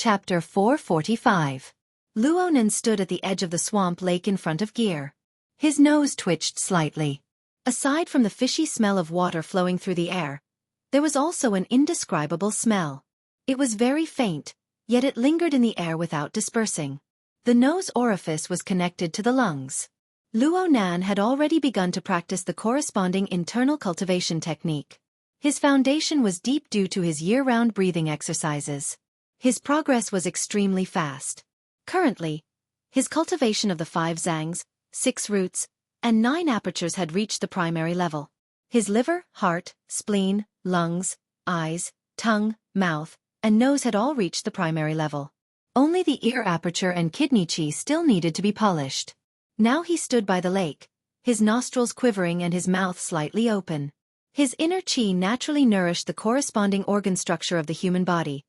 Chapter 445. Luonan stood at the edge of the swamp lake in front of Gear. His nose twitched slightly. Aside from the fishy smell of water flowing through the air, there was also an indescribable smell. It was very faint, yet it lingered in the air without dispersing. The nose orifice was connected to the lungs. Luonan had already begun to practice the corresponding internal cultivation technique. His foundation was deep due to his year-round breathing exercises. His progress was extremely fast. Currently, his cultivation of the 5 zangs, 6 roots, and 9 apertures had reached the primary level. His liver, heart, spleen, lungs, eyes, tongue, mouth, and nose had all reached the primary level. Only the ear aperture and kidney chi still needed to be polished. Now he stood by the lake, his nostrils quivering and his mouth slightly open. His inner chi naturally nourished the corresponding organ structure of the human body,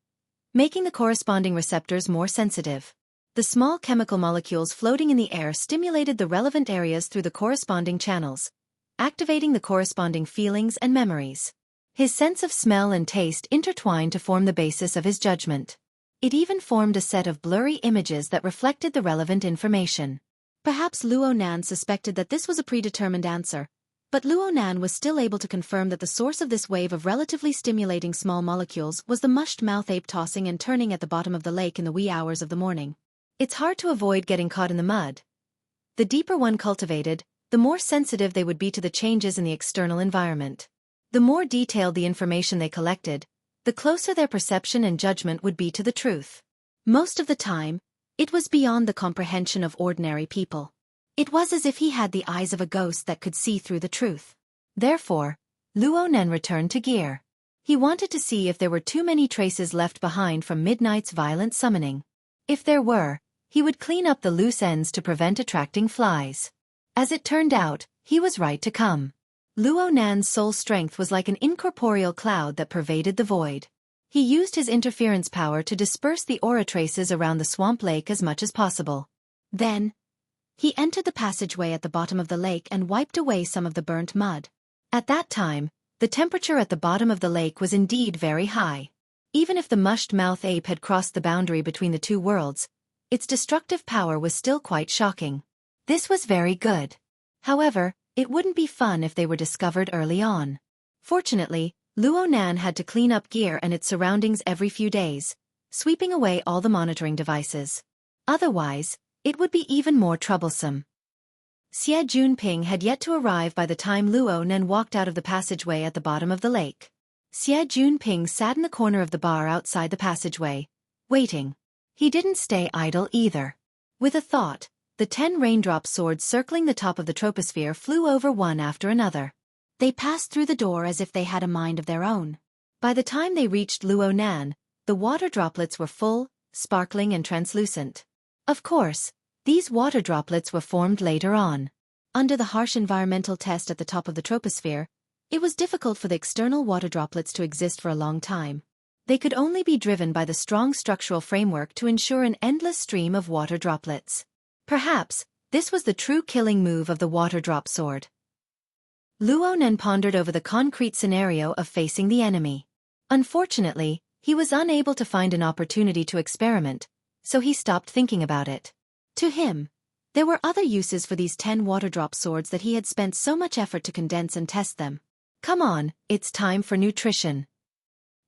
making the corresponding receptors more sensitive. The small chemical molecules floating in the air stimulated the relevant areas through the corresponding channels, activating the corresponding feelings and memories. His sense of smell and taste intertwined to form the basis of his judgment. It even formed a set of blurry images that reflected the relevant information. Perhaps Luonan suspected that this was a predetermined answer, but Luonan was still able to confirm that the source of this wave of relatively stimulating small molecules was the mushed-mouth ape tossing and turning at the bottom of the lake in the wee hours of the morning. It's hard to avoid getting caught in the mud. The deeper one cultivated, the more sensitive they would be to the changes in the external environment. The more detailed the information they collected, the closer their perception and judgment would be to the truth. Most of the time, it was beyond the comprehension of ordinary people. It was as if he had the eyes of a ghost that could see through the truth. Therefore, Luonan returned to Gear. He wanted to see if there were too many traces left behind from Midnight's violent summoning. If there were, he would clean up the loose ends to prevent attracting flies. As it turned out, he was right to come. Luonan's soul strength was like an incorporeal cloud that pervaded the void. He used his interference power to disperse the aura traces around the swamp lake as much as possible. Then, he entered the passageway at the bottom of the lake and wiped away some of the burnt mud. At that time, the temperature at the bottom of the lake was indeed very high. Even if the mushed-mouth ape had crossed the boundary between the two worlds, its destructive power was still quite shocking. This was very good. However, it wouldn't be fun if they were discovered early on. Fortunately, Luonan had to clean up Gear and its surroundings every few days, sweeping away all the monitoring devices. Otherwise, it would be even more troublesome. Xie Junping had yet to arrive by the time Luonan walked out of the passageway at the bottom of the lake. Xie Junping sat in the corner of the bar outside the passageway, waiting. He didn't stay idle either. With a thought, the 10 raindrop swords circling the top of the troposphere flew over one after another. They passed through the door as if they had a mind of their own. By the time they reached Luonan, the water droplets were full, sparkling and translucent. Of course, these water droplets were formed later on. Under the harsh environmental test at the top of the troposphere, it was difficult for the external water droplets to exist for a long time. They could only be driven by the strong structural framework to ensure an endless stream of water droplets. Perhaps, this was the true killing move of the water drop sword. Luonan pondered over the concrete scenario of facing the enemy. Unfortunately, he was unable to find an opportunity to experiment, so he stopped thinking about it. To him, there were other uses for these 10 water drop swords that he had spent so much effort to condense and test them. Come on, it's time for nutrition.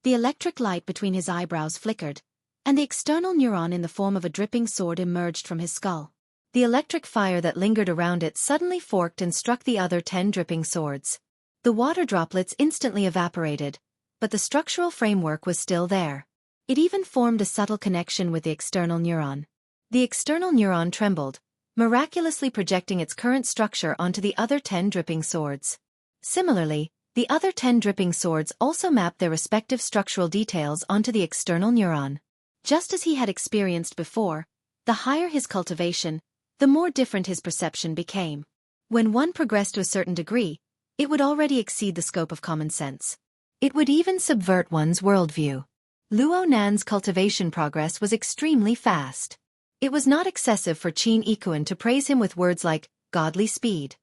The electric light between his eyebrows flickered, and the external neuron in the form of a dripping sword emerged from his skull. The electric fire that lingered around it suddenly forked and struck the other 10 dripping swords. The water droplets instantly evaporated, but the structural framework was still there. It even formed a subtle connection with the external neuron. The external neuron trembled, miraculously projecting its current structure onto the other 10 dripping swords. Similarly, the other 10 dripping swords also mapped their respective structural details onto the external neuron. Just as he had experienced before, the higher his cultivation, the more different his perception became. When one progressed to a certain degree, it would already exceed the scope of common sense. It would even subvert one's worldview. Luonan's cultivation progress was extremely fast. It was not excessive for Qin Ikuan to praise him with words like, godly speed.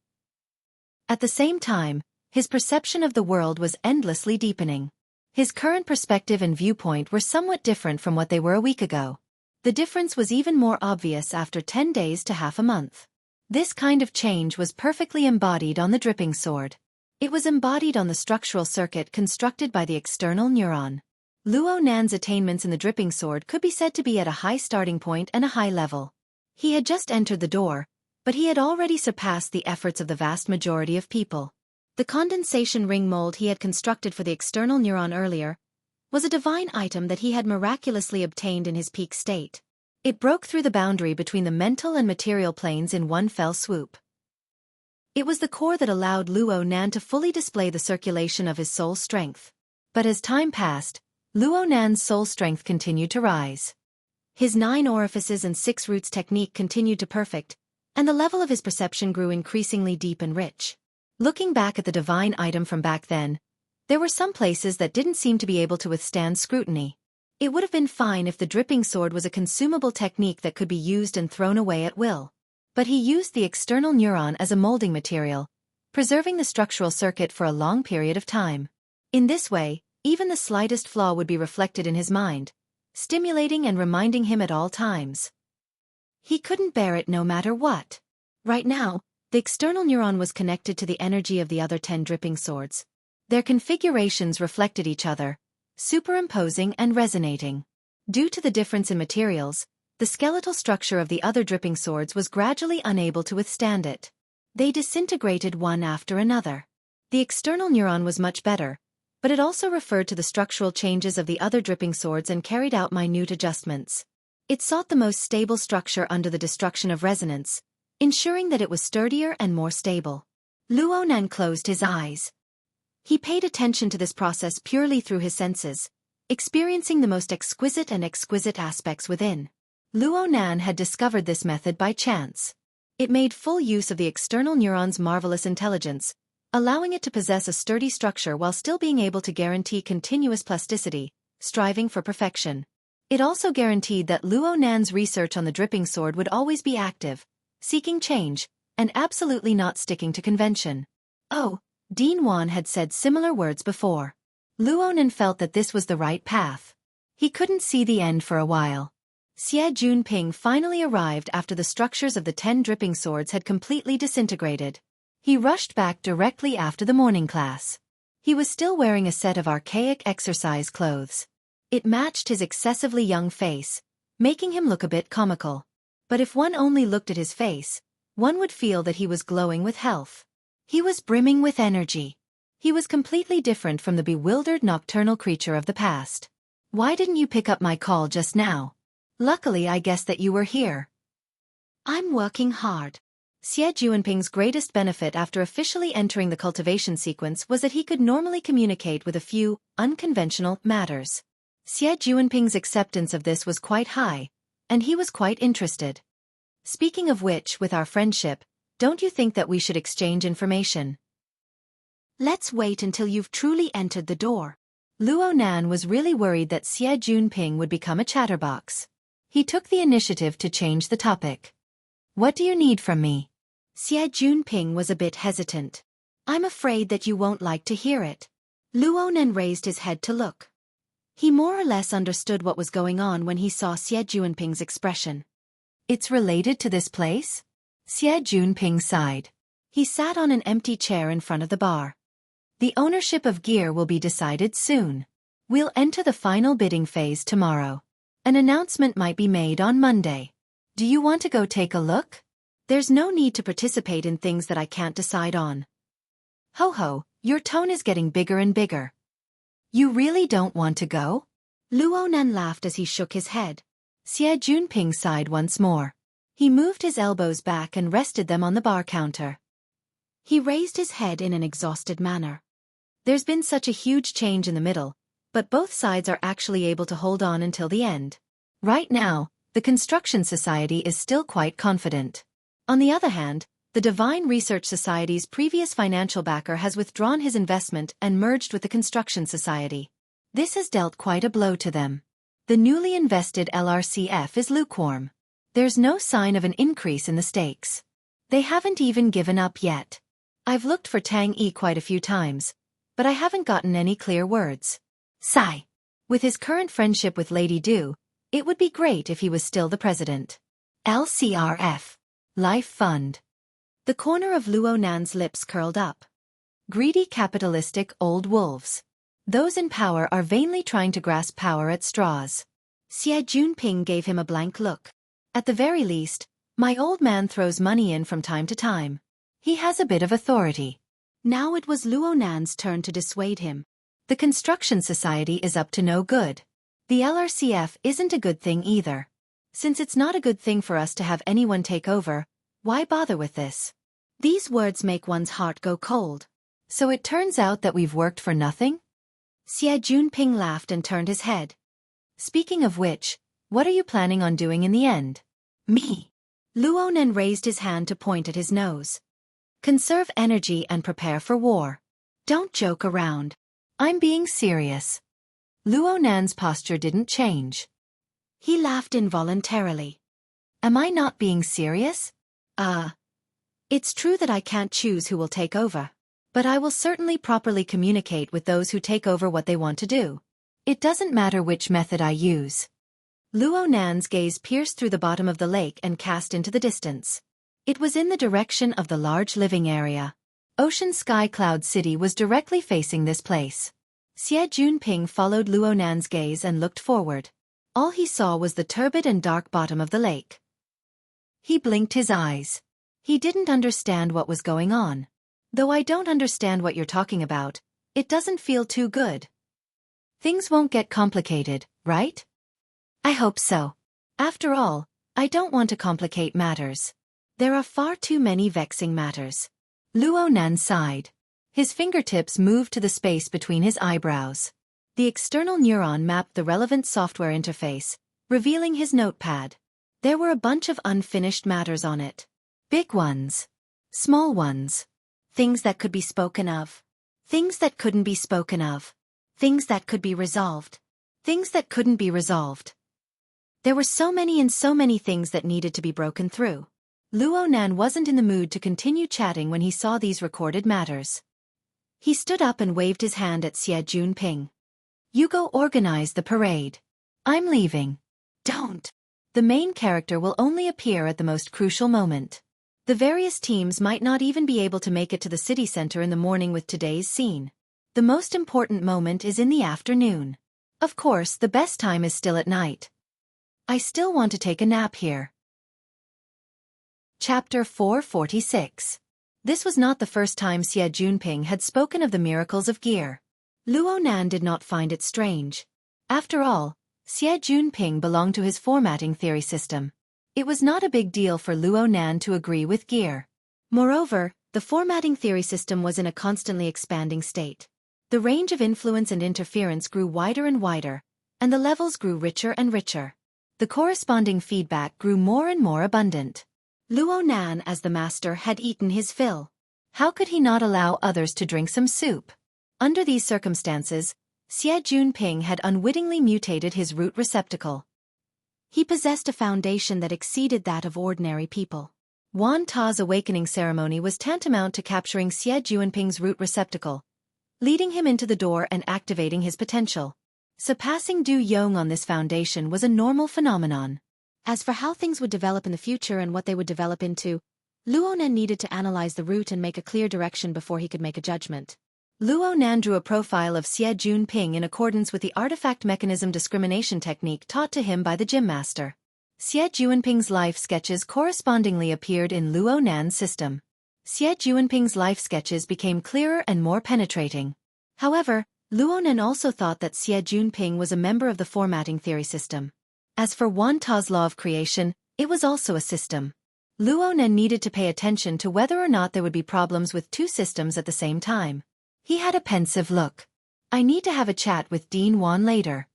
At the same time, his perception of the world was endlessly deepening. His current perspective and viewpoint were somewhat different from what they were a week ago. The difference was even more obvious after 10 days to half a month. This kind of change was perfectly embodied on the dripping sword. It was embodied on the structural circuit constructed by the external neuron. Luo Nan's attainments in the dripping sword could be said to be at a high starting point and a high level. He had just entered the door, but he had already surpassed the efforts of the vast majority of people. The condensation ring mold he had constructed for the external neuron earlier was a divine item that he had miraculously obtained in his peak state. It broke through the boundary between the mental and material planes in one fell swoop. It was the core that allowed Luo Nan to fully display the circulation of his soul strength. But as time passed, Luo Nan's soul strength continued to rise. His 9 orifices and 6 roots technique continued to perfect, and the level of his perception grew increasingly deep and rich. Looking back at the divine item from back then, there were some places that didn't seem to be able to withstand scrutiny. It would have been fine if the dripping sword was a consumable technique that could be used and thrown away at will. But he used the external neuron as a molding material, preserving the structural circuit for a long period of time. In this way, even the slightest flaw would be reflected in his mind, stimulating and reminding him at all times. He couldn't bear it no matter what. Right now, the external neuron was connected to the energy of the other 10 dripping swords. Their configurations reflected each other, superimposing and resonating. Due to the difference in materials, the skeletal structure of the other dripping swords was gradually unable to withstand it. They disintegrated one after another. The external neuron was much better, but it also referred to the structural changes of the other dripping swords and carried out minute adjustments. It sought the most stable structure under the destruction of resonance, ensuring that it was sturdier and more stable. Luo Nan closed his eyes. He paid attention to this process purely through his senses, experiencing the most exquisite aspects within. Luo Nan had discovered this method by chance. It made full use of the external neuron's marvelous intelligence, allowing it to possess a sturdy structure while still being able to guarantee continuous plasticity, striving for perfection. It also guaranteed that Luo Nan's research on the dripping sword would always be active, seeking change, and absolutely not sticking to convention. Oh, Dean Wan had said similar words before. Luo Nan felt that this was the right path. He couldn't see the end for a while. Xie Junping finally arrived after the structures of the 10 dripping swords had completely disintegrated. He rushed back directly after the morning class. He was still wearing a set of archaic exercise clothes. It matched his excessively young face, making him look a bit comical. But if one only looked at his face, one would feel that he was glowing with health. He was brimming with energy. He was completely different from the bewildered nocturnal creature of the past. Why didn't you pick up my call just now? Luckily I guessed that you were here. I'm working hard. Xie Junping's greatest benefit after officially entering the cultivation sequence was that he could normally communicate with a few unconventional matters. Xie Junping's acceptance of this was quite high, and he was quite interested. Speaking of which, with our friendship, don't you think that we should exchange information? Let's wait until you've truly entered the door. Luo Nan was really worried that Xie Junping would become a chatterbox. He took the initiative to change the topic. What do you need from me? Xie Junping was a bit hesitant. I'm afraid that you won't like to hear it. Luo Nan raised his head to look. He more or less understood what was going on when he saw Xie Junping's expression. It's related to this place? Xie Junping sighed. He sat on an empty chair in front of the bar. The ownership of gear will be decided soon. We'll enter the final bidding phase tomorrow. An announcement might be made on Monday. Do you want to go take a look? There's no need to participate in things that I can't decide on. Ho ho, your tone is getting bigger and bigger. You really don't want to go? Luo Nan laughed as he shook his head. Xie Junping sighed once more. He moved his elbows back and rested them on the bar counter. He raised his head in an exhausted manner. There's been such a huge change in the middle, but both sides are actually able to hold on until the end. Right now, the Construction Society is still quite confident. On the other hand, the Divine Research Society's previous financial backer has withdrawn his investment and merged with the Construction Society. This has dealt quite a blow to them. The newly invested LRCF is lukewarm. There's no sign of an increase in the stakes. They haven't even given up yet. I've looked for Tang Yi quite a few times, but I haven't gotten any clear words. Sigh. With his current friendship with Lady Du, it would be great if he was still the president. LCRF. Life Fund. The corner of Luo Nan's lips curled up. Greedy capitalistic old wolves. Those in power are vainly trying to grasp power at straws. Xie Junping gave him a blank look. At the very least, my old man throws money in from time to time. He has a bit of authority. Now it was Luo Nan's turn to dissuade him. The construction society is up to no good. The LRCF isn't a good thing either. Since it's not a good thing for us to have anyone take over, why bother with this? These words make one's heart go cold. So it turns out that we've worked for nothing? Xie Junping laughed and turned his head. Speaking of which, what are you planning on doing in the end? Me. Luo Nan raised his hand to point at his nose. Conserve energy and prepare for war. Don't joke around. I'm being serious. Luo Nan's posture didn't change. He laughed involuntarily. Am I not being serious? It's true that I can't choose who will take over. But I will certainly properly communicate with those who take over what they want to do. It doesn't matter which method I use. Luo Nan's gaze pierced through the bottom of the lake and cast into the distance. It was in the direction of the large living area. Ocean Sky Cloud City was directly facing this place. Xie Junping followed Luo Nan's gaze and looked forward. All he saw was the turbid and dark bottom of the lake. He blinked his eyes. He didn't understand what was going on. Though I don't understand what you're talking about, it doesn't feel too good. Things won't get complicated, right? I hope so. After all, I don't want to complicate matters. There are far too many vexing matters. Luo Nan sighed. His fingertips moved to the space between his eyebrows. The external neuron mapped the relevant software interface, revealing his notepad. There were a bunch of unfinished matters on it. Big ones. Small ones. Things that could be spoken of. Things that couldn't be spoken of. Things that could be resolved. Things that couldn't be resolved. There were so many things that needed to be broken through. Luo Nan wasn't in the mood to continue chatting when he saw these recorded matters. He stood up and waved his hand at Xie Junping. You go organize the parade. I'm leaving. Don't. The main character will only appear at the most crucial moment. The various teams might not even be able to make it to the city center in the morning with today's scene. The most important moment is in the afternoon. Of course, the best time is still at night. I still want to take a nap here. Chapter 446. This was not the first time Xie Junping had spoken of the miracles of gear. Luo Nan did not find it strange. After all, Xie Junping belonged to his formatting theory system. It was not a big deal for Luo Nan to agree with gear. Moreover, the formatting theory system was in a constantly expanding state. The range of influence and interference grew wider and wider, and the levels grew richer and richer. The corresponding feedback grew more and more abundant. Luo Nan, as the master, had eaten his fill. How could he not allow others to drink some soup? Under these circumstances, Xie Junping had unwittingly mutated his root receptacle. He possessed a foundation that exceeded that of ordinary people. Wan Ta's awakening ceremony was tantamount to capturing Xie Junping's root receptacle, leading him into the door and activating his potential. Surpassing Du Yong on this foundation was a normal phenomenon. As for how things would develop in the future and what they would develop into, Luo Nan needed to analyze the root and make a clear direction before he could make a judgment. Luo Nan drew a profile of Xie Junping in accordance with the artifact mechanism discrimination technique taught to him by the gym master. Xie Junping's life sketches correspondingly appeared in Luo Nan's system. Xie Junping's life sketches became clearer and more penetrating. However, Luo Nan also thought that Xie Junping was a member of the formatting theory system. As for Wan Ta's law of creation, it was also a system. Luo Nan needed to pay attention to whether or not there would be problems with two systems at the same time. He had a pensive look. I need to have a chat with Dean Wan later.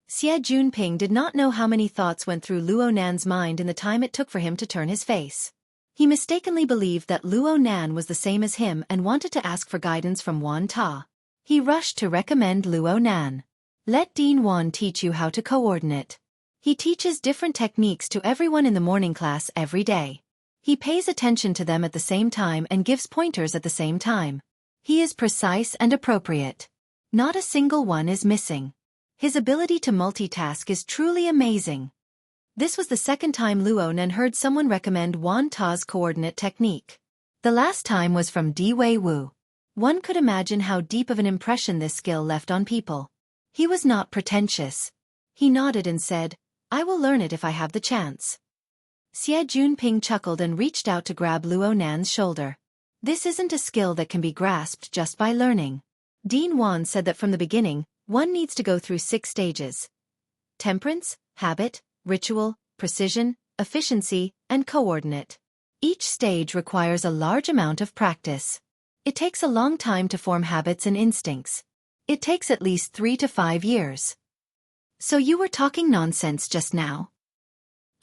Xie Junping did not know how many thoughts went through Luo Nan's mind in the time it took for him to turn his face. He mistakenly believed that Luo Nan was the same as him and wanted to ask for guidance from Wan Ta. He rushed to recommend Luo Nan. Let Dean Wan teach you how to coordinate. He teaches different techniques to everyone in the morning class every day. He pays attention to them at the same time and gives pointers at the same time. He is precise and appropriate. Not a single one is missing. His ability to multitask is truly amazing. This was the second time Luo Nan heard someone recommend Wan Ta's coordinate technique. The last time was from Di Wei Wu. One could imagine how deep of an impression this skill left on people. He was not pretentious. He nodded and said, "I will learn it if I have the chance." Xie Junping chuckled and reached out to grab Luo Nan's shoulder. This isn't a skill that can be grasped just by learning. Dean Wan said that from the beginning, one needs to go through 6 stages. Temperance, habit, ritual, precision, efficiency, and coordinate. Each stage requires a large amount of practice. It takes a long time to form habits and instincts. It takes at least 3 to 5 years. So you were talking nonsense just now?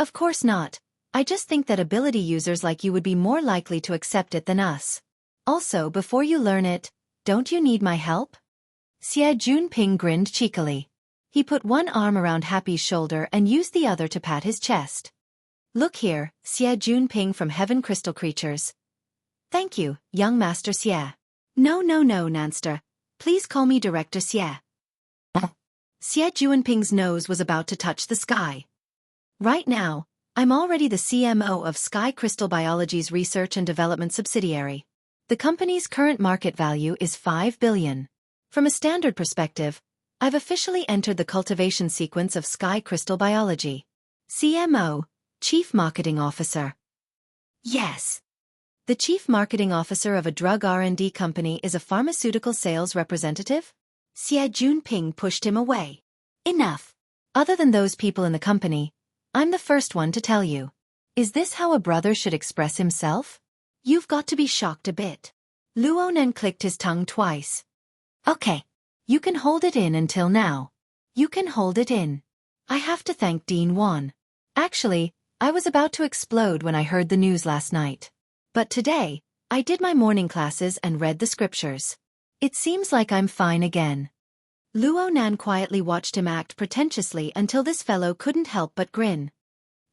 Of course not. I just think that ability users like you would be more likely to accept it than us. Also, before you learn it, don't you need my help? Xie Junping grinned cheekily. He put one arm around Happy's shoulder and used the other to pat his chest. Look here, Xie Junping from Heaven Crystal Creatures. Thank you, young Master Xie. No, Nanster. Please call me Director Xie. Xie Junping's nose was about to touch the sky. Right now, I'm already the CMO of Sky Crystal Biology's research and development subsidiary. The company's current market value is 5 billion. From a standard perspective, I've officially entered the cultivation sequence of Sky Crystal Biology. CMO, Chief Marketing Officer. Yes. The Chief Marketing Officer of a drug R&D company is a pharmaceutical sales representative? Xie Junping pushed him away. Enough. Other than those people in the company, I'm the first one to tell you. Is this how a brother should express himself? You've got to be shocked a bit. Luo Nan clicked his tongue twice. Okay. You can hold it in until now. You can hold it in. I have to thank Dean Wan. Actually, I was about to explode when I heard the news last night. But today, I did my morning classes and read the scriptures. It seems like I'm fine again. Luo Nan quietly watched him act pretentiously until this fellow couldn't help but grin.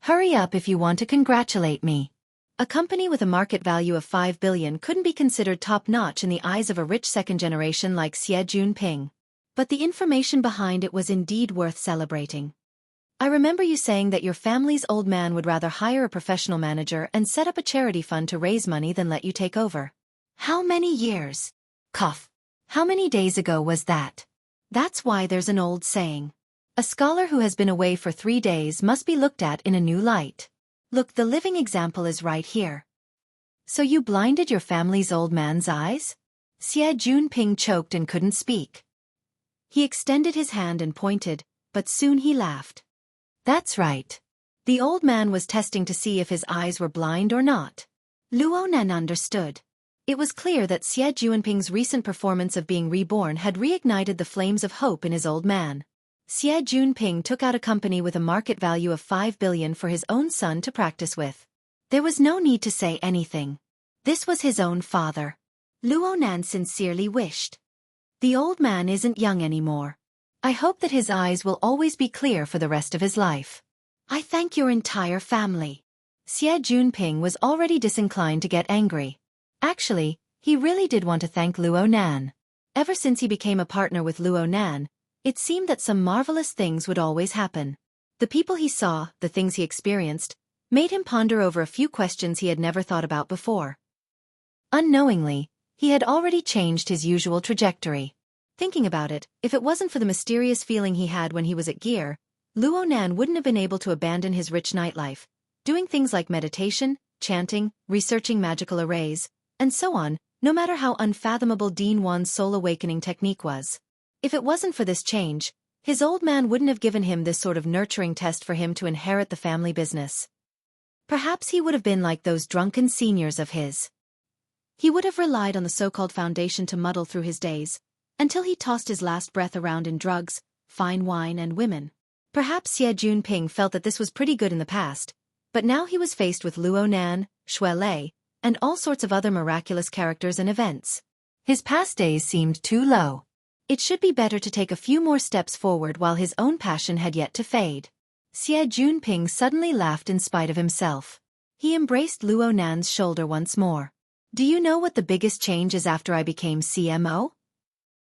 Hurry up if you want to congratulate me. A company with a market value of 5 billion couldn't be considered top-notch in the eyes of a rich second generation like Xie Junping. But the information behind it was indeed worth celebrating. I remember you saying that your family's old man would rather hire a professional manager and set up a charity fund to raise money than let you take over. How many years? Cough. How many days ago was that? That's why there's an old saying. A scholar who has been away for 3 days must be looked at in a new light. Look, the living example is right here. So you blinded your family's old man's eyes? Xie Junping choked and couldn't speak. He extended his hand and pointed, but soon he laughed. That's right. The old man was testing to see if his eyes were blind or not. Luo Nan understood. It was clear that Xie Junping's recent performance of being reborn had reignited the flames of hope in his old man. Xie Junping took out a company with a market value of 5 billion for his own son to practice with. There was no need to say anything. This was his own father. Luo Nan sincerely wished. The old man isn't young anymore. I hope that his eyes will always be clear for the rest of his life. I thank your entire family. Xie Junping was already disinclined to get angry. Actually, he really did want to thank Luo Nan. Ever since he became a partner with Luo Nan, it seemed that some marvelous things would always happen. The people he saw, the things he experienced, made him ponder over a few questions he had never thought about before. Unknowingly, he had already changed his usual trajectory. Thinking about it, if it wasn't for the mysterious feeling he had when he was at Gear, Luo Nan wouldn't have been able to abandon his rich nightlife, doing things like meditation, chanting, researching magical arrays, and so on, no matter how unfathomable Dean Wan's soul awakening technique was. If it wasn't for this change, his old man wouldn't have given him this sort of nurturing test for him to inherit the family business. Perhaps he would have been like those drunken seniors of his. He would have relied on the so-called foundation to muddle through his days, until he tossed his last breath around in drugs, fine wine and women. Perhaps Xie Junping felt that this was pretty good in the past, but now he was faced with Luo Nan, Shui Lei, and all sorts of other miraculous characters and events. His past days seemed too low. It should be better to take a few more steps forward while his own passion had yet to fade. Xie Junping suddenly laughed in spite of himself. He embraced Luo Nan's shoulder once more. Do you know what the biggest change is after I became CMO?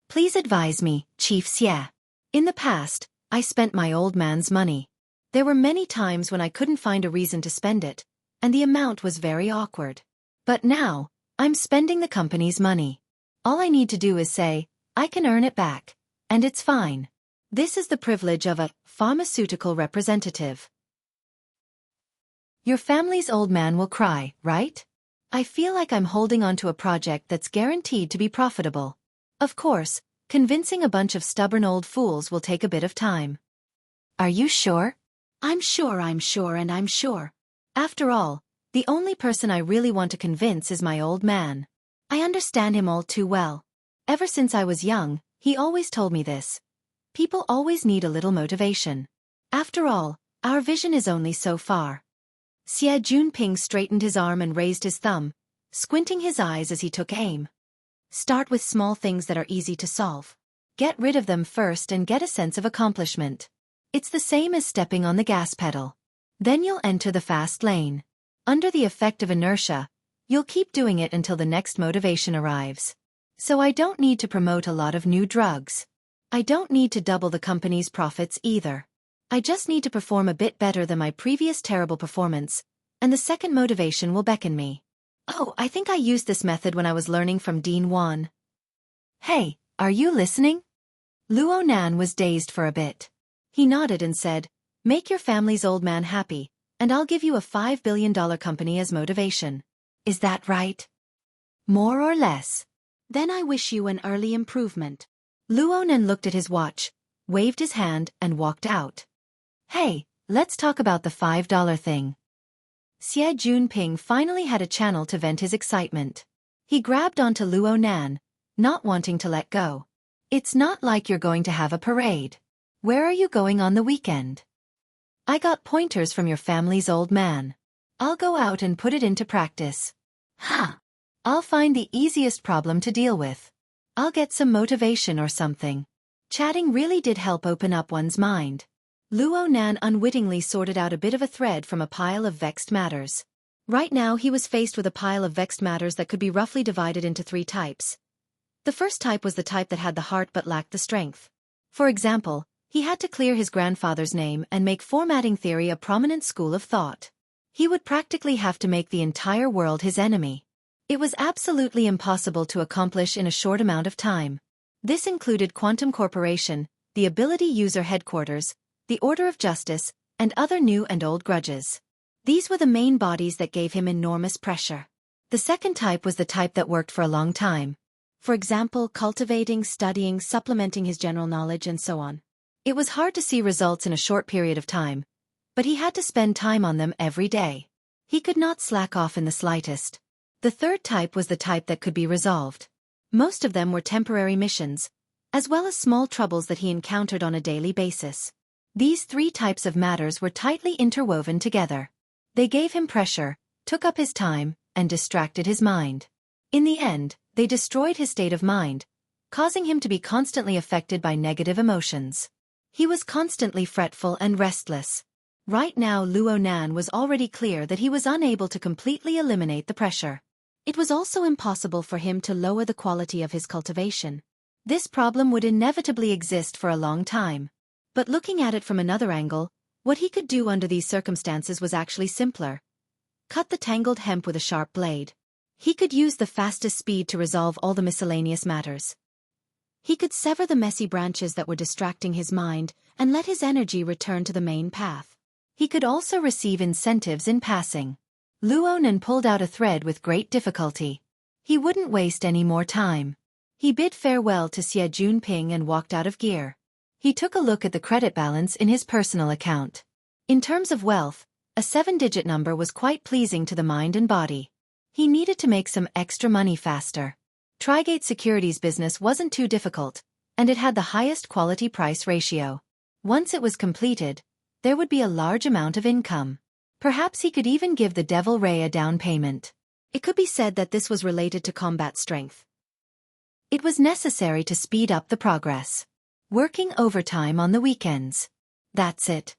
Please advise me, Chief Xie. In the past, I spent my old man's money. There were many times when I couldn't find a reason to spend it, and the amount was very awkward. But now, I'm spending the company's money. All I need to do is say, I can earn it back, and it's fine. This is the privilege of a pharmaceutical representative. Your family's old man will cry, right? I feel like I'm holding on to a project that's guaranteed to be profitable. Of course, convincing a bunch of stubborn old fools will take a bit of time. Are you sure? I'm sure, and I'm sure. After all, the only person I really want to convince is my old man. I understand him all too well. Ever since I was young, he always told me this. People always need a little motivation. After all, our vision is only so far. Xie Junping straightened his arm and raised his thumb, squinting his eyes as he took aim. Start with small things that are easy to solve. Get rid of them first and get a sense of accomplishment. It's the same as stepping on the gas pedal. Then you'll enter the fast lane. Under the effect of inertia, you'll keep doing it until the next motivation arrives. So I don't need to promote a lot of new drugs. I don't need to double the company's profits either. I just need to perform a bit better than my previous terrible performance, and the second motivation will beckon me. Oh, I think I used this method when I was learning from Dean Wan. Hey, are you listening? Luo Nan was dazed for a bit. He nodded and said, make your family's old man happy, and I'll give you a $5 billion company as motivation. Is that right? More or less. Then I wish you an early improvement. Luo Nan looked at his watch, waved his hand, and walked out. Hey, let's talk about the $5 thing. Xie Junping finally had a channel to vent his excitement. He grabbed onto Luo Nan, not wanting to let go. It's not like you're going to have a parade. Where are you going on the weekend? I got pointers from your family's old man. I'll go out and put it into practice. Ha! I'll find the easiest problem to deal with. I'll get some motivation or something. Chatting really did help open up one's mind. Luo Nan unwittingly sorted out a bit of a thread from a pile of vexed matters. Right now he was faced with a pile of vexed matters that could be roughly divided into 3 types. The first type was the type that had the heart but lacked the strength. For example, he had to clear his grandfather's name and make formatting theory a prominent school of thought. He would practically have to make the entire world his enemy. It was absolutely impossible to accomplish in a short amount of time. This included Quantum Corporation, the Ability User Headquarters, the Order of Justice, and other new and old grudges. These were the main bodies that gave him enormous pressure. The second type was the type that worked for a long time. For example, cultivating, studying, supplementing his general knowledge, and so on. It was hard to see results in a short period of time, but he had to spend time on them every day. He could not slack off in the slightest. The third type was the type that could be resolved. Most of them were temporary missions, as well as small troubles that he encountered on a daily basis. These 3 types of matters were tightly interwoven together. They gave him pressure, took up his time, and distracted his mind. In the end, they destroyed his state of mind, causing him to be constantly affected by negative emotions. He was constantly fretful and restless. Right now Luo Nan was already clear that he was unable to completely eliminate the pressure. It was also impossible for him to lower the quality of his cultivation. This problem would inevitably exist for a long time. But looking at it from another angle, what he could do under these circumstances was actually simpler. Cut the tangled hemp with a sharp blade. He could use the fastest speed to resolve all the miscellaneous matters. He could sever the messy branches that were distracting his mind and let his energy return to the main path. He could also receive incentives in passing. Luo Nan pulled out a thread with great difficulty. He wouldn't waste any more time. He bid farewell to Xie Junping and walked out of gear. He took a look at the credit balance in his personal account. In terms of wealth, a 7-digit number was quite pleasing to the mind and body. He needed to make some extra money faster. Trigate Securities business wasn't too difficult, and it had the highest quality-price ratio. Once it was completed, there would be a large amount of income. Perhaps he could even give the Devil Ray a down payment. It could be said that this was related to combat strength. It was necessary to speed up the progress. Working overtime on the weekends. That's it.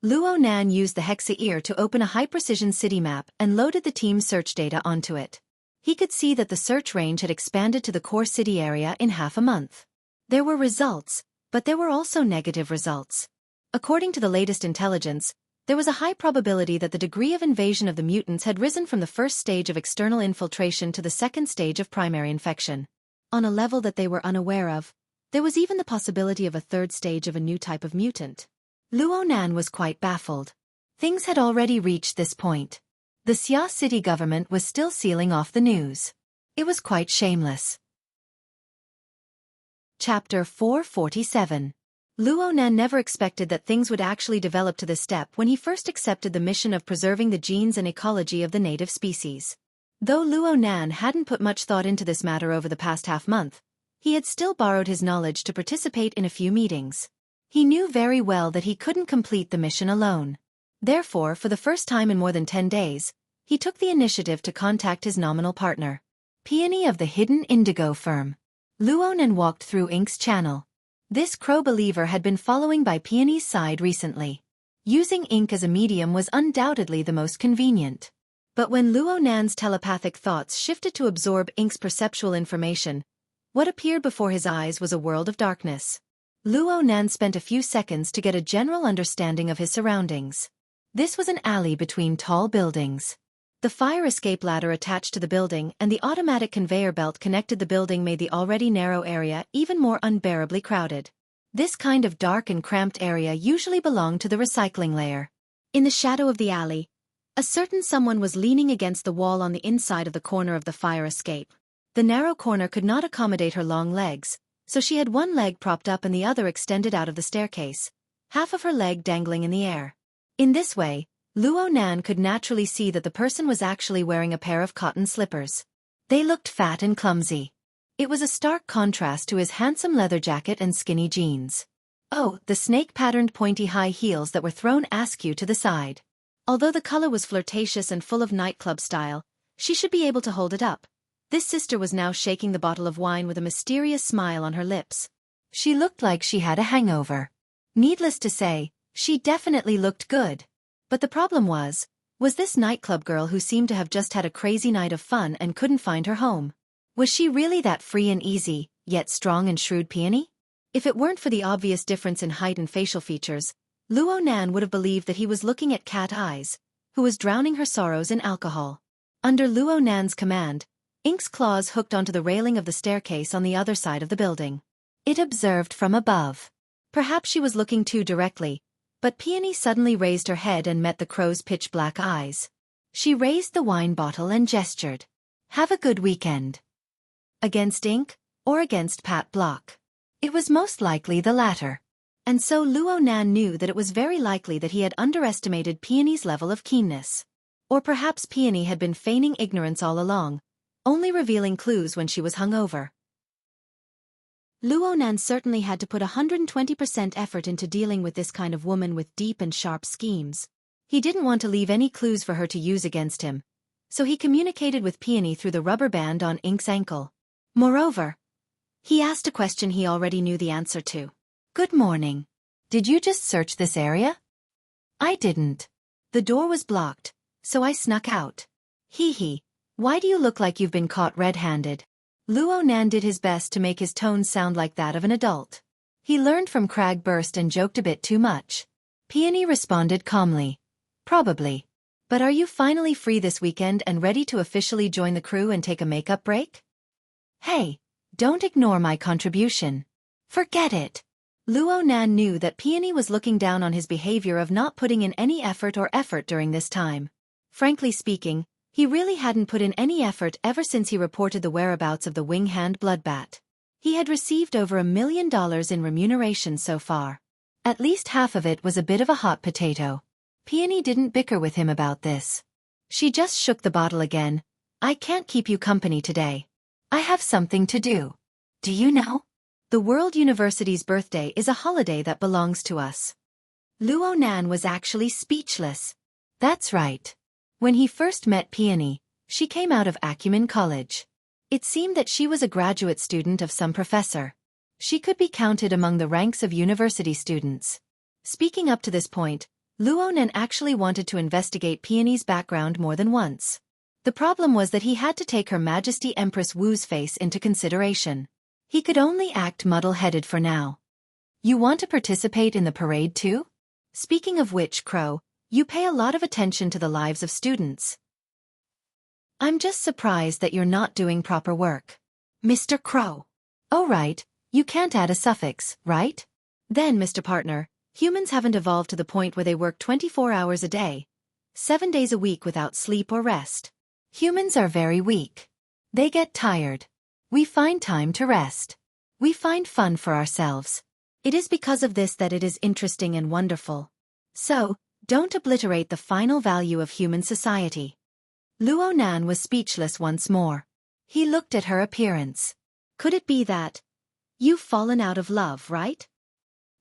Luo Nan used the Hexa-ear to open a high-precision city map and loaded the team's search data onto it. He could see that the search range had expanded to the core city area in half a month. There were results, but there were also negative results. According to the latest intelligence, there was a high probability that the degree of invasion of the mutants had risen from the first stage of external infiltration to the second stage of primary infection. On a level that they were unaware of, there was even the possibility of a third stage of a new type of mutant. Luo Nan was quite baffled. Things had already reached this point. The Xia city government was still sealing off the news. It was quite shameless. Chapter 447. Luo Nan never expected that things would actually develop to this step when he first accepted the mission of preserving the genes and ecology of the native species. Though Luo Nan hadn't put much thought into this matter over the past half-month, he had still borrowed his knowledge to participate in a few meetings. He knew very well that he couldn't complete the mission alone. Therefore, for the first time in more than 10 days, he took the initiative to contact his nominal partner, Peony of the Hidden Indigo firm. Luo Nan walked through Ink's channel. This crow believer had been following by Peony's side recently. Using Ink as a medium was undoubtedly the most convenient. But when Luo Nan's telepathic thoughts shifted to absorb Ink's perceptual information, what appeared before his eyes was a world of darkness. Luo Nan spent a few seconds to get a general understanding of his surroundings. This was an alley between tall buildings. The fire escape ladder attached to the building and the automatic conveyor belt connected the building made the already narrow area even more unbearably crowded. This kind of dark and cramped area usually belonged to the recycling layer. In the shadow of the alley, a certain someone was leaning against the wall on the inside of the corner of the fire escape. The narrow corner could not accommodate her long legs, so she had one leg propped up and the other extended out of the staircase, half of her leg dangling in the air. In this way, Luo Nan could naturally see that the person was actually wearing a pair of cotton slippers. They looked fat and clumsy. It was a stark contrast to his handsome leather jacket and skinny jeans. Oh, the snake-patterned pointy high heels that were thrown askew to the side. Although the color was flirtatious and full of nightclub style, she should be able to hold it up. This sister was now shaking the bottle of wine with a mysterious smile on her lips. She looked like she had a hangover. Needless to say, she definitely looked good. But the problem was this nightclub girl who seemed to have just had a crazy night of fun and couldn't find her home. Was she really that free and easy, yet strong and shrewd Peony? If it weren't for the obvious difference in height and facial features, Luo Nan would have believed that he was looking at Cat Eyes, who was drowning her sorrows in alcohol. Under Luo Nan's command, Ink's claws hooked onto the railing of the staircase on the other side of the building. It observed from above. Perhaps she was looking too directly, but Peony suddenly raised her head and met the crow's pitch-black eyes. She raised the wine bottle and gestured. Have a good weekend. Against Ink, or against Pat Block? It was most likely the latter. And so Luo Nan knew that it was very likely that he had underestimated Peony's level of keenness. Or perhaps Peony had been feigning ignorance all along, only revealing clues when she was hungover. Luo Nan certainly had to put 120% effort into dealing with this kind of woman with deep and sharp schemes. He didn't want to leave any clues for her to use against him, so he communicated with Peony through the rubber band on Ink's ankle. Moreover, he asked a question he already knew the answer to. Good morning. Did you just search this area? I didn't. The door was blocked, so I snuck out. Hee hee. Why do you look like you've been caught red-handed? Luo Nan did his best to make his tones sound like that of an adult. He learned from Crag Burst and joked a bit too much. Peony responded calmly. Probably. But are you finally free this weekend and ready to officially join the crew and take a makeup break? Hey, don't ignore my contribution. Forget it. Luo Nan knew that Peony was looking down on his behavior of not putting in any effort during this time. Frankly speaking, he really hadn't put in any effort ever since he reported the whereabouts of the wing-hand bloodbat. He had received over $1 million in remuneration so far. At least half of it was a bit of a hot potato. Peony didn't bicker with him about this. She just shook the bottle again. I can't keep you company today. I have something to do. Do you know? The World University's birthday is a holiday that belongs to us. Luo Nan was actually speechless. That's right. When he first met Peony, she came out of Acumen College. It seemed that she was a graduate student of some professor. She could be counted among the ranks of university students. Speaking up to this point, Luo Nan actually wanted to investigate Peony's background more than once. The problem was that he had to take Her Majesty Empress Wu's face into consideration. He could only act muddle-headed for now. You want to participate in the parade too? Speaking of which, Crow, you pay a lot of attention to the lives of students. I'm just surprised that you're not doing proper work. Mr. Crow. Oh right, you can't add a suffix, right? Then, Mr. Partner, humans haven't evolved to the point where they work 24 hours a day, 7 days a week without sleep or rest. Humans are very weak. They get tired. We find time to rest. We find fun for ourselves. It is because of this that it is interesting and wonderful. So, don't obliterate the final value of human society. Luo Nan was speechless once more. He looked at her appearance. Could it be that you've fallen out of love, right?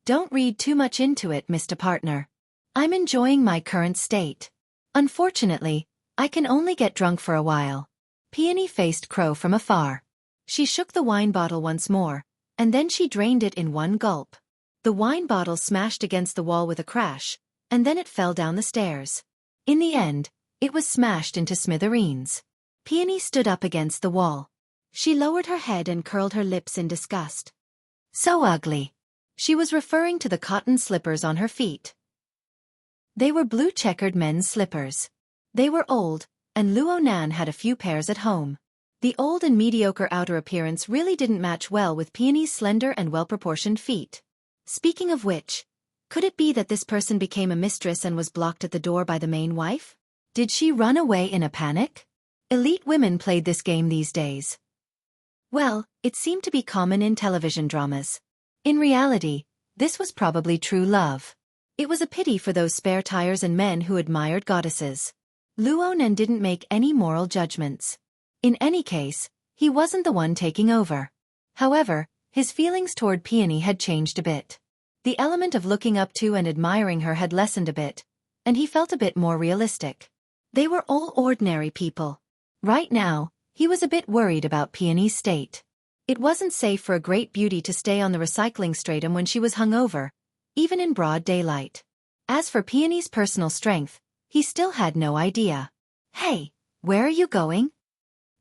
Don't read too much into it, Mr. Partner. I'm enjoying my current state. Unfortunately, I can only get drunk for a while. Peony faced Crow from afar. She shook the wine bottle once more, and then she drained it in one gulp. The wine bottle smashed against the wall with a crash, and then it fell down the stairs. In the end, it was smashed into smithereens. Peony stood up against the wall. She lowered her head and curled her lips in disgust. So ugly. She was referring to the cotton slippers on her feet. They were blue-checkered men's slippers. They were old, and Luo Nan had a few pairs at home. The old and mediocre outer appearance really didn't match well with Peony's slender and well-proportioned feet. Speaking of which, could it be that this person became a mistress and was blocked at the door by the main wife? Did she run away in a panic? Elite women played this game these days. Well, it seemed to be common in television dramas. In reality, this was probably true love. It was a pity for those spare tires and men who admired goddesses. Luo Nan didn't make any moral judgments. In any case, he wasn't the one taking over. However, his feelings toward Peony had changed a bit. The element of looking up to and admiring her had lessened a bit, and he felt a bit more realistic. They were all ordinary people. Right now, he was a bit worried about Peony's state. It wasn't safe for a great beauty to stay on the recycling stratum when she was hungover, even in broad daylight. As for Peony's personal strength, he still had no idea. Hey, where are you going?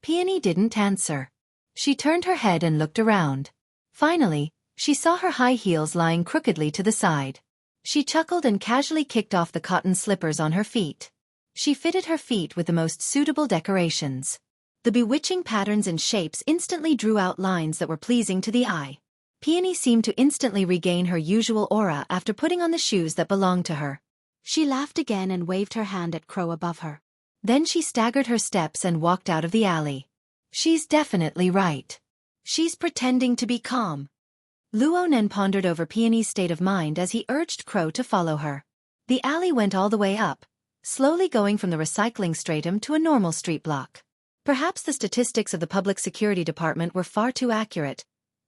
Peony didn't answer. She turned her head and looked around. Finally, she saw her high heels lying crookedly to the side. She chuckled and casually kicked off the cotton slippers on her feet. She fitted her feet with the most suitable decorations. The bewitching patterns and shapes instantly drew out lines that were pleasing to the eye. Peony seemed to instantly regain her usual aura after putting on the shoes that belonged to her. She laughed again and waved her hand at Crow above her. Then she staggered her steps and walked out of the alley. She's definitely right. She's pretending to be calm. Luo Nan pondered over Peony's state of mind as he urged Crow to follow her. The alley went all the way up, slowly going from the recycling stratum to a normal street block. Perhaps the statistics of the public security department were far too accurate,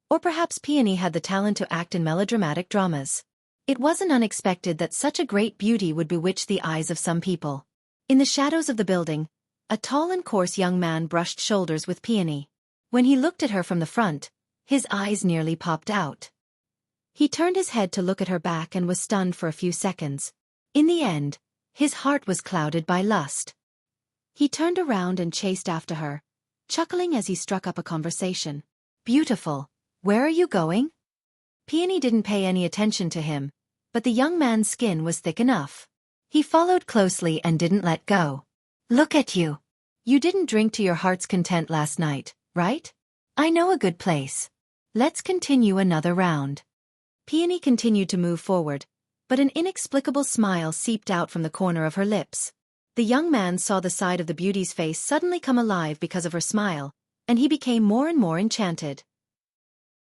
or perhaps Peony had the talent to act in melodramatic dramas. It wasn't unexpected that such a great beauty would bewitch the eyes of some people. In the shadows of the building, a tall and coarse young man brushed shoulders with Peony. When he looked at her from the front, his eyes nearly popped out. He turned his head to look at her back and was stunned for a few seconds. In the end, his heart was clouded by lust. He turned around and chased after her, chuckling as he struck up a conversation. Beautiful, where are you going? Peony didn't pay any attention to him, but the young man's skin was thick enough. He followed closely and didn't let go. Look at you. You didn't drink to your heart's content last night, right? I know a good place. Let's continue another round. Peony continued to move forward, but an inexplicable smile seeped out from the corner of her lips. The young man saw the side of the beauty's face suddenly come alive because of her smile, and he became more and more enchanted.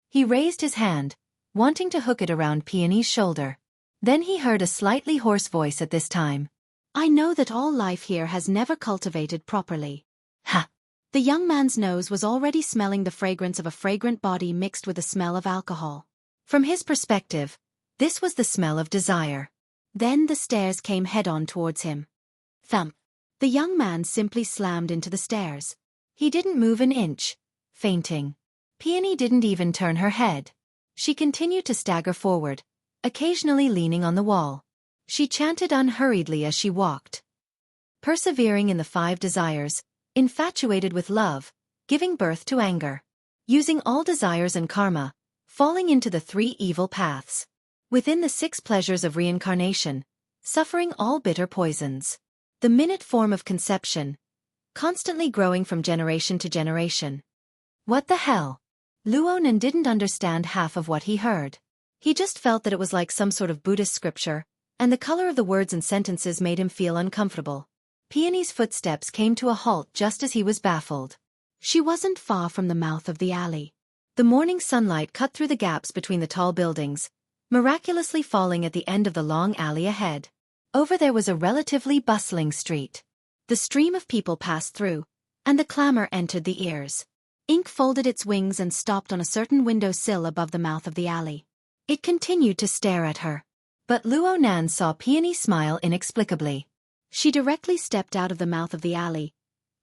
He raised his hand, wanting to hook it around Peony's shoulder. Then he heard a slightly hoarse voice at this time. I know that all life here has never cultivated properly. Ha! The young man's nose was already smelling the fragrance of a fragrant body mixed with the smell of alcohol. From his perspective, this was the smell of desire. Then the stairs came head-on towards him. Thump! The young man simply slammed into the stairs. He didn't move an inch, fainting. Peony didn't even turn her head. She continued to stagger forward, occasionally leaning on the wall. She chanted unhurriedly as she walked. Persevering in the 5 desires, infatuated with love, giving birth to anger. using all desires and karma, falling into the 3 evil paths. Within the 6 pleasures of reincarnation, suffering all bitter poisons. The minute form of conception, constantly growing from generation to generation. What the hell? Luonan didn't understand half of what he heard. He just felt that it was like some sort of Buddhist scripture, and the color of the words and sentences made him feel uncomfortable. Peony's footsteps came to a halt just as he was baffled. She wasn't far from the mouth of the alley. The morning sunlight cut through the gaps between the tall buildings, miraculously falling at the end of the long alley ahead. Over there was a relatively bustling street. The stream of people passed through, and the clamor entered the ears. Ink folded its wings and stopped on a certain window sill above the mouth of the alley. It continued to stare at her. But Luonan saw Peony smile inexplicably. She directly stepped out of the mouth of the alley,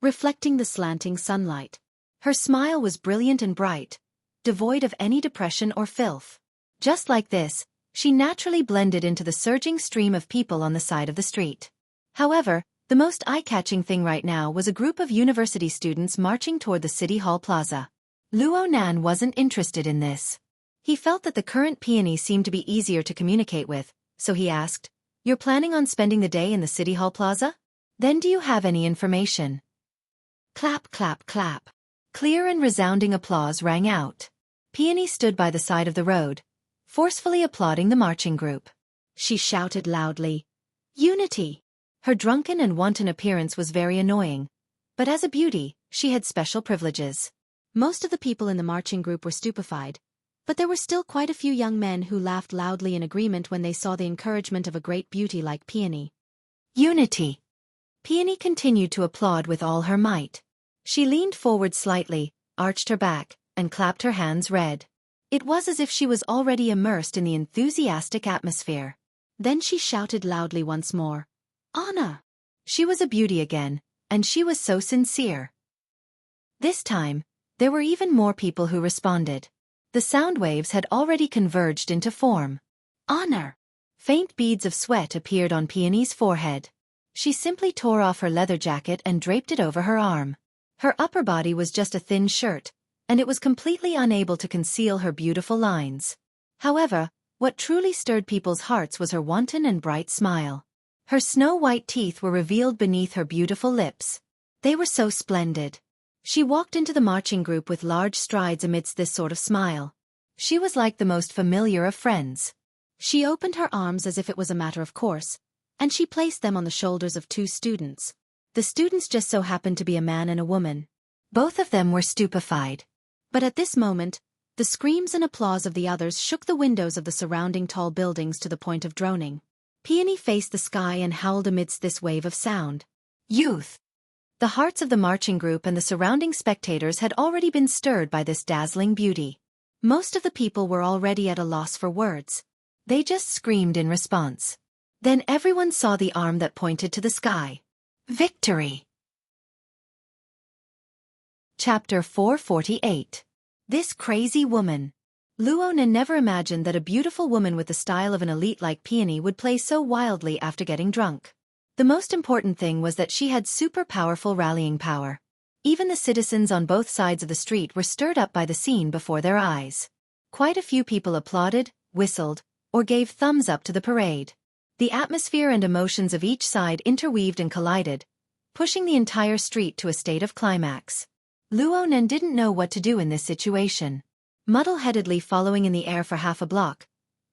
reflecting the slanting sunlight. Her smile was brilliant and bright, devoid of any depression or filth. Just like this, she naturally blended into the surging stream of people on the side of the street. However, the most eye-catching thing right now was a group of university students marching toward the City Hall Plaza. Luonan wasn't interested in this. He felt that the current Peony seemed to be easier to communicate with, so he asked, "You're planning on spending the day in the City Hall Plaza? Then do you have any information?" Clap, clap, clap. Clear and resounding applause rang out. Peony stood by the side of the road, forcefully applauding the marching group. She shouted loudly, "Unity!" Her drunken and wanton appearance was very annoying, but as a beauty, she had special privileges. Most of the people in the marching group were stupefied, but there were still quite a few young men who laughed loudly in agreement when they saw the encouragement of a great beauty like Peony. Unity! Peony continued to applaud with all her might. She leaned forward slightly, arched her back, and clapped her hands red. It was as if she was already immersed in the enthusiastic atmosphere. Then she shouted loudly once more, "Anna!" She was a beauty again, and she was so sincere. This time, there were even more people who responded. The sound waves had already converged into form. Honor! Faint beads of sweat appeared on Peony's forehead. She simply tore off her leather jacket and draped it over her arm. Her upper body was just a thin shirt, and it was completely unable to conceal her beautiful lines. However, what truly stirred people's hearts was her wanton and bright smile. Her snow-white teeth were revealed beneath her beautiful lips. They were so splendid. She walked into the marching group with large strides amidst this sort of smile. She was like the most familiar of friends. She opened her arms as if it was a matter of course, and she placed them on the shoulders of 2 students. The students just so happened to be a man and a woman. Both of them were stupefied. But at this moment, the screams and applause of the others shook the windows of the surrounding tall buildings to the point of droning. Peony faced the sky and howled amidst this wave of sound. Youth! The hearts of the marching group and the surrounding spectators had already been stirred by this dazzling beauty. Most of the people were already at a loss for words. They just screamed in response. Then everyone saw the arm that pointed to the sky. Victory! Chapter 448. This crazy woman. Luonan never imagined that a beautiful woman with the style of an elite like Peony would play so wildly after getting drunk. The most important thing was that she had super powerful rallying power. Even the citizens on both sides of the street were stirred up by the scene before their eyes. Quite a few people applauded, whistled, or gave thumbs up to the parade. The atmosphere and emotions of each side interweaved and collided, pushing the entire street to a state of climax. Luonan didn't know what to do in this situation. Muddle-headedly following in the air for half a block,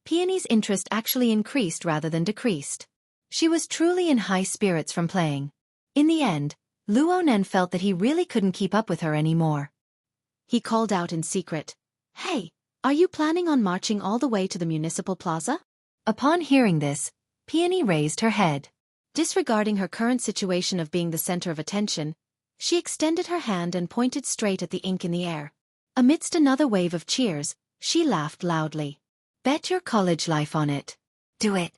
Peony's interest actually increased rather than decreased. She was truly in high spirits from playing. In the end, Luonan felt that he really couldn't keep up with her anymore. He called out in secret, "Hey, are you planning on marching all the way to the municipal plaza?" Upon hearing this, Peony raised her head. Disregarding her current situation of being the center of attention, she extended her hand and pointed straight at the ink in the air. Amidst another wave of cheers, she laughed loudly. "Bet your college life on it. Do it."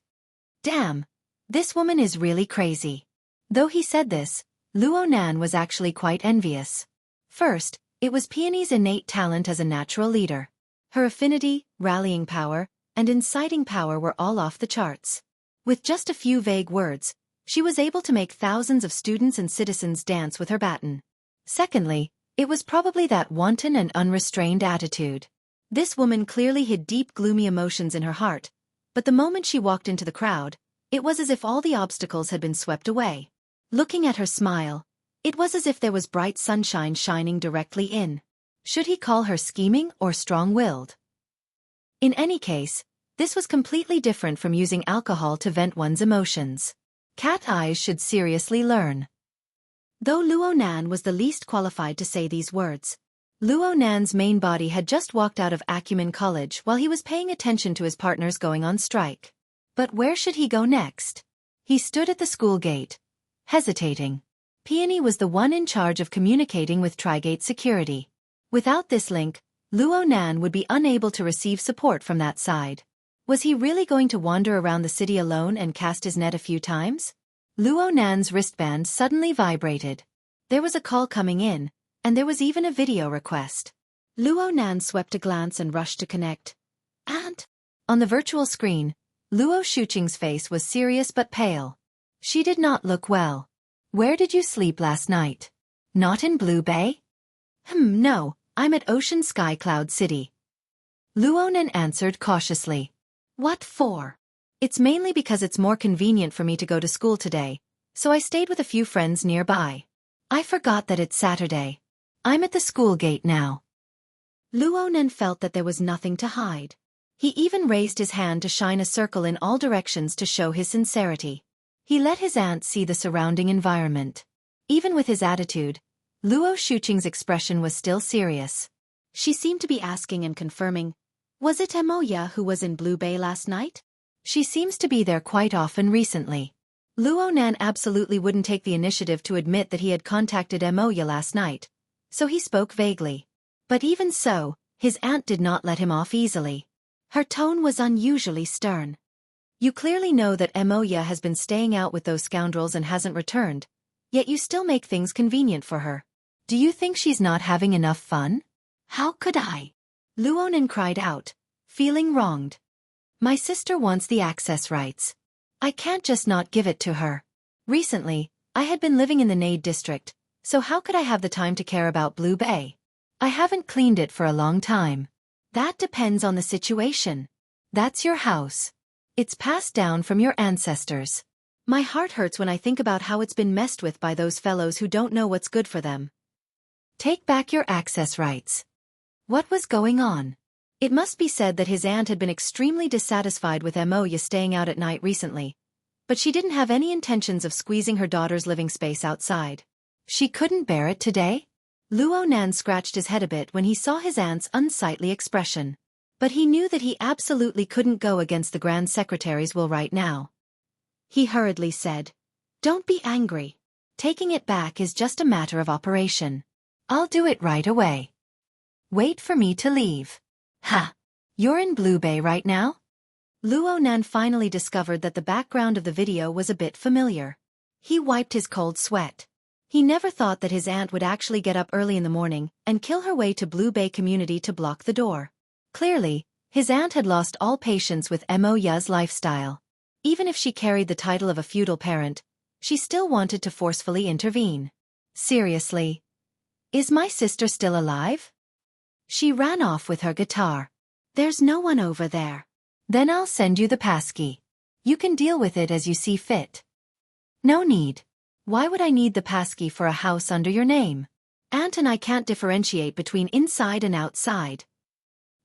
Damn, this woman is really crazy. Though he said this, Luonan was actually quite envious. First, it was Peony's innate talent as a natural leader. Her affinity, rallying power, and inciting power were all off the charts. With just a few vague words, she was able to make thousands of students and citizens dance with her baton. Secondly, It was probably that wanton and unrestrained attitude. This woman clearly hid deep gloomy emotions in her heart, but the moment she walked into the crowd, it was as if all the obstacles had been swept away. Looking at her smile, it was as if there was bright sunshine shining directly in. Should he call her scheming or strong-willed? In any case, this was completely different from using alcohol to vent one's emotions. Cat eyes should seriously learn. Though Luo Nan was the least qualified to say these words, Luo Nan's main body had just walked out of Acumen College while he was paying attention to his partners going on strike. But where should he go next? He stood at the school gate, hesitating. Peony was the one in charge of communicating with Trigate security. Without this link, Luo Nan would be unable to receive support from that side. Was he really going to wander around the city alone and cast his net a few times? Luo Nan's wristband suddenly vibrated. There was a call coming in, and there was even a video request. Luo Nan swept a glance and rushed to connect. And? On the virtual screen, Luo Shuqing's face was serious but pale. She did not look well. Where did you sleep last night? Not in Blue Bay? No, I'm at Ocean Sky Cloud City. Luo Nan answered cautiously. What for? It's mainly because it's more convenient for me to go to school today, so I stayed with a few friends nearby. I forgot that it's Saturday. I'm at the school gate now. Luo Nan felt that there was nothing to hide. He even raised his hand to shine a circle in all directions to show his sincerity. He let his aunt see the surrounding environment. Even with his attitude, Luo Shuqing's expression was still serious. She seemed to be asking and confirming, was it Emoya who was in Blue Bay last night? She seems to be there quite often recently. Luo Nan absolutely wouldn't take the initiative to admit that he had contacted Emoya last night, so he spoke vaguely. But even so, his aunt did not let him off easily. Her tone was unusually stern. You clearly know that Emoya has been staying out with those scoundrels and hasn't returned, yet you still make things convenient for her. Do you think she's not having enough fun? How could I? Luo Nan cried out, feeling wronged. My sister wants the access rights. I can't just not give it to her. Recently, I had been living in the Nade district, so how could I have the time to care about Blue Bay? I haven't cleaned it for a long time. That depends on the situation. That's your house. It's passed down from your ancestors. My heart hurts when I think about how it's been messed with by those fellows who don't know what's good for them. Take back your access rights. What was going on? It must be said that his aunt had been extremely dissatisfied with Emoya staying out at night recently, but she didn't have any intentions of squeezing her daughter's living space outside. She couldn't bear it today? Luo Nan scratched his head a bit when he saw his aunt's unsightly expression. But he knew that he absolutely couldn't go against the Grand Secretary's will right now. He hurriedly said, "Don't be angry. Taking it back is just a matter of operation. I'll do it right away. Wait for me to leave." Ha! You're in Blue Bay right now? Luo Nan finally discovered that the background of the video was a bit familiar. He wiped his cold sweat. He never thought that his aunt would actually get up early in the morning and kill her way to Blue Bay community to block the door. Clearly, his aunt had lost all patience with Emoya's lifestyle. Even if she carried the title of a feudal parent, she still wanted to forcefully intervene. Seriously? Is my sister still alive? She ran off with her guitar. There's no one over there. Then I'll send you the passkey. You can deal with it as you see fit. No need. Why would I need the passkey for a house under your name? Aunt and I can't differentiate between inside and outside.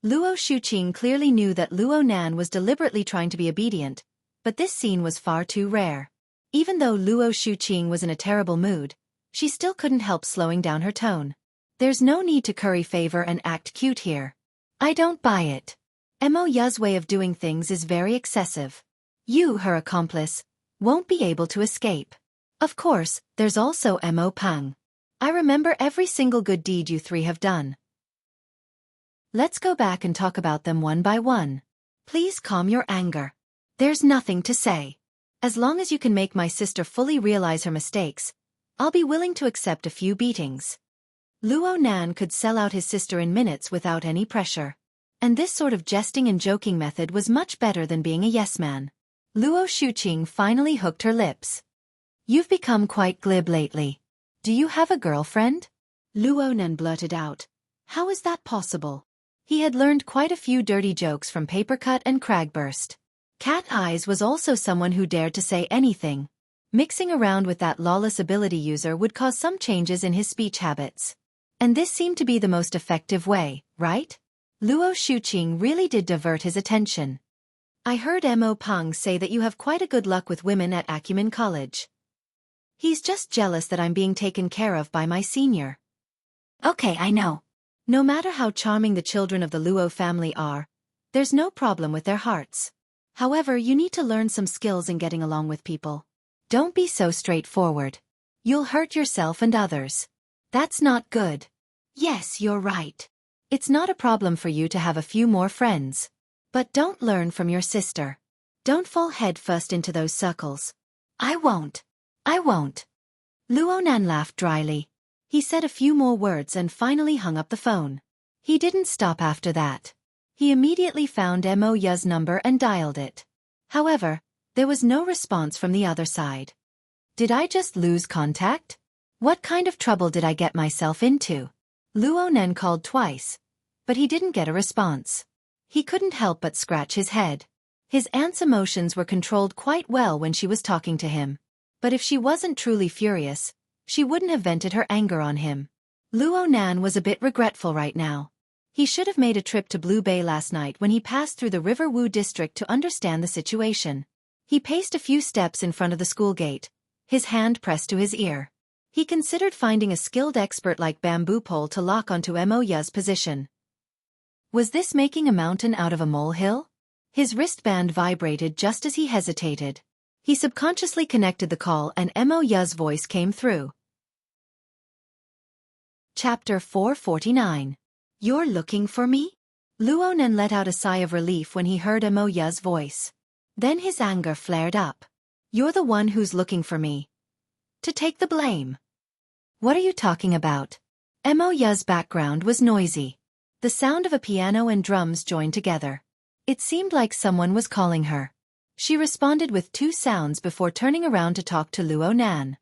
Luo Shuqing clearly knew that Luo Nan was deliberately trying to be obedient, but this scene was far too rare. Even though Luo Shuqing was in a terrible mood, she still couldn't help slowing down her tone. There's no need to curry favor and act cute here. I don't buy it. Emoya's way of doing things is very excessive. You, her accomplice, won't be able to escape. Of course, there's also Mo Pang. I remember every single good deed you three have done. Let's go back and talk about them one by one. Please calm your anger. There's nothing to say. As long as you can make my sister fully realize her mistakes, I'll be willing to accept a few beatings. Luo Nan could sell out his sister in minutes without any pressure. And this sort of jesting and joking method was much better than being a yes-man. Luo Shuqing finally hooked her lips. You've become quite glib lately. Do you have a girlfriend? Luonan blurted out. How is that possible? He had learned quite a few dirty jokes from Papercut and Cragburst. Cat Eyes was also someone who dared to say anything. Mixing around with that lawless ability user would cause some changes in his speech habits. And this seemed to be the most effective way, right? Luo Shuqing really did divert his attention. I heard Mo Peng say that you have quite a good luck with women at Acumen College. He's just jealous that I'm being taken care of by my senior. Okay, I know. No matter how charming the children of the Luo family are, there's no problem with their hearts. However, you need to learn some skills in getting along with people. Don't be so straightforward. You'll hurt yourself and others. That's not good. Yes, you're right. It's not a problem for you to have a few more friends. But don't learn from your sister. Don't fall headfirst into those circles. I won't. I won't. Luonan laughed dryly. He said a few more words and finally hung up the phone. He didn't stop after that. He immediately found Mo Ya's number and dialed it. However, there was no response from the other side. Did I just lose contact? What kind of trouble did I get myself into? Luonan called twice, but he didn't get a response. He couldn't help but scratch his head. His aunt's emotions were controlled quite well when she was talking to him. But if she wasn't truly furious, she wouldn't have vented her anger on him. Luonan was a bit regretful right now. He should have made a trip to Blue Bay last night when he passed through the River Wu district to understand the situation. He paced a few steps in front of the school gate, his hand pressed to his ear. He considered finding a skilled expert like bamboo pole to lock onto Mo Ya's position. Was this making a mountain out of a molehill? His wristband vibrated just as he hesitated. He subconsciously connected the call and Mo Ya's voice came through. Chapter 449. You're looking for me? Luonan let out a sigh of relief when he heard Mo Ya's voice. Then his anger flared up. You're the one who's looking for me. To take the blame. What are you talking about? Mo Ya's background was noisy. The sound of a piano and drums joined together. It seemed like someone was calling her. She responded with two sounds before turning around to talk to Luonan.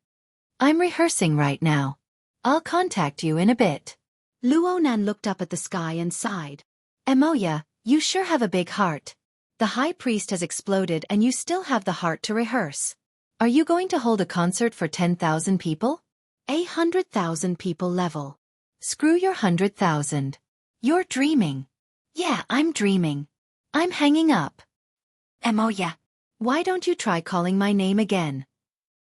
I'm rehearsing right now. I'll contact you in a bit. Luonan looked up at the sky and sighed. Mo Ya, you sure have a big heart. The high priest has exploded and you still have the heart to rehearse. Are you going to hold a concert for 10,000 people? 100,000 people level. Screw your 100,000. You're dreaming. Yeah, I'm dreaming. I'm hanging up. Mo Ya, why don't you try calling my name again?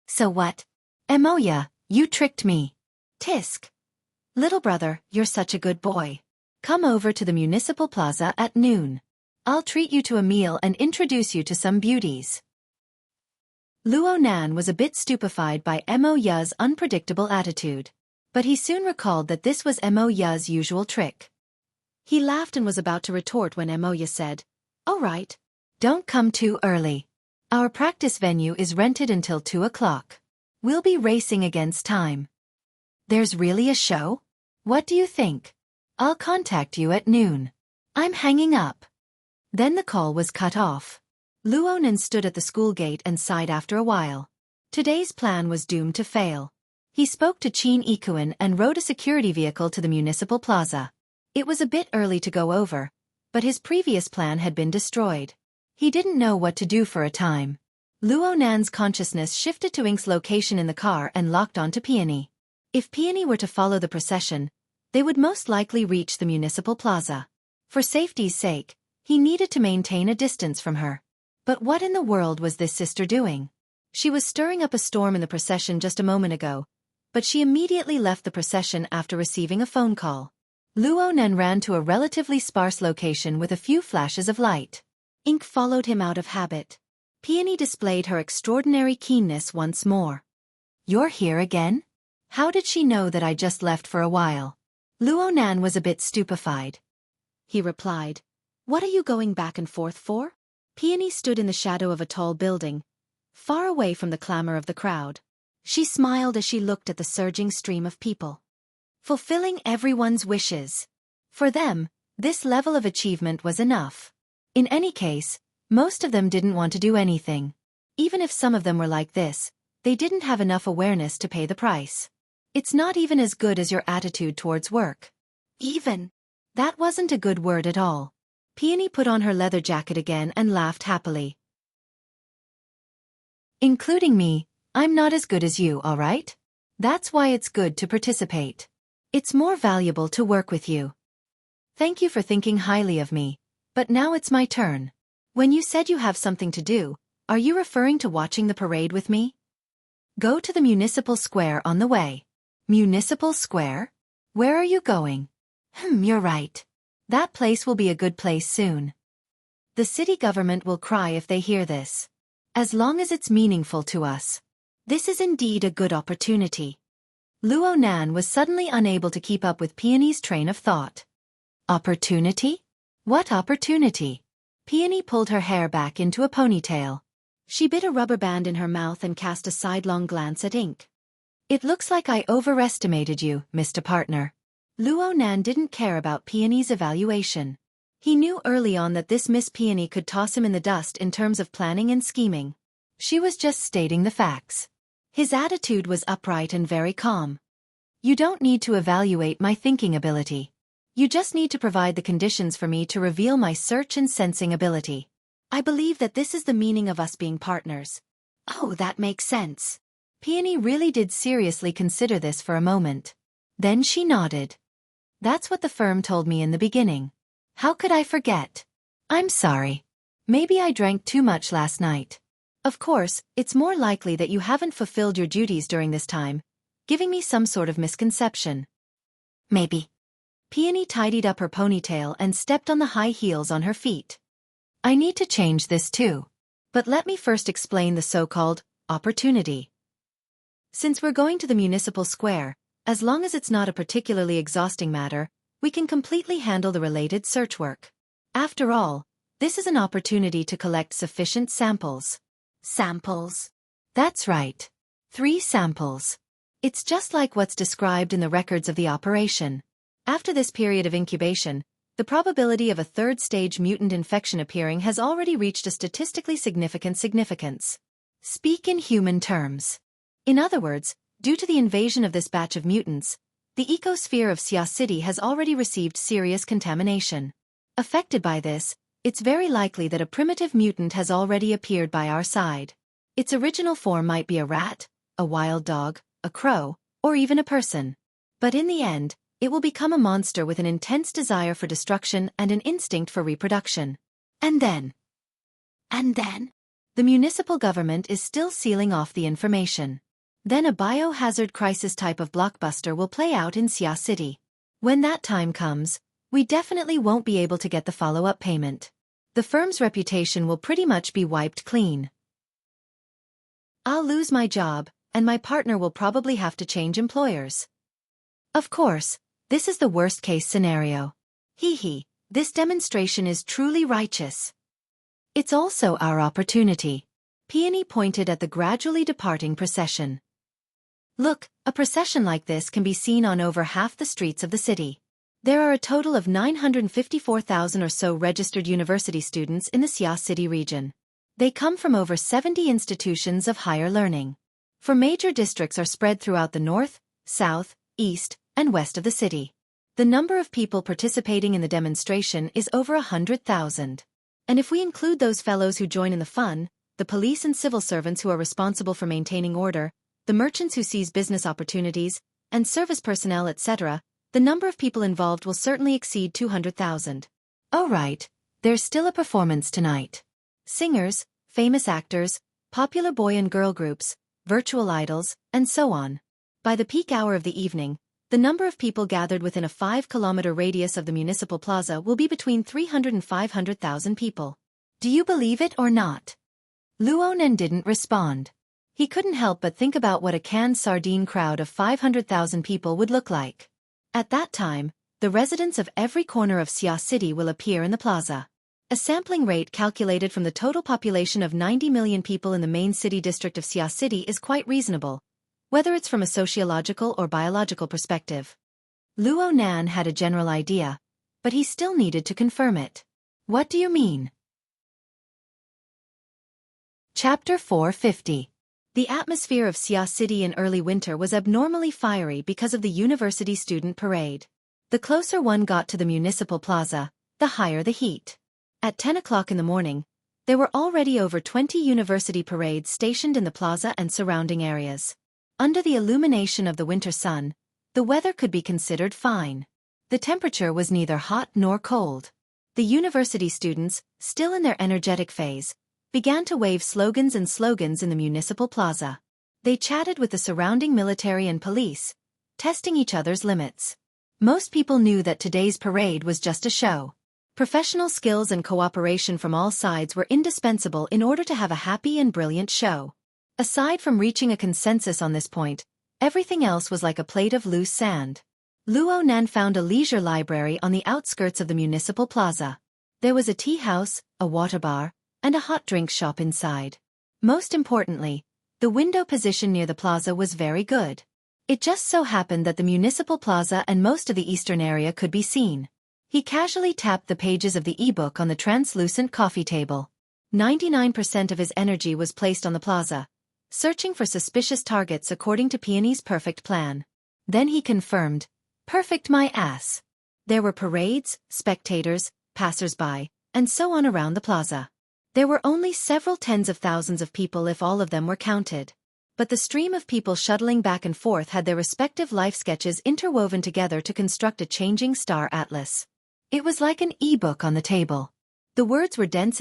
So what? Mo Ya, you tricked me. Tisk. Little brother, you're such a good boy. Come over to the municipal plaza at noon. I'll treat you to a meal and introduce you to some beauties. Luonan was a bit stupefied by Mo Ya's unpredictable attitude. But he soon recalled that this was Mo Ya's usual trick. He laughed and was about to retort when Mo Ya said, All right. Don't come too early. Our practice venue is rented until 2 o'clock. We'll be racing against time. There's really a show? What do you think? I'll contact you at noon. I'm hanging up. Then the call was cut off. Luonan stood at the school gate and sighed after a while. Today's plan was doomed to fail. He spoke to Qin Ikuan and rode a security vehicle to the municipal plaza. It was a bit early to go over, but his previous plan had been destroyed. He didn't know what to do for a time. Luonan's consciousness shifted to Ink's location in the car and locked onto Peony. If Peony were to follow the procession, they would most likely reach the municipal plaza. For safety's sake, he needed to maintain a distance from her. But what in the world was this sister doing? She was stirring up a storm in the procession just a moment ago, but she immediately left the procession after receiving a phone call. Luonan ran to a relatively sparse location with a few flashes of light. Ink followed him out of habit. Peony displayed her extraordinary keenness once more. You're here again? How did she know that I just left for a while? Luonan was a bit stupefied. He replied, What are you going back and forth for? Peony stood in the shadow of a tall building, far away from the clamor of the crowd. She smiled as she looked at the surging stream of people. Fulfilling everyone's wishes. For them, this level of achievement was enough. In any case, most of them didn't want to do anything. Even if some of them were like this, they didn't have enough awareness to pay the price. It's not even as good as your attitude towards work. Even. That wasn't a good word at all. Peony put on her leather jacket again and laughed happily. Including me, I'm not as good as you, all right? That's why it's good to participate. It's more valuable to work with you. Thank you for thinking highly of me, but now it's my turn. When you said you have something to do, are you referring to watching the parade with me? Go to the municipal square on the way. Municipal square? Where are you going? You're right. That place will be a good place soon. The city government will cry if they hear this. As long as it's meaningful to us. This is indeed a good opportunity. Luo Nan was suddenly unable to keep up with Peony's train of thought. Opportunity? What opportunity? Peony pulled her hair back into a ponytail. She bit a rubber band in her mouth and cast a sidelong glance at Ink. It looks like I overestimated you, Mr. Partner. Luo Nan didn't care about Peony's evaluation. He knew early on that this Miss Peony could toss him in the dust in terms of planning and scheming. She was just stating the facts. His attitude was upright and very calm. You don't need to evaluate my thinking ability. You just need to provide the conditions for me to reveal my search and sensing ability. I believe that this is the meaning of us being partners. Oh, that makes sense. Peony really did seriously consider this for a moment. Then she nodded. That's what the firm told me in the beginning. How could I forget? I'm sorry. Maybe I drank too much last night. Of course, it's more likely that you haven't fulfilled your duties during this time, giving me some sort of misconception. Maybe. Peony tidied up her ponytail and stepped on the high heels on her feet. I need to change this too. But let me first explain the so-called opportunity. Since we're going to the municipal square, as long as it's not a particularly exhausting matter, we can completely handle the related search work. After all, this is an opportunity to collect sufficient samples. Samples? That's right. 3 samples. It's just like what's described in the records of the operation. After this period of incubation, the probability of a third-stage mutant infection appearing has already reached a statistically significant significance. Speak in human terms. In other words, due to the invasion of this batch of mutants, the ecosphere of Xia City has already received serious contamination. Affected by this, it's very likely that a primitive mutant has already appeared by our side. Its original form might be a rat, a wild dog, a crow, or even a person. But in the end, it will become a monster with an intense desire for destruction and an instinct for reproduction. And then, the municipal government is still sealing off the information. Then a biohazard crisis type of blockbuster will play out in Xia City. When that time comes, we definitely won't be able to get the follow-up payment. The firm's reputation will pretty much be wiped clean. I'll lose my job, and my partner will probably have to change employers. Of course, this is the worst-case scenario. Hee, this demonstration is truly righteous. It's also our opportunity. Peony pointed at the gradually departing procession. Look, a procession like this can be seen on over half the streets of the city. There are a total of 954,000 or so registered university students in the Xia City region. They come from over 70 institutions of higher learning. 4 major districts are spread throughout the north, south, east, and west of the city. The number of people participating in the demonstration is over 100,000. And if we include those fellows who join in the fun, the police and civil servants who are responsible for maintaining order, the merchants who seize business opportunities, and service personnel etc., the number of people involved will certainly exceed 200,000. Oh right, there's still a performance tonight. Singers, famous actors, popular boy and girl groups, virtual idols, and so on. By the peak hour of the evening, the number of people gathered within a 5-kilometer radius of the municipal plaza will be between 300 and 500,000 people. Do you believe it or not? Luonan didn't respond. He couldn't help but think about what a canned sardine crowd of 500,000 people would look like. At that time, the residents of every corner of Xia City will appear in the plaza. A sampling rate calculated from the total population of 90 million people in the main city district of Xia City is quite reasonable, whether it's from a sociological or biological perspective. Luo Nan had a general idea, but he still needed to confirm it. What do you mean? Chapter 450. The atmosphere of Xia City in early winter was abnormally fiery because of the university student parade. The closer one got to the municipal plaza, the higher the heat. At 10 o'clock in the morning, there were already over 20 university parades stationed in the plaza and surrounding areas. Under the illumination of the winter sun, the weather could be considered fine. The temperature was neither hot nor cold. The university students, still in their energetic phase, began to wave slogans in the municipal plaza. They chatted with the surrounding military and police, testing each other's limits. Most people knew that today's parade was just a show. Professional skills and cooperation from all sides were indispensable in order to have a happy and brilliant show. Aside from reaching a consensus on this point, everything else was like a plate of loose sand. Luo Nan found a leisure library on the outskirts of the municipal plaza. There was a tea house, a water bar, and a hot drink shop inside. Most importantly, the window position near the plaza was very good. It just so happened that the municipal plaza and most of the eastern area could be seen. He casually tapped the pages of the e-book on the translucent coffee table. 99% of his energy was placed on the plaza, searching for suspicious targets according to Peony's perfect plan. Then he confirmed, "Perfect my ass." There were parades, spectators, passers-by, and so on around the plaza. There were only several tens of thousands of people if all of them were counted. But the stream of people shuttling back and forth had their respective life sketches interwoven together to construct a changing star atlas. It was like an e-book on the table. The words were dense,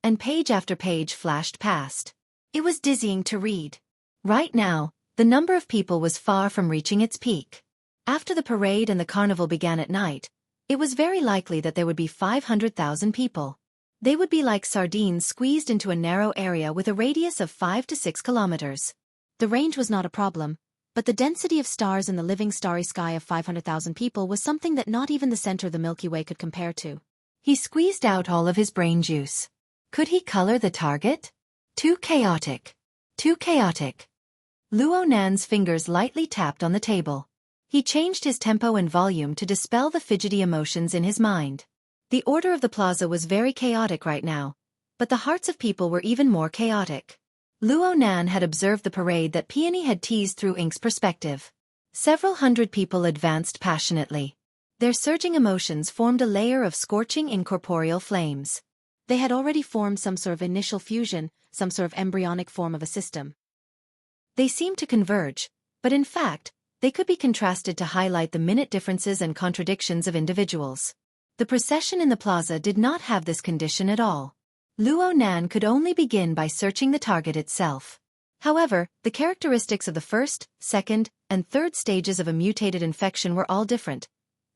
and page after page flashed past. It was dizzying to read. Right now, the number of people was far from reaching its peak. After the parade and the carnival began at night, it was very likely that there would be 500,000 people. They would be like sardines squeezed into a narrow area with a radius of 5 to 6 kilometers. The range was not a problem, but the density of stars in the living starry sky of 500,000 people was something that not even the center of the Milky Way could compare to. He squeezed out all of his brain juice. Could he color the target? Too chaotic. Too chaotic. Luo Nan's fingers lightly tapped on the table. He changed his tempo and volume to dispel the fidgety emotions in his mind. The order of the plaza was very chaotic right now, but the hearts of people were even more chaotic. Luo Nan had observed the parade that Peony had teased through Ink's perspective. Several hundred people advanced passionately. Their surging emotions formed a layer of scorching incorporeal flames. They had already formed some sort of initial fusion, some sort of embryonic form of a system. They seemed to converge, but in fact, they could be contrasted to highlight the minute differences and contradictions of individuals. The procession in the plaza did not have this condition at all. Luo Nan could only begin by searching the target itself. However, the characteristics of the first, second, and third stages of a mutated infection were all different,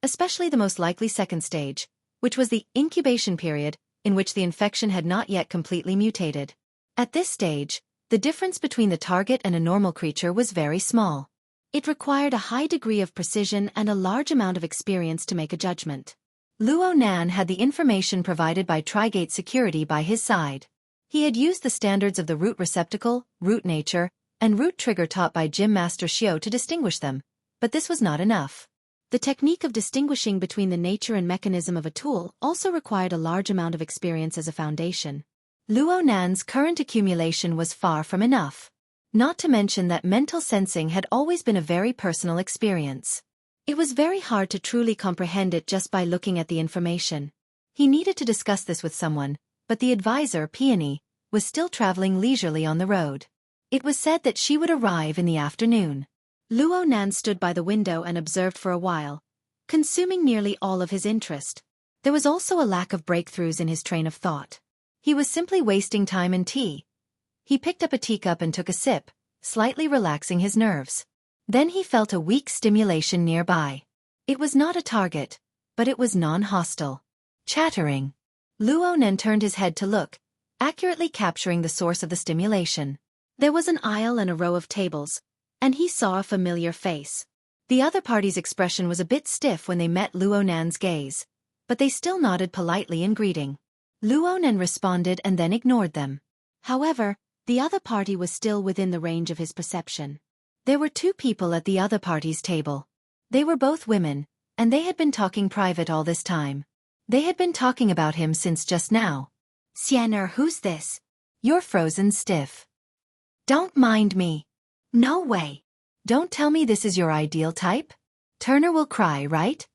especially the most likely second stage, which was the incubation period, in which the infection had not yet completely mutated. At this stage, the difference between the target and a normal creature was very small. It required a high degree of precision and a large amount of experience to make a judgment. Luo Nan had the information provided by Trigate Security by his side. He had used the standards of the root receptacle, root nature, and root trigger taught by Gym Master Xiao to distinguish them, but this was not enough. The technique of distinguishing between the nature and mechanism of a tool also required a large amount of experience as a foundation. Luo Nan's current accumulation was far from enough. Not to mention that mental sensing had always been a very personal experience. It was very hard to truly comprehend it just by looking at the information. He needed to discuss this with someone, but the advisor, Peony, was still traveling leisurely on the road. It was said that she would arrive in the afternoon. Luo Nan stood by the window and observed for a while, consuming nearly all of his interest. There was also a lack of breakthroughs in his train of thought. He was simply wasting time and tea. He picked up a teacup and took a sip, slightly relaxing his nerves. Then he felt a weak stimulation nearby. It was not a target, but it was non-hostile. Chattering. Luo Nan turned his head to look, accurately capturing the source of the stimulation. There was an aisle and a row of tables, and he saw a familiar face. The other party's expression was a bit stiff when they met Luo Nan's gaze, but they still nodded politely in greeting. Luo Nan responded and then ignored them. However, the other party was still within the range of his perception. There were two people at the other party's table. They were both women, and they had been talking private all this time. They had been talking about him since just now. "Xianer, who's this? You're frozen stiff. Don't mind me. No way. Don't tell me this is your ideal type? Turner will cry, right?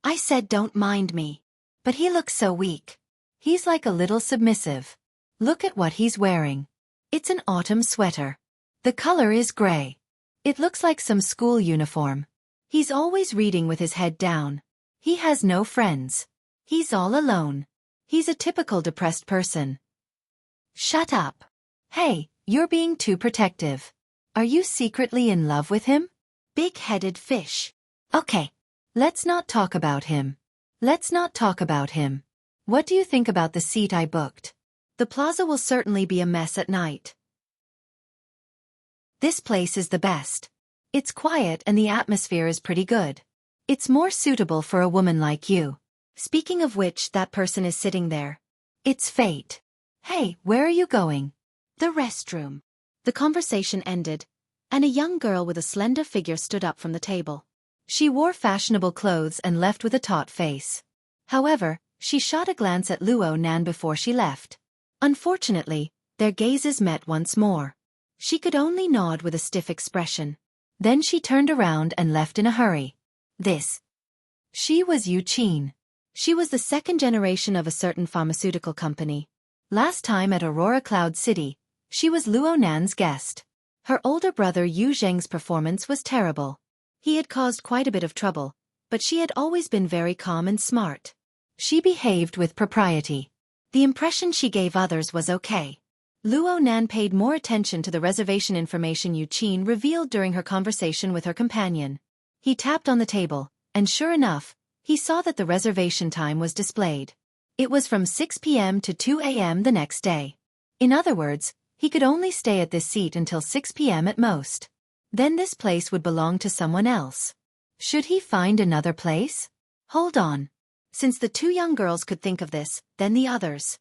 I said don't mind me. But he looks so weak. He's like a little submissive. Look at what he's wearing. It's an autumn sweater. The color is gray. It looks like some school uniform. He's always reading with his head down. He has no friends. He's all alone. He's a typical depressed person. Shut up. Hey, you're being too protective. Are you secretly in love with him? Big-headed fish. Okay. Let's not talk about him. Let's not talk about him. What do you think about the seat I booked? The plaza will certainly be a mess at night. This place is the best. It's quiet and the atmosphere is pretty good. It's more suitable for a woman like you. Speaking of which, that person is sitting there. It's fate. Hey, where are you going? The restroom. The conversation ended, and a young girl with a slender figure stood up from the table. She wore fashionable clothes and left with a taut face. However, she shot a glance at Luo Nan before she left. Unfortunately, their gazes met once more. She could only nod with a stiff expression. Then she turned around and left in a hurry. She was Yu Qin. She was the second generation of a certain pharmaceutical company. Last time at Aurora Cloud City, she was Luo Nan's guest. Her older brother Yu Zheng's performance was terrible. He had caused quite a bit of trouble, but she had always been very calm and smart. She behaved with propriety. The impression she gave others was okay. Luo Nan paid more attention to the reservation information Yu Qin revealed during her conversation with her companion. He tapped on the table, and sure enough, he saw that the reservation time was displayed. It was from 6 p.m. to 2 a.m. the next day. In other words, he could only stay at this seat until 6 p.m. at most. Then this place would belong to someone else. Should he find another place? Hold on. Since the two young girls could think of this, then the others.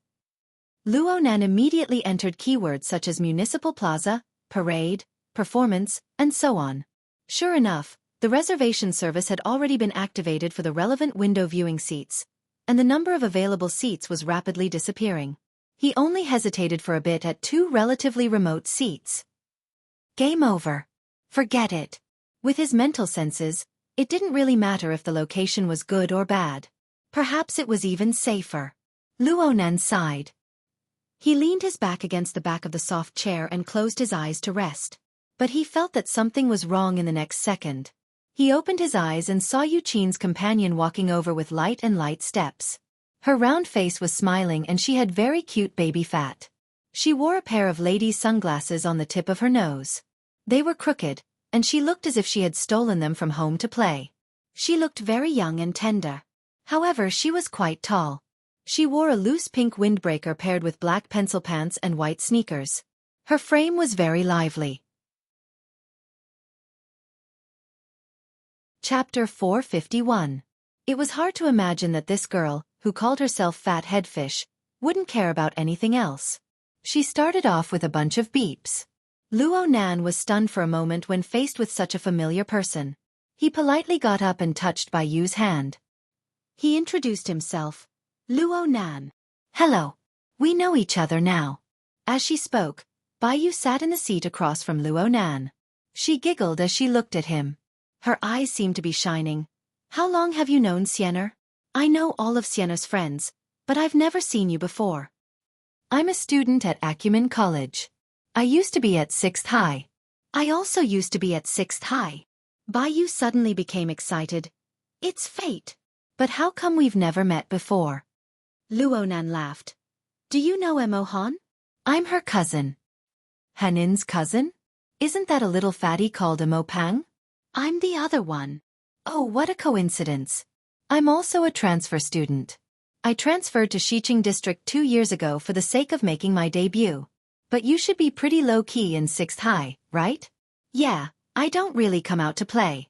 Luo Nan immediately entered keywords such as municipal plaza, parade, performance, and so on. Sure enough, the reservation service had already been activated for the relevant window viewing seats, and the number of available seats was rapidly disappearing. He only hesitated for a bit at two relatively remote seats. Game over. Forget it. With his mental senses, it didn't really matter if the location was good or bad. Perhaps it was even safer. Luo Nan sighed. He leaned his back against the back of the soft chair and closed his eyes to rest. But he felt that something was wrong in the next second. He opened his eyes and saw Yu Qin's companion walking over with light steps. Her round face was smiling and she had very cute baby fat. She wore a pair of ladies' sunglasses on the tip of her nose. They were crooked, and she looked as if she had stolen them from home to play. She looked very young and tender. However, she was quite tall. She wore a loose pink windbreaker paired with black pencil pants and white sneakers. Her frame was very lively. Chapter 451. It was hard to imagine that this girl, who called herself Fat Headfish, wouldn't care about anything else. She started off with a bunch of beeps. Luo Nan was stunned for a moment when faced with such a familiar person. He politely got up and touched Bai Yu's hand. He introduced himself. Luo Nan. Hello. We know each other now. As she spoke, Bai Yu sat in the seat across from Luo Nan. She giggled as she looked at him. Her eyes seemed to be shining. How long have you known Xiener? I know all of Xiener's friends, but I've never seen you before. I'm a student at Acumen College. I used to be at 6th High. I also used to be at 6th High. Bai Yu suddenly became excited. It's fate. But how come we've never met before? Luo Nan laughed. Do you know Mo Han? I'm her cousin. Hanin's cousin? Isn't that a little fatty called Mo Pang? I'm the other one. Oh, what a coincidence. I'm also a transfer student. I transferred to Xiqing District 2 years ago for the sake of making my debut. But you should be pretty low-key in 6th High, right? Yeah, I don't really come out to play.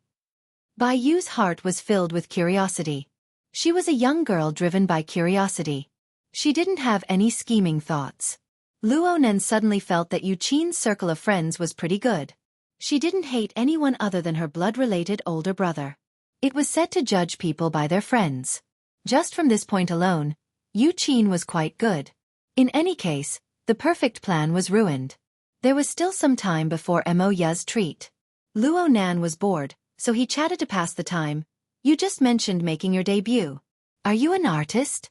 Bai Yu's heart was filled with curiosity. She was a young girl driven by curiosity. She didn't have any scheming thoughts. Luo Nan suddenly felt that Yu Qin's circle of friends was pretty good. She didn't hate anyone other than her blood-related older brother. It was said to judge people by their friends. Just from this point alone, Yu Qin was quite good. In any case, the perfect plan was ruined. There was still some time before Mo Ya's treat. Luo Nan was bored, so he chatted to pass the time. You just mentioned making your debut. Are you an artist?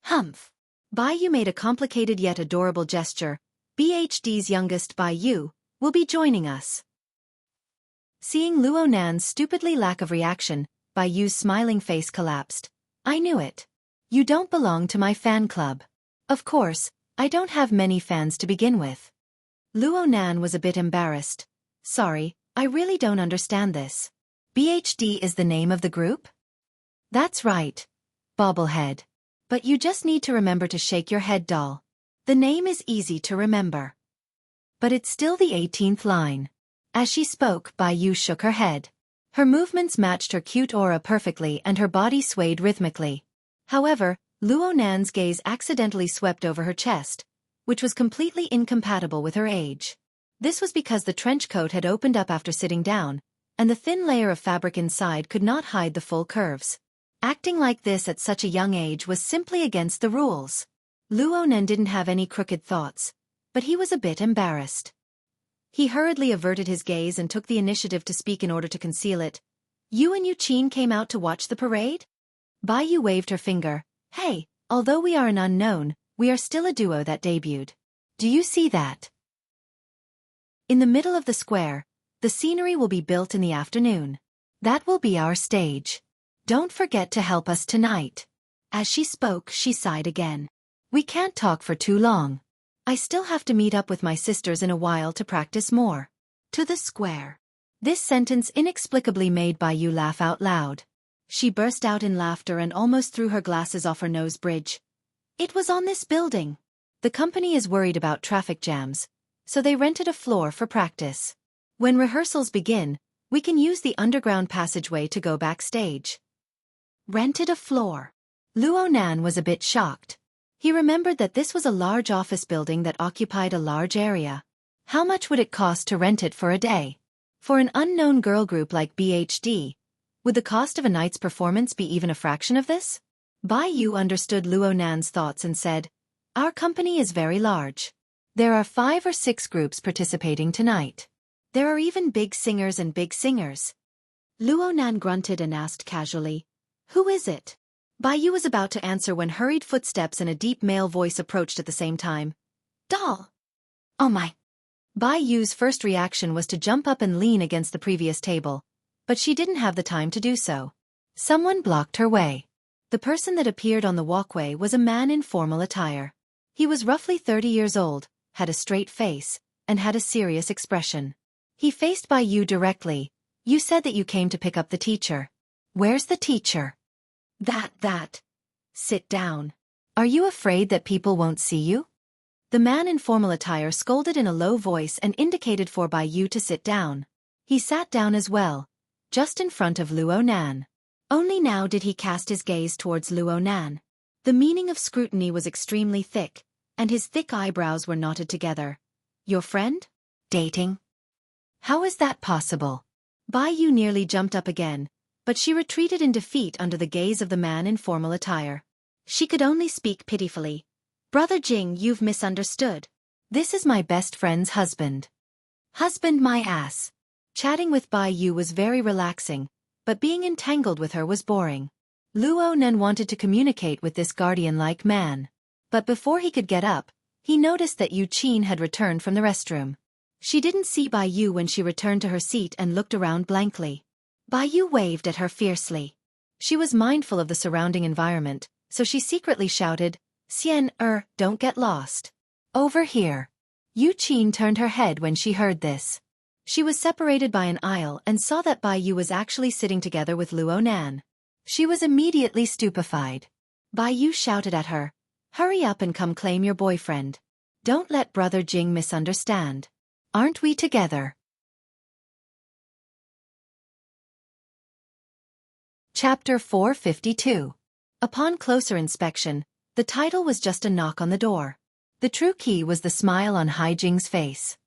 Humph. Bai Yu made a complicated yet adorable gesture. BHD's youngest Bai Yu will be joining us. Seeing Luo Nan's stupidly lack of reaction, Bai Yu's smiling face collapsed. I knew it. You don't belong to my fan club. Of course, I don't have many fans to begin with. Luo Nan was a bit embarrassed. Sorry, I really don't understand this. BHD is the name of the group? That's right. Bobblehead. But you just need to remember to shake your head, doll. The name is easy to remember. But it's still the 18th line. As she spoke, Bai Yu shook her head. Her movements matched her cute aura perfectly and her body swayed rhythmically. However, Luo Nan's gaze accidentally swept over her chest, which was completely incompatible with her age. This was because the trench coat had opened up after sitting down, and the thin layer of fabric inside could not hide the full curves. Acting like this at such a young age was simply against the rules. Luo Nan didn't have any crooked thoughts, but he was a bit embarrassed. He hurriedly averted his gaze and took the initiative to speak in order to conceal it. You and Yuqin came out to watch the parade? Bai Yu waved her finger. Hey, although we are an unknown, we are still a duo that debuted. Do you see that? In the middle of the square, the scenery will be built in the afternoon. That will be our stage. Don't forget to help us tonight. As she spoke, she sighed again. We can't talk for too long. I still have to meet up with my sisters in a while to practice more. To the square. This sentence inexplicably made Bai Yu laugh out loud. She burst out in laughter and almost threw her glasses off her nose bridge. It was on this building. The company is worried about traffic jams, so they rented a floor for practice. When rehearsals begin, we can use the underground passageway to go backstage. Rented a floor. Luo Nan was a bit shocked. He remembered that this was a large office building that occupied a large area. How much would it cost to rent it for a day? For an unknown girl group like BHD, would the cost of a night's performance be even a fraction of this? Bai Yu understood Luo Nan's thoughts and said, Our company is very large. There are 5 or 6 groups participating tonight. There are even big singers and big singers. Luo Nan grunted and asked casually, Who is it? Bai Yu was about to answer when hurried footsteps and a deep male voice approached at the same time. Doll! Oh my! Bai Yu's first reaction was to jump up and lean against the previous table, but she didn't have the time to do so. Someone blocked her way. The person that appeared on the walkway was a man in formal attire. He was roughly 30 years old, had a straight face, and had a serious expression. He faced Bai Yu directly. You said that you came to pick up the teacher. Where's the teacher? That. Sit down. Are you afraid that people won't see you? The man in formal attire scolded in a low voice and indicated for Bai Yu to sit down. He sat down as well, just in front of Luo Nan. Only now did he cast his gaze towards Luo Nan. The meaning of scrutiny was extremely thick, and his thick eyebrows were knotted together. Your friend? Dating? How is that possible? Bai Yu nearly jumped up again, but she retreated in defeat under the gaze of the man in formal attire. She could only speak pitifully. Brother Jing, you've misunderstood. This is my best friend's husband. Husband my ass. Chatting with Bai Yu was very relaxing, but being entangled with her was boring. Luo Nan wanted to communicate with this guardian-like man. But before he could get up, he noticed that Yuqin had returned from the restroom. She didn't see Bai Yu when she returned to her seat and looked around blankly. Bai Yu waved at her fiercely. She was mindful of the surrounding environment, so she secretly shouted, Xian, don't get lost. Over here. Yuqin turned her head when she heard this. She was separated by an aisle and saw that Bai Yu was actually sitting together with Luo Nan. She was immediately stupefied. Bai Yu shouted at her, Hurry up and come claim your boyfriend. Don't let Brother Jing misunderstand. Aren't we together? Chapter 452. Upon closer inspection, the title was just a knock on the door. The true key was the smile on Hai Jing's face.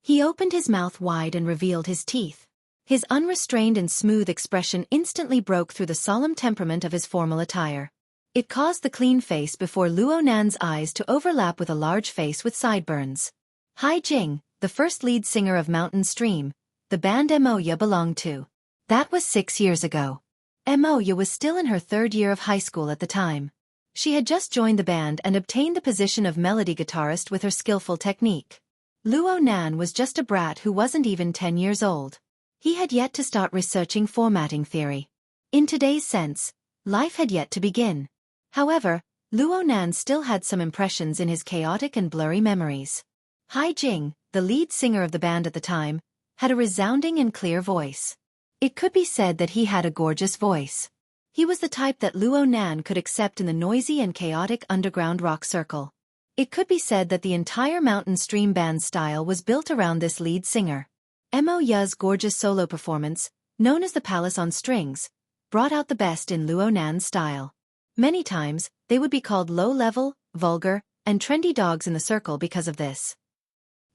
He opened his mouth wide and revealed his teeth. His unrestrained and smooth expression instantly broke through the solemn temperament of his formal attire. It caused the clean face before Luo Nan's eyes to overlap with a large face with sideburns. Hai Jing, the first lead singer of Mountain Stream, the band Moya belonged to. That was 6 years ago. Moya was still in her 3rd year of high school at the time. She had just joined the band and obtained the position of melody guitarist with her skillful technique. Luo Nan was just a brat who wasn't even 10 years old. He had yet to start researching formatting theory. In today's sense, life had yet to begin. However, Luo Nan still had some impressions in his chaotic and blurry memories. Hai Jing, the lead singer of the band at the time, had a resounding and clear voice. It could be said that he had a gorgeous voice. He was the type that Luo Nan could accept in the noisy and chaotic underground rock circle. It could be said that the entire Mountain Stream band's style was built around this lead singer. Moya's gorgeous solo performance, known as the Palace on Strings, brought out the best in Luo Nan's style. Many times, they would be called low-level, vulgar, and trendy dogs in the circle because of this.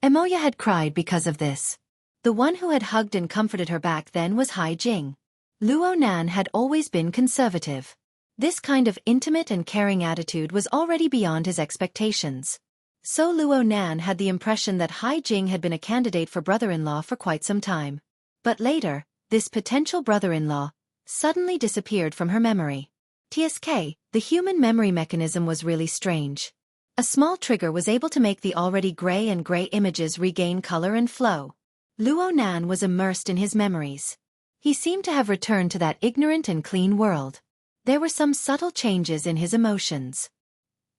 Moya had cried because of this. The one who had hugged and comforted her back then was Hai Jing. Luo Nan had always been conservative. This kind of intimate and caring attitude was already beyond his expectations. So Luo Nan had the impression that Hai Jing had been a candidate for brother-in-law for quite some time. But later, this potential brother-in-law suddenly disappeared from her memory. TSK, the human memory mechanism was really strange. A small trigger was able to make the already gray and gray images regain color and flow. Luo Nan was immersed in his memories. He seemed to have returned to that ignorant and clean world. There were some subtle changes in his emotions.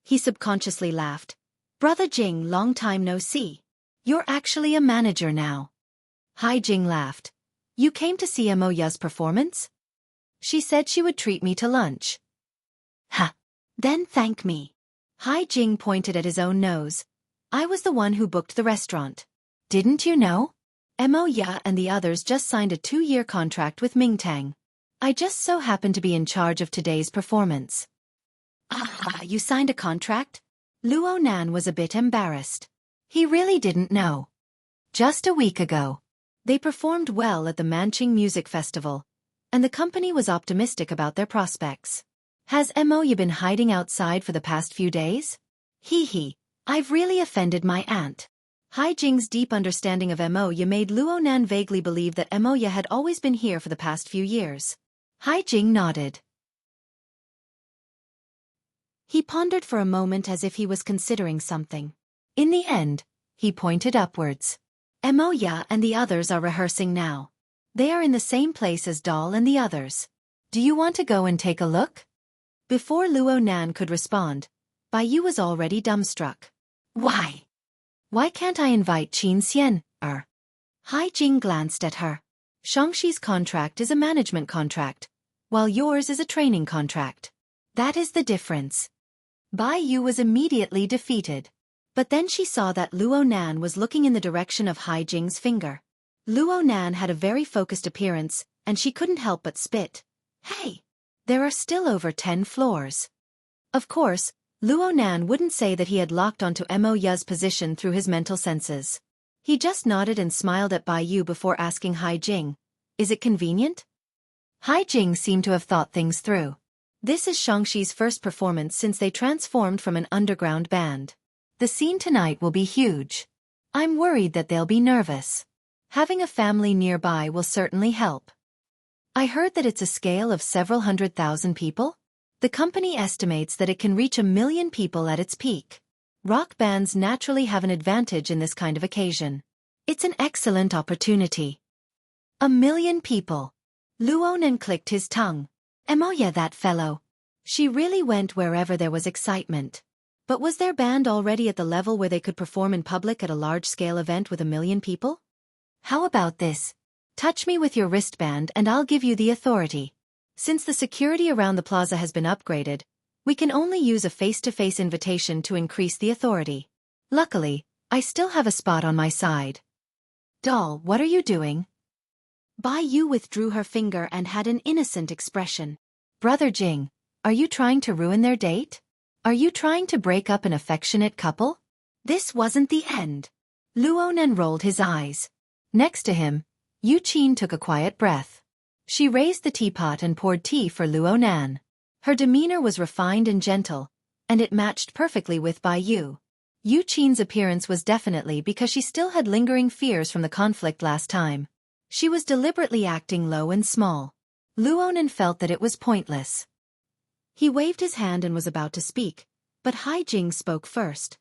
He subconsciously laughed. "Brother Jing, long time no see. You're actually a manager now." Hai Jing laughed. "You came to see Moya's performance? She said she would treat me to lunch." "Ha! Then thank me." Hai Jing pointed at his own nose. "I was the one who booked the restaurant. Didn't you know? Moya and the others just signed a 2-year contract with Mingtang. I just so happened to be in charge of today's performance." "Ah, you signed a contract?" Luo Nan was a bit embarrassed. He really didn't know. Just a week ago, they performed well at the Manching Music Festival, and the company was optimistic about their prospects. "Has Moya been hiding outside for the past few days?" "Hee, I've really offended my aunt." Hai Jing's deep understanding of Moya made Luo Nan vaguely believe that Moya had always been here for the past few years. Hai Jing nodded. He pondered for a moment as if he was considering something. In the end, he pointed upwards. "Moya and the others are rehearsing now. They are in the same place as Doll and the others. Do you want to go and take a look?" Before Luo Nan could respond, Baiyu was already dumbstruck. "Why? Why can't I invite Qin Xian, Hai Jing glanced at her. "Shangxi's contract is a management contract, while yours is a training contract. That is the difference." Baiyu was immediately defeated. But then she saw that Luo Nan was looking in the direction of Hai Jing's finger. Luo Nan had a very focused appearance, and she couldn't help but spit. "Hey! There are still over 10 floors." Of course, Luo Nan wouldn't say that he had locked onto Moya's position through his mental senses. He just nodded and smiled at Baiyu before asking Hai Jing, "Is it convenient?" Hai Jing seemed to have thought things through. This is Shangxi's first performance since they transformed from an underground band. The scene tonight will be huge. I'm worried that they'll be nervous. Having a family nearby will certainly help. I heard that it's a scale of several 100,000 people. The company estimates that it can reach 1 million people at its peak. Rock bands naturally have an advantage in this kind of occasion. It's an excellent opportunity. 1 million people. Luo Nan clicked his tongue. Moya, that fellow. She really went wherever there was excitement. But was their band already at the level where they could perform in public at a large-scale event with 1 million people? "How about this? Touch me with your wristband and I'll give you the authority. Since the security around the plaza has been upgraded, we can only use a face-to-face invitation to increase the authority. Luckily, I still have a spot on my side." "Doll, what are you doing?" Baiyu withdrew her finger and had an innocent expression. "Brother Jing, are you trying to ruin their date? Are you trying to break up an affectionate couple?" This wasn't the end. Luo Nan rolled his eyes. Next to him, Yu Qin took a quiet breath. She raised the teapot and poured tea for Luo Nan. Her demeanor was refined and gentle, and it matched perfectly with Baiyu. Yu Qin's appearance was definitely because she still had lingering fears from the conflict last time. She was deliberately acting low and small. Luonan felt that it was pointless. He waved his hand and was about to speak, but Haijing spoke first.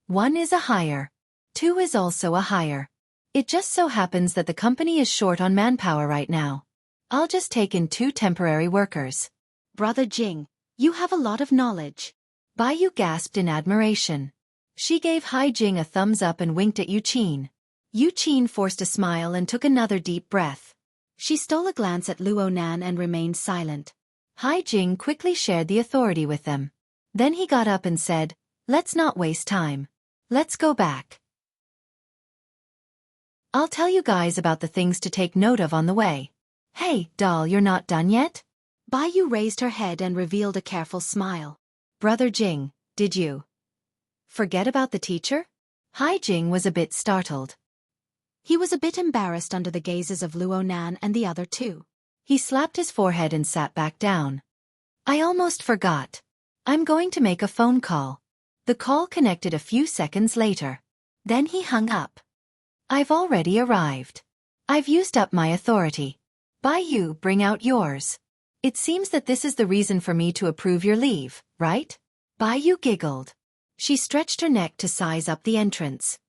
1 is a hire. 2 is also a hire. It just so happens that the company is short on manpower right now. I'll just take in 2 temporary workers. Brother Jing, you have a lot of knowledge. Baiyu gasped in admiration. She gave Haijing a thumbs up and winked at Yu Qin. Yu Qin forced a smile and took another deep breath. She stole a glance at Luonan and remained silent. Haijing quickly shared the authority with them. Then he got up and said, let's not waste time. Let's go back. I'll tell you guys about the things to take note of on the way. Hey, doll, you're not done yet? Baiyu raised her head and revealed a careful smile. Brother Jing, did you forget about the teacher? Haijing was a bit startled. He was a bit embarrassed under the gazes of Luonan and the other 2. He slapped his forehead and sat back down. I almost forgot. I'm going to make a phone call. The call connected a few seconds later. Then he hung up. I've already arrived. I've used up my authority. Baiyu, bring out yours. It seems that this is the reason for me to approve your leave, right? Baiyu giggled. She stretched her neck to size up the entrance.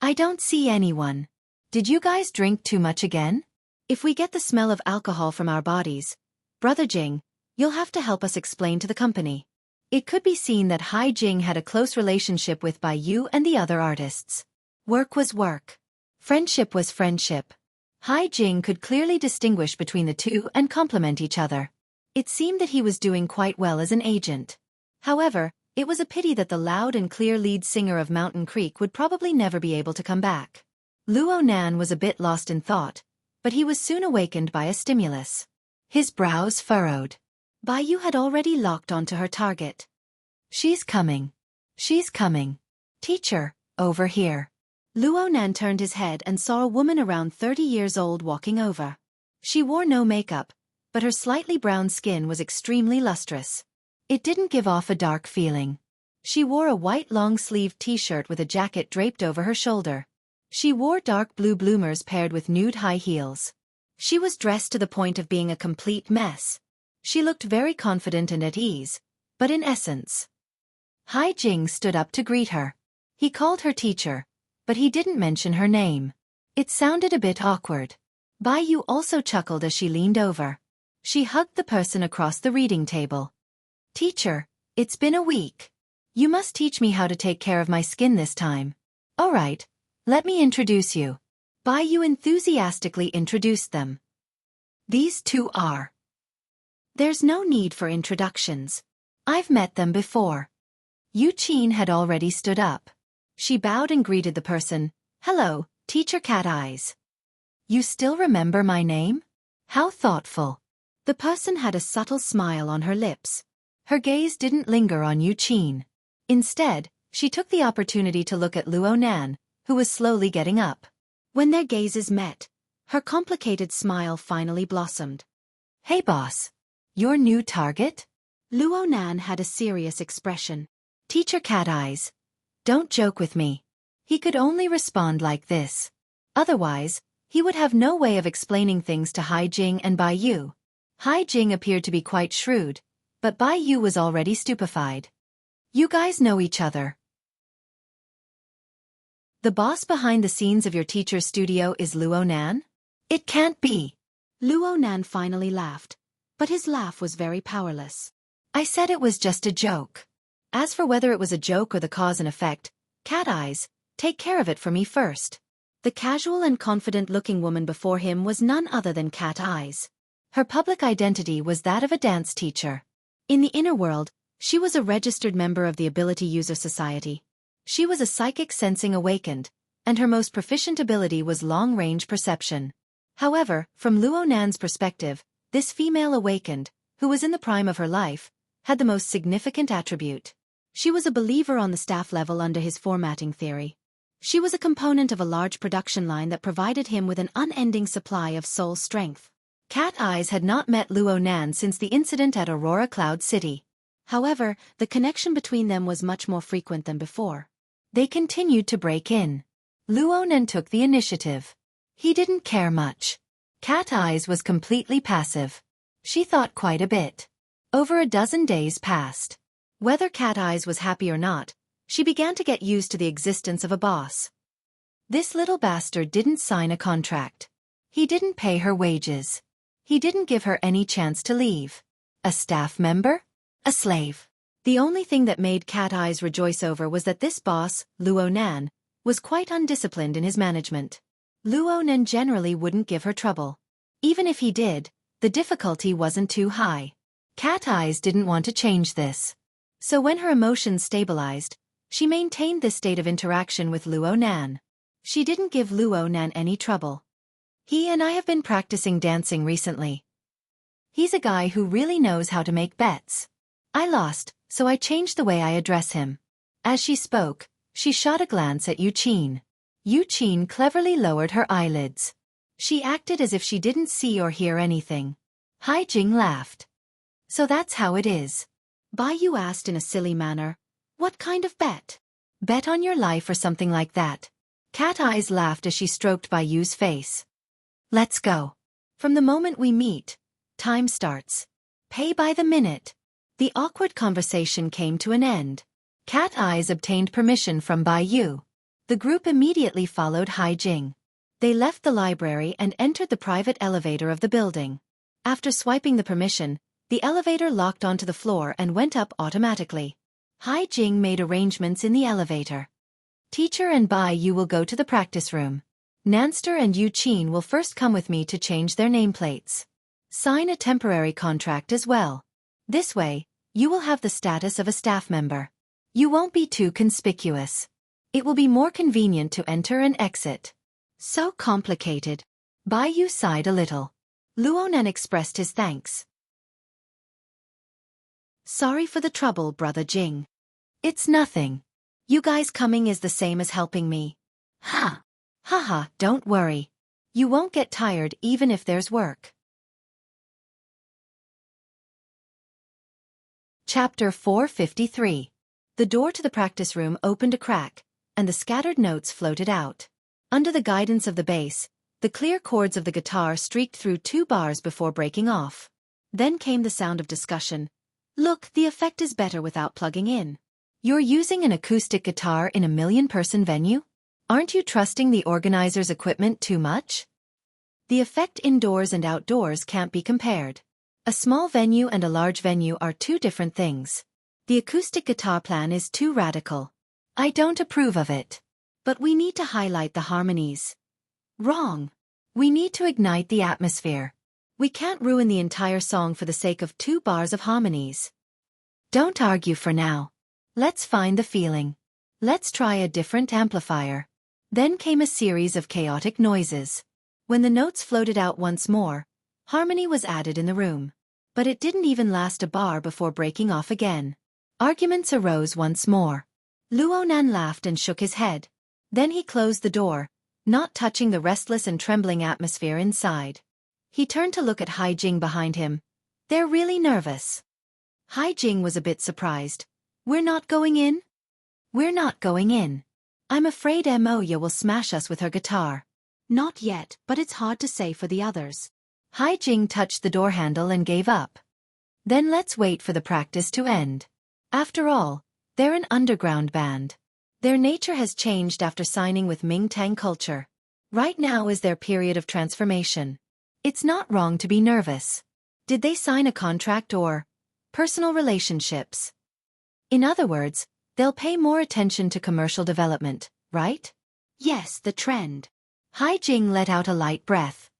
I don't see anyone. Did you guys drink too much again? If we get the smell of alcohol from our bodies, Brother Jing, you'll have to help us explain to the company. It could be seen that Haijing had a close relationship with Baiyu and the other artists. Work was work. Friendship was friendship. Haijing could clearly distinguish between the 2 and complement each other. It seemed that he was doing quite well as an agent. However, it was a pity that the loud and clear lead singer of Mountain Creek would probably never be able to come back. Luonan was a bit lost in thought, but he was soon awakened by a stimulus. His brows furrowed. Baiyu had already locked onto her target. She's coming. She's coming. Teacher, over here. Luonan turned his head and saw a woman around 30 years old walking over. She wore no makeup, but her slightly brown skin was extremely lustrous. It didn't give off a dark feeling. She wore a white long-sleeved t-shirt with a jacket draped over her shoulder. She wore dark blue bloomers paired with nude high heels. She was dressed to the point of being a complete mess. She looked very confident and at ease, but in essence. Haijing stood up to greet her. He called her teacher, but he didn't mention her name. It sounded a bit awkward. Baiyu also chuckled as she leaned over. She hugged the person across the reading table. Teacher, it's been a week. You must teach me how to take care of my skin this time. All right, let me introduce you. Baiyu enthusiastically introduced them. These 2 are. There's no need for introductions. I've met them before. Yu Qin had already stood up. She bowed and greeted the person. Hello, Teacher Cat Eyes. You still remember my name? How thoughtful. The person had a subtle smile on her lips. Her gaze didn't linger on Yu Qin. Instead, she took the opportunity to look at Luonan, who was slowly getting up. When their gazes met, her complicated smile finally blossomed. Hey boss. Your new target? Luonan had a serious expression. Teacher Cat Eyes. Don't joke with me. He could only respond like this. Otherwise, he would have no way of explaining things to Haijing and Baiyu. Haijing appeared to be quite shrewd, but Baiyu was already stupefied. You guys know each other. The boss behind the scenes of your teacher's studio is Luonan? It can't be. Luonan finally laughed, but his laugh was very powerless. I said it was just a joke. As for whether it was a joke or the cause and effect, Cat Eyes, take care of it for me first. The casual and confident-looking woman before him was none other than Cat Eyes. Her public identity was that of a dance teacher. In the inner world, she was a registered member of the Ability User Society. She was a psychic sensing awakened, and her most proficient ability was long-range perception. However, from Luonan's perspective, this female awakened, who was in the prime of her life, had the most significant attribute. She was a believer on the staff level under his formatting theory. She was a component of a large production line that provided him with an unending supply of soul strength. Cat Eyes had not met Luonan since the incident at Aurora Cloud City. However, the connection between them was much more frequent than before. They continued to break in. Luonan took the initiative. He didn't care much. Cat Eyes was completely passive. She thought quite a bit. Over a dozen days passed. Whether Cat Eyes was happy or not, she began to get used to the existence of a boss. This little bastard didn't sign a contract. He didn't pay her wages. He didn't give her any chance to leave. A staff member? A slave. The only thing that made Cat Eyes rejoice over was that this boss, Luonan, was quite undisciplined in his management. Luonan generally wouldn't give her trouble. Even if he did, the difficulty wasn't too high. Cat Eyes didn't want to change this. So when her emotions stabilized, she maintained this state of interaction with Luonan. She didn't give Luonan any trouble. He and I have been practicing dancing recently. He's a guy who really knows how to make bets. I lost, so I changed the way I address him. As she spoke, she shot a glance at Yuqin. Yuqin cleverly lowered her eyelids. She acted as if she didn't see or hear anything. Haijing laughed. So that's how it is. Bai Yu asked in a silly manner, "What kind of bet?" "Bet on your life or something like that." Cat Eyes laughed as she stroked Bai Yu's face. "Let's go. From the moment we meet, time starts. Pay by the minute." The awkward conversation came to an end. Cat Eyes obtained permission from Bai Yu. The group immediately followed Haijing. They left the library and entered the private elevator of the building. After swiping the permission, the elevator locked onto the floor and went up automatically. Haijing made arrangements in the elevator. Teacher and Bai Yu will go to the practice room. Nanster and Yuqin will first come with me to change their nameplates. Sign a temporary contract as well. This way, you will have the status of a staff member. You won't be too conspicuous. It will be more convenient to enter and exit. So complicated. Bai Yu sighed a little. Luonan expressed his thanks. Sorry for the trouble, Brother Jing. It's nothing. You guys coming is the same as helping me. Ha! Haha, don't worry. You won't get tired even if there's work. Chapter 453. The door to the practice room opened a crack, and the scattered notes floated out. Under the guidance of the bass, the clear chords of the guitar streaked through 2 bars before breaking off. Then came the sound of discussion. Look, the effect is better without plugging in. You're using an acoustic guitar in a million-person venue? Aren't you trusting the organizer's equipment too much? The effect indoors and outdoors can't be compared. A small venue and a large venue are 2 different things. The acoustic guitar plan is too radical. I don't approve of it. But we need to highlight the harmonies. Wrong. We need to ignite the atmosphere. We can't ruin the entire song for the sake of 2 bars of harmonies. Don't argue for now. Let's find the feeling. Let's try a different amplifier. Then came a series of chaotic noises. When the notes floated out once more, harmony was added in the room. But it didn't even last a bar before breaking off again. Arguments arose once more. Luonan laughed and shook his head. Then he closed the door, not touching the restless and trembling atmosphere inside. He turned to look at Haijing behind him. They're really nervous. Haijing was a bit surprised. We're not going in? We're not going in. I'm afraid Moya will smash us with her guitar. Not yet, but it's hard to say for the others. Haijing touched the door handle and gave up. Then let's wait for the practice to end. After all, they're an underground band. Their nature has changed after signing with Mingtang culture. Right now is their period of transformation. It's not wrong to be nervous. Did they sign a contract or personal relationships? In other words, they'll pay more attention to commercial development, right? Yes, the trend. Haijing let out a light breath.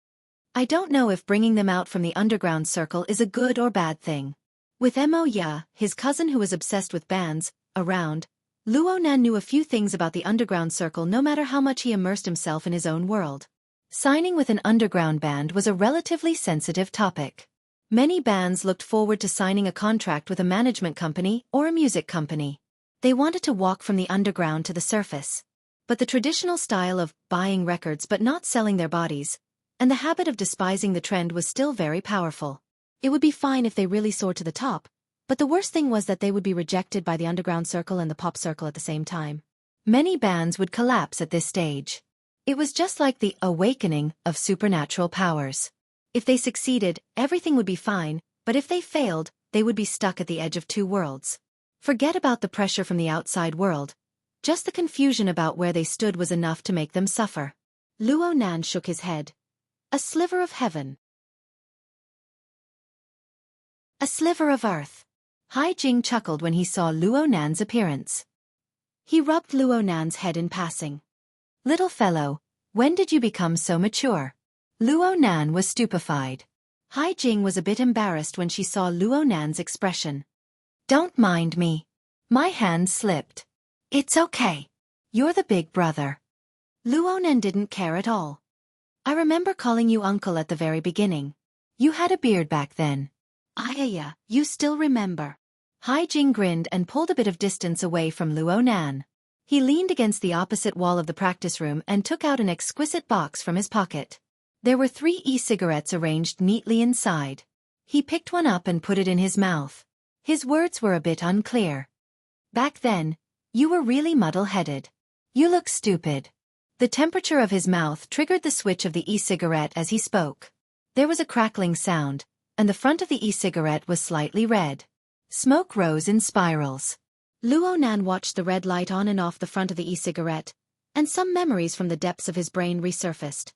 I don't know if bringing them out from the underground circle is a good or bad thing. With Moya, his cousin who was obsessed with bands, around, Luonan knew a few things about the underground circle no matter how much he immersed himself in his own world. Signing with an underground band was a relatively sensitive topic. Many bands looked forward to signing a contract with a management company or a music company. They wanted to walk from the underground to the surface. But the traditional style of buying records but not selling their bodies, and the habit of despising the trend was still very powerful. It would be fine if they really soared to the top, but the worst thing was that they would be rejected by the underground circle and the pop circle at the same time. Many bands would collapse at this stage. It was just like the awakening of supernatural powers. If they succeeded, everything would be fine, but if they failed, they would be stuck at the edge of two worlds. Forget about the pressure from the outside world. Just the confusion about where they stood was enough to make them suffer. Luo Nan shook his head. A sliver of heaven. A sliver of earth. Hai Jing chuckled when he saw Luo Nan's appearance. He rubbed Luo Nan's head in passing. Little fellow, when did you become so mature? Luo Nan was stupefied. Hai Jing was a bit embarrassed when she saw Luo Nan's expression. Don't mind me. My hand slipped. It's okay. You're the big brother. Luo Nan didn't care at all. I remember calling you uncle at the very beginning. You had a beard back then. Yeah, you still remember. Hai Jing grinned and pulled a bit of distance away from Luo Nan. He leaned against the opposite wall of the practice room and took out an exquisite box from his pocket. There were 3 e-cigarettes arranged neatly inside. He picked one up and put it in his mouth. His words were a bit unclear. Back then, you were really muddle-headed. You look stupid. The temperature of his mouth triggered the switch of the e-cigarette as he spoke. There was a crackling sound, and the front of the e-cigarette was slightly red. Smoke rose in spirals. Luo Nan watched the red light on and off the front of the e-cigarette, and some memories from the depths of his brain resurfaced.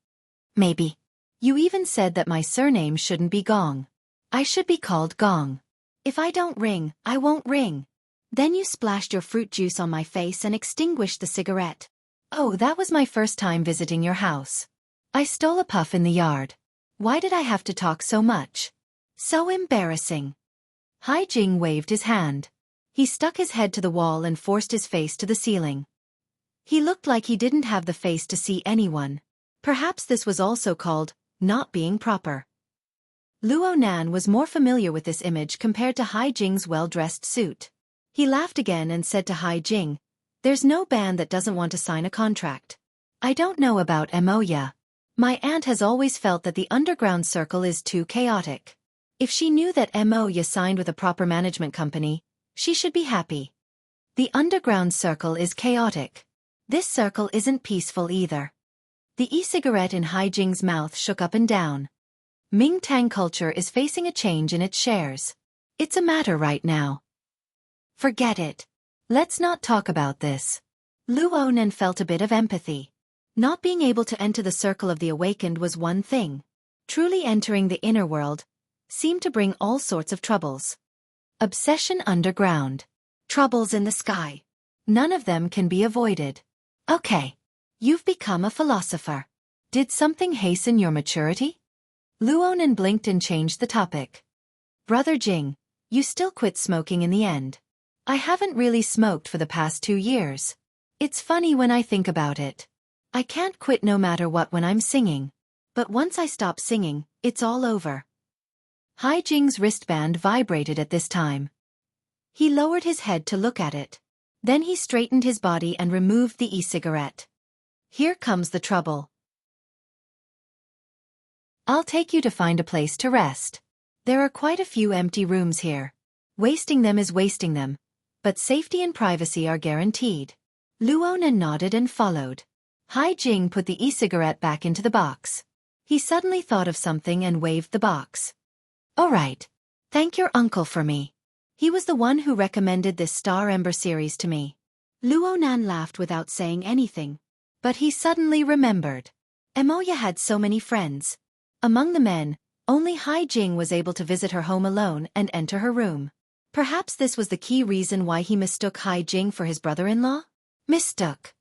Maybe. You even said that my surname shouldn't be Gong. I should be called Gong. If I don't ring, I won't ring. Then you splashed your fruit juice on my face and extinguished the cigarette. Oh, that was my first time visiting your house. I stole a puff in the yard. Why did I have to talk so much? So embarrassing. Hai Jing waved his hand. He stuck his head to the wall and forced his face to the ceiling. He looked like he didn't have the face to see anyone. Perhaps this was also called not being proper. Luo Nan was more familiar with this image compared to Hai Jing's well-dressed suit. He laughed again and said to Hai Jing, "There's no band that doesn't want to sign a contract. I don't know about Moya. My aunt has always felt that the underground circle is too chaotic. If she knew that Moya signed with a proper management company, she should be happy. The underground circle is chaotic. This circle isn't peaceful either." The e-cigarette in Hai Jing's mouth shook up and down. Mingtang culture is facing a change in its shares. It's a matter right now. Forget it. Let's not talk about this. Luo Nan felt a bit of empathy. Not being able to enter the circle of the awakened was one thing. Truly entering the inner world seemed to bring all sorts of troubles. Obsession underground. Troubles in the sky. None of them can be avoided. Okay. You've become a philosopher. Did something hasten your maturity? Luo Nan blinked and changed the topic. Brother Jing, you still quit smoking in the end. I haven't really smoked for the past 2 years. It's funny when I think about it. I can't quit no matter what when I'm singing. But once I stop singing, it's all over. Hai Jing's wristband vibrated at this time. He lowered his head to look at it. Then he straightened his body and removed the e-cigarette. Here comes the trouble. I'll take you to find a place to rest. There are quite a few empty rooms here. Wasting them is wasting them, but safety and privacy are guaranteed. Luo Nan nodded and followed. Hai Jing put the e-cigarette back into the box. He suddenly thought of something and waved the box. All right. Thank your uncle for me. He was the one who recommended this Star Ember series to me. Luo Nan laughed without saying anything. But he suddenly remembered. Moya had so many friends. Among the men, only Hai Jing was able to visit her home alone and enter her room. Perhaps this was the key reason why he mistook Hai Jing for his brother-in-law? Mistook.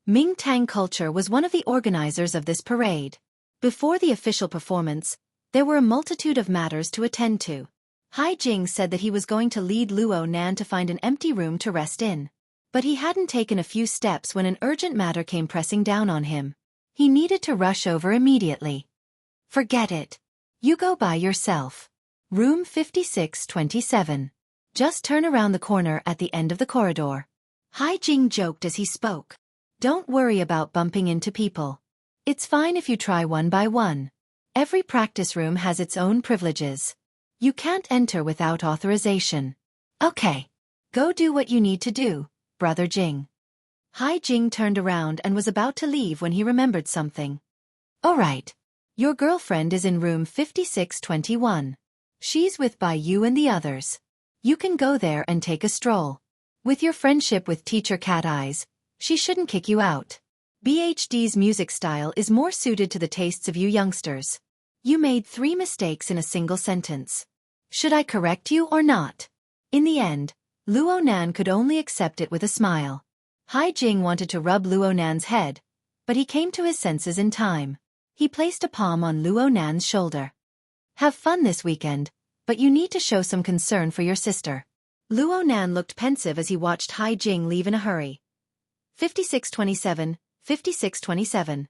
Mingtang culture was one of the organizers of this parade. Before the official performance, there were a multitude of matters to attend to. Hai Jing said that he was going to lead Luo Nan to find an empty room to rest in. But he hadn't taken a few steps when an urgent matter came pressing down on him. He needed to rush over immediately. Forget it. You go by yourself. Room 5627. Just turn around the corner at the end of the corridor. Hai Jing joked as he spoke. Don't worry about bumping into people. It's fine if you try one by one. Every practice room has its own privileges. You can't enter without authorization. Okay. Go do what you need to do, Brother Jing. Hai Jing turned around and was about to leave when he remembered something. All right. Your girlfriend is in room 5621. She's with Bai Yu and the others. You can go there and take a stroll. With your friendship with Teacher Cat Eyes, she shouldn't kick you out. BHD's music style is more suited to the tastes of you youngsters. You made 3 mistakes in a single sentence. Should I correct you or not? In the end, Luo Nan could only accept it with a smile. Hai Jing wanted to rub Luo Nan's head, but he came to his senses in time. He placed a palm on Luo Nan's shoulder. Have fun this weekend, but you need to show some concern for your sister. Luo Nan looked pensive as he watched Hai Jing leave in a hurry. 5627, 5627.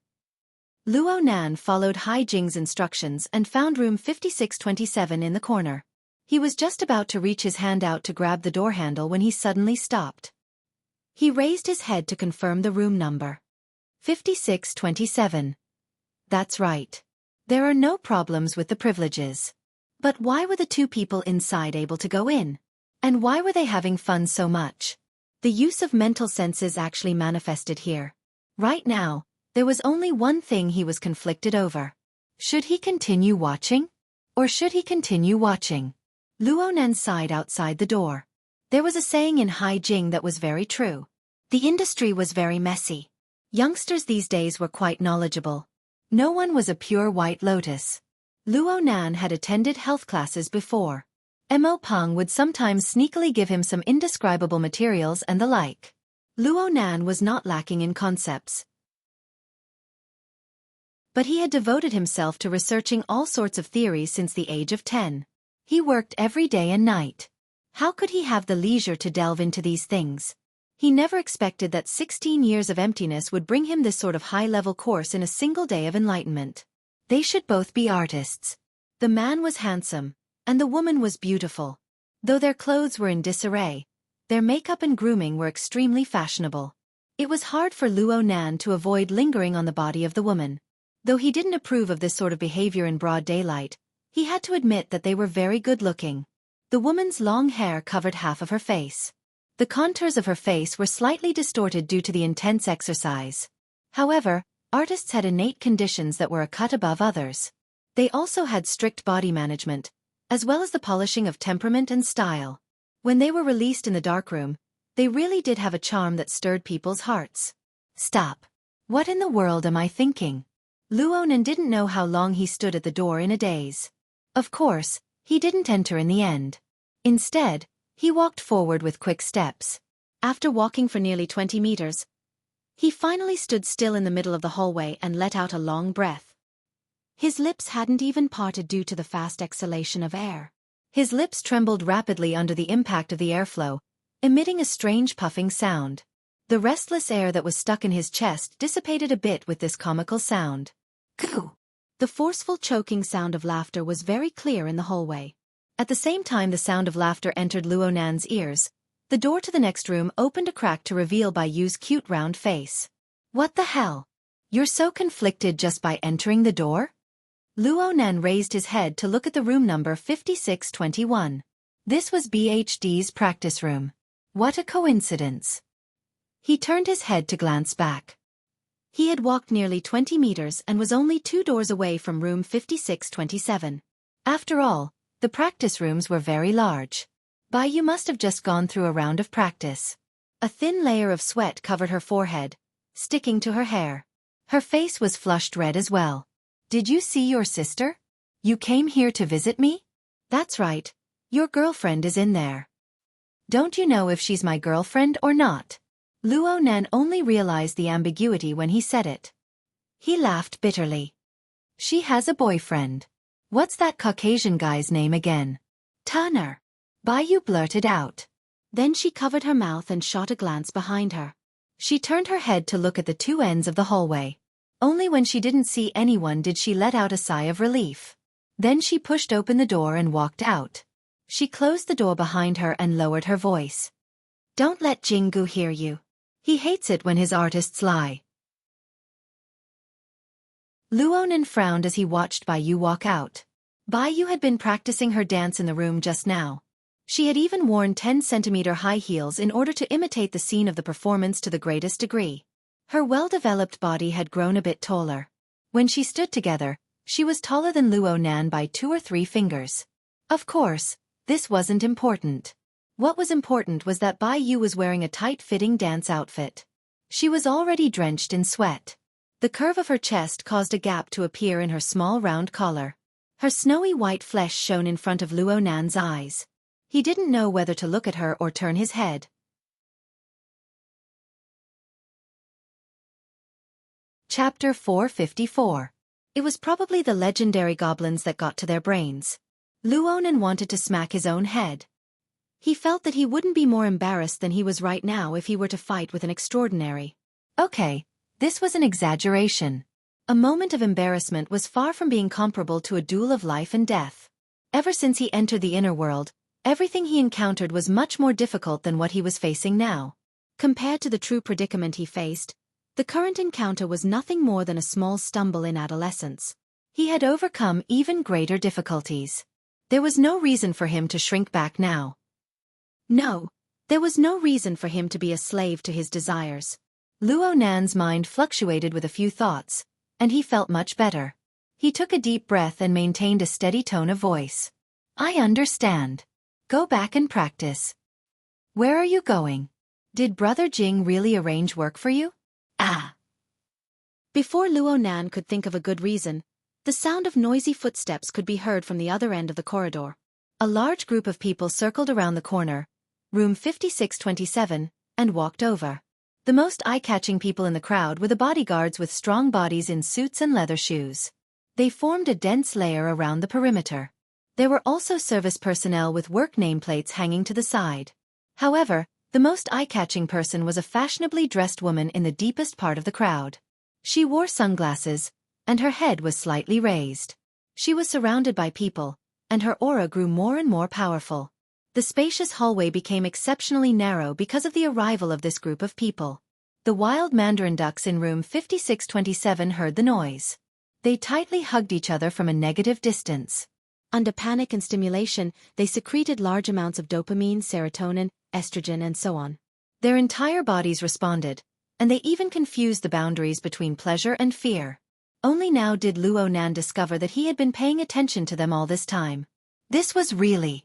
Luo Nan followed Hai Jing's instructions and found room 5627 in the corner. He was just about to reach his hand out to grab the door handle when he suddenly stopped. He raised his head to confirm the room number. 5627. That's right. There are no problems with the privileges. But why were the 2 people inside able to go in? And why were they having fun so much? The use of mental senses actually manifested here. Right now, there was only one thing he was conflicted over. Should he continue watching? Or should he continue watching? Luo Nan sighed outside the door. There was a saying in Hai Jing that was very true. The industry was very messy. Youngsters these days were quite knowledgeable. No one was a pure white lotus. Luo Nan had attended health classes before. Mo Peng would sometimes sneakily give him some indescribable materials and the like. Luo Nan was not lacking in concepts. But he had devoted himself to researching all sorts of theories since the age of 10. He worked every day and night. How could he have the leisure to delve into these things? He never expected that 16 years of emptiness would bring him this sort of high-level course in a single day of enlightenment. They should both be artists. The man was handsome, and the woman was beautiful. Though their clothes were in disarray, their makeup and grooming were extremely fashionable. It was hard for Luo Nan to avoid lingering on the body of the woman. Though he didn't approve of this sort of behavior in broad daylight, he had to admit that they were very good-looking. The woman's long hair covered half of her face. The contours of her face were slightly distorted due to the intense exercise. However, artists had innate conditions that were a cut above others. They also had strict body management, as well as the polishing of temperament and style. When they were released in the darkroom, they really did have a charm that stirred people's hearts. Stop. What in the world am I thinking? Luo Nan didn't know how long he stood at the door in a daze. Of course, he didn't enter in the end. Instead, he walked forward with quick steps. After walking for nearly 20 meters, he finally stood still in the middle of the hallway and let out a long breath. His lips hadn't even parted due to the fast exhalation of air. His lips trembled rapidly under the impact of the airflow, emitting a strange puffing sound. The restless air that was stuck in his chest dissipated a bit with this comical sound. Coo! The forceful choking sound of laughter was very clear in the hallway. At the same time the sound of laughter entered Luo Nan's ears, the door to the next room opened a crack to reveal Bai Yu's cute round face. What the hell? You're so conflicted just by entering the door? Luo Nan raised his head to look at the room number 5621. This was BHD's practice room. What a coincidence. He turned his head to glance back. He had walked nearly 20 meters and was only 2 doors away from room 5627. After all, the practice rooms were very large. Bai Yu must have just gone through a round of practice. A thin layer of sweat covered her forehead, sticking to her hair. Her face was flushed red as well. Did you see your sister? You came here to visit me? That's right. Your girlfriend is in there. Don't you know if she's my girlfriend or not? Luo Nan only realized the ambiguity when he said it. He laughed bitterly. She has a boyfriend. What's that Caucasian guy's name again? Tanner. Bai Yu blurted out. Then she covered her mouth and shot a glance behind her. She turned her head to look at the 2 ends of the hallway. Only when she didn't see anyone did she let out a sigh of relief. Then she pushed open the door and walked out. She closed the door behind her and lowered her voice. Don't let Jingu hear you. He hates it when his artists lie. Luo Nan frowned as he watched Bai Yu walk out. Bai Yu had been practicing her dance in the room just now. She had even worn 10-centimeter high heels in order to imitate the scene of the performance to the greatest degree. Her well-developed body had grown a bit taller. When she stood together, she was taller than Luo Nan by 2 or 3 fingers. Of course, this wasn't important. What was important was that Bai Yu was wearing a tight-fitting dance outfit. She was already drenched in sweat. The curve of her chest caused a gap to appear in her small round collar. Her snowy white flesh shone in front of Luo Nan's eyes. He didn't know whether to look at her or turn his head. Chapter 454. It was probably the legendary goblins that got to their brains. Luo Nan wanted to smack his own head. He felt that he wouldn't be more embarrassed than he was right now if he were to fight with an extraordinary. Okay, this was an exaggeration. A moment of embarrassment was far from being comparable to a duel of life and death. Ever since he entered the inner world, everything he encountered was much more difficult than what he was facing now. Compared to the true predicament he faced, the current encounter was nothing more than a small stumble in adolescence. He had overcome even greater difficulties. There was no reason for him to shrink back now. No, there was no reason for him to be a slave to his desires. Luo Nan's mind fluctuated with a few thoughts, and he felt much better. He took a deep breath and maintained a steady tone of voice. I understand. Go back and practice. Where are you going? Did Brother Jing really arrange work for you? Ah! Before Luo Nan could think of a good reason, the sound of noisy footsteps could be heard from the other end of the corridor. A large group of people circled around the corner, room 5627, and walked over. The most eye-catching people in the crowd were the bodyguards with strong bodies in suits and leather shoes. They formed a dense layer around the perimeter. There were also service personnel with work nameplates hanging to the side. However, the most eye-catching person was a fashionably dressed woman in the deepest part of the crowd. She wore sunglasses, and her head was slightly raised. She was surrounded by people, and her aura grew more and more powerful. The spacious hallway became exceptionally narrow because of the arrival of this group of people. The wild mandarin ducks in room 5627 heard the noise. They tightly hugged each other from a negative distance. Under panic and stimulation, they secreted large amounts of dopamine, serotonin, estrogen, and so on. Their entire bodies responded, and they even confused the boundaries between pleasure and fear. Only now did Luo Nan discover that he had been paying attention to them all this time. This was really...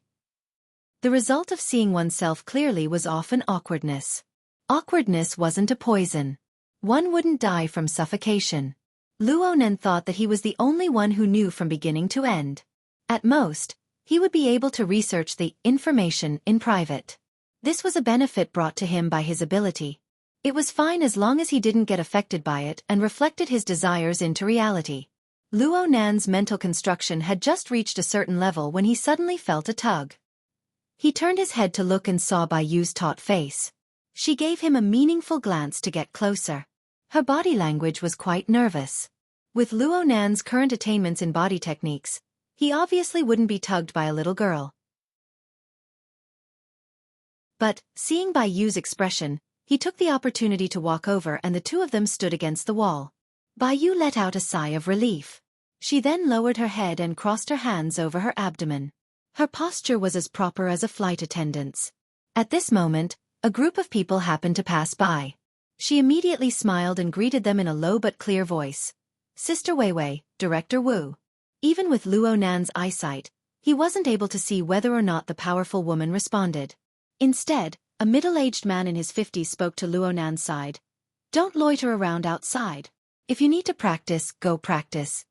The result of seeing oneself clearly was often awkwardness. Awkwardness wasn't a poison. One wouldn't die from suffocation. Luo Nan thought that he was the only one who knew from beginning to end. At most, he would be able to research the information in private. This was a benefit brought to him by his ability. It was fine as long as he didn't get affected by it and reflected his desires into reality. Luo Nan's mental construction had just reached a certain level when he suddenly felt a tug. He turned his head to look and saw Bai Yu's taut face. She gave him a meaningful glance to get closer. Her body language was quite nervous. With Luo Nan's current attainments in body techniques, he obviously wouldn't be tugged by a little girl. But, seeing Bai Yu's expression, he took the opportunity to walk over and the two of them stood against the wall. Bai Yu let out a sigh of relief. She then lowered her head and crossed her hands over her abdomen. Her posture was as proper as a flight attendant's. At this moment, a group of people happened to pass by. She immediately smiled and greeted them in a low but clear voice. Sister Weiwei, Director Wu. Even with Luo Nan's eyesight, he wasn't able to see whether or not the powerful woman responded. Instead, a middle-aged man in his 50s spoke to Luo Nan's side. Don't loiter around outside. If you need to practice, go practice.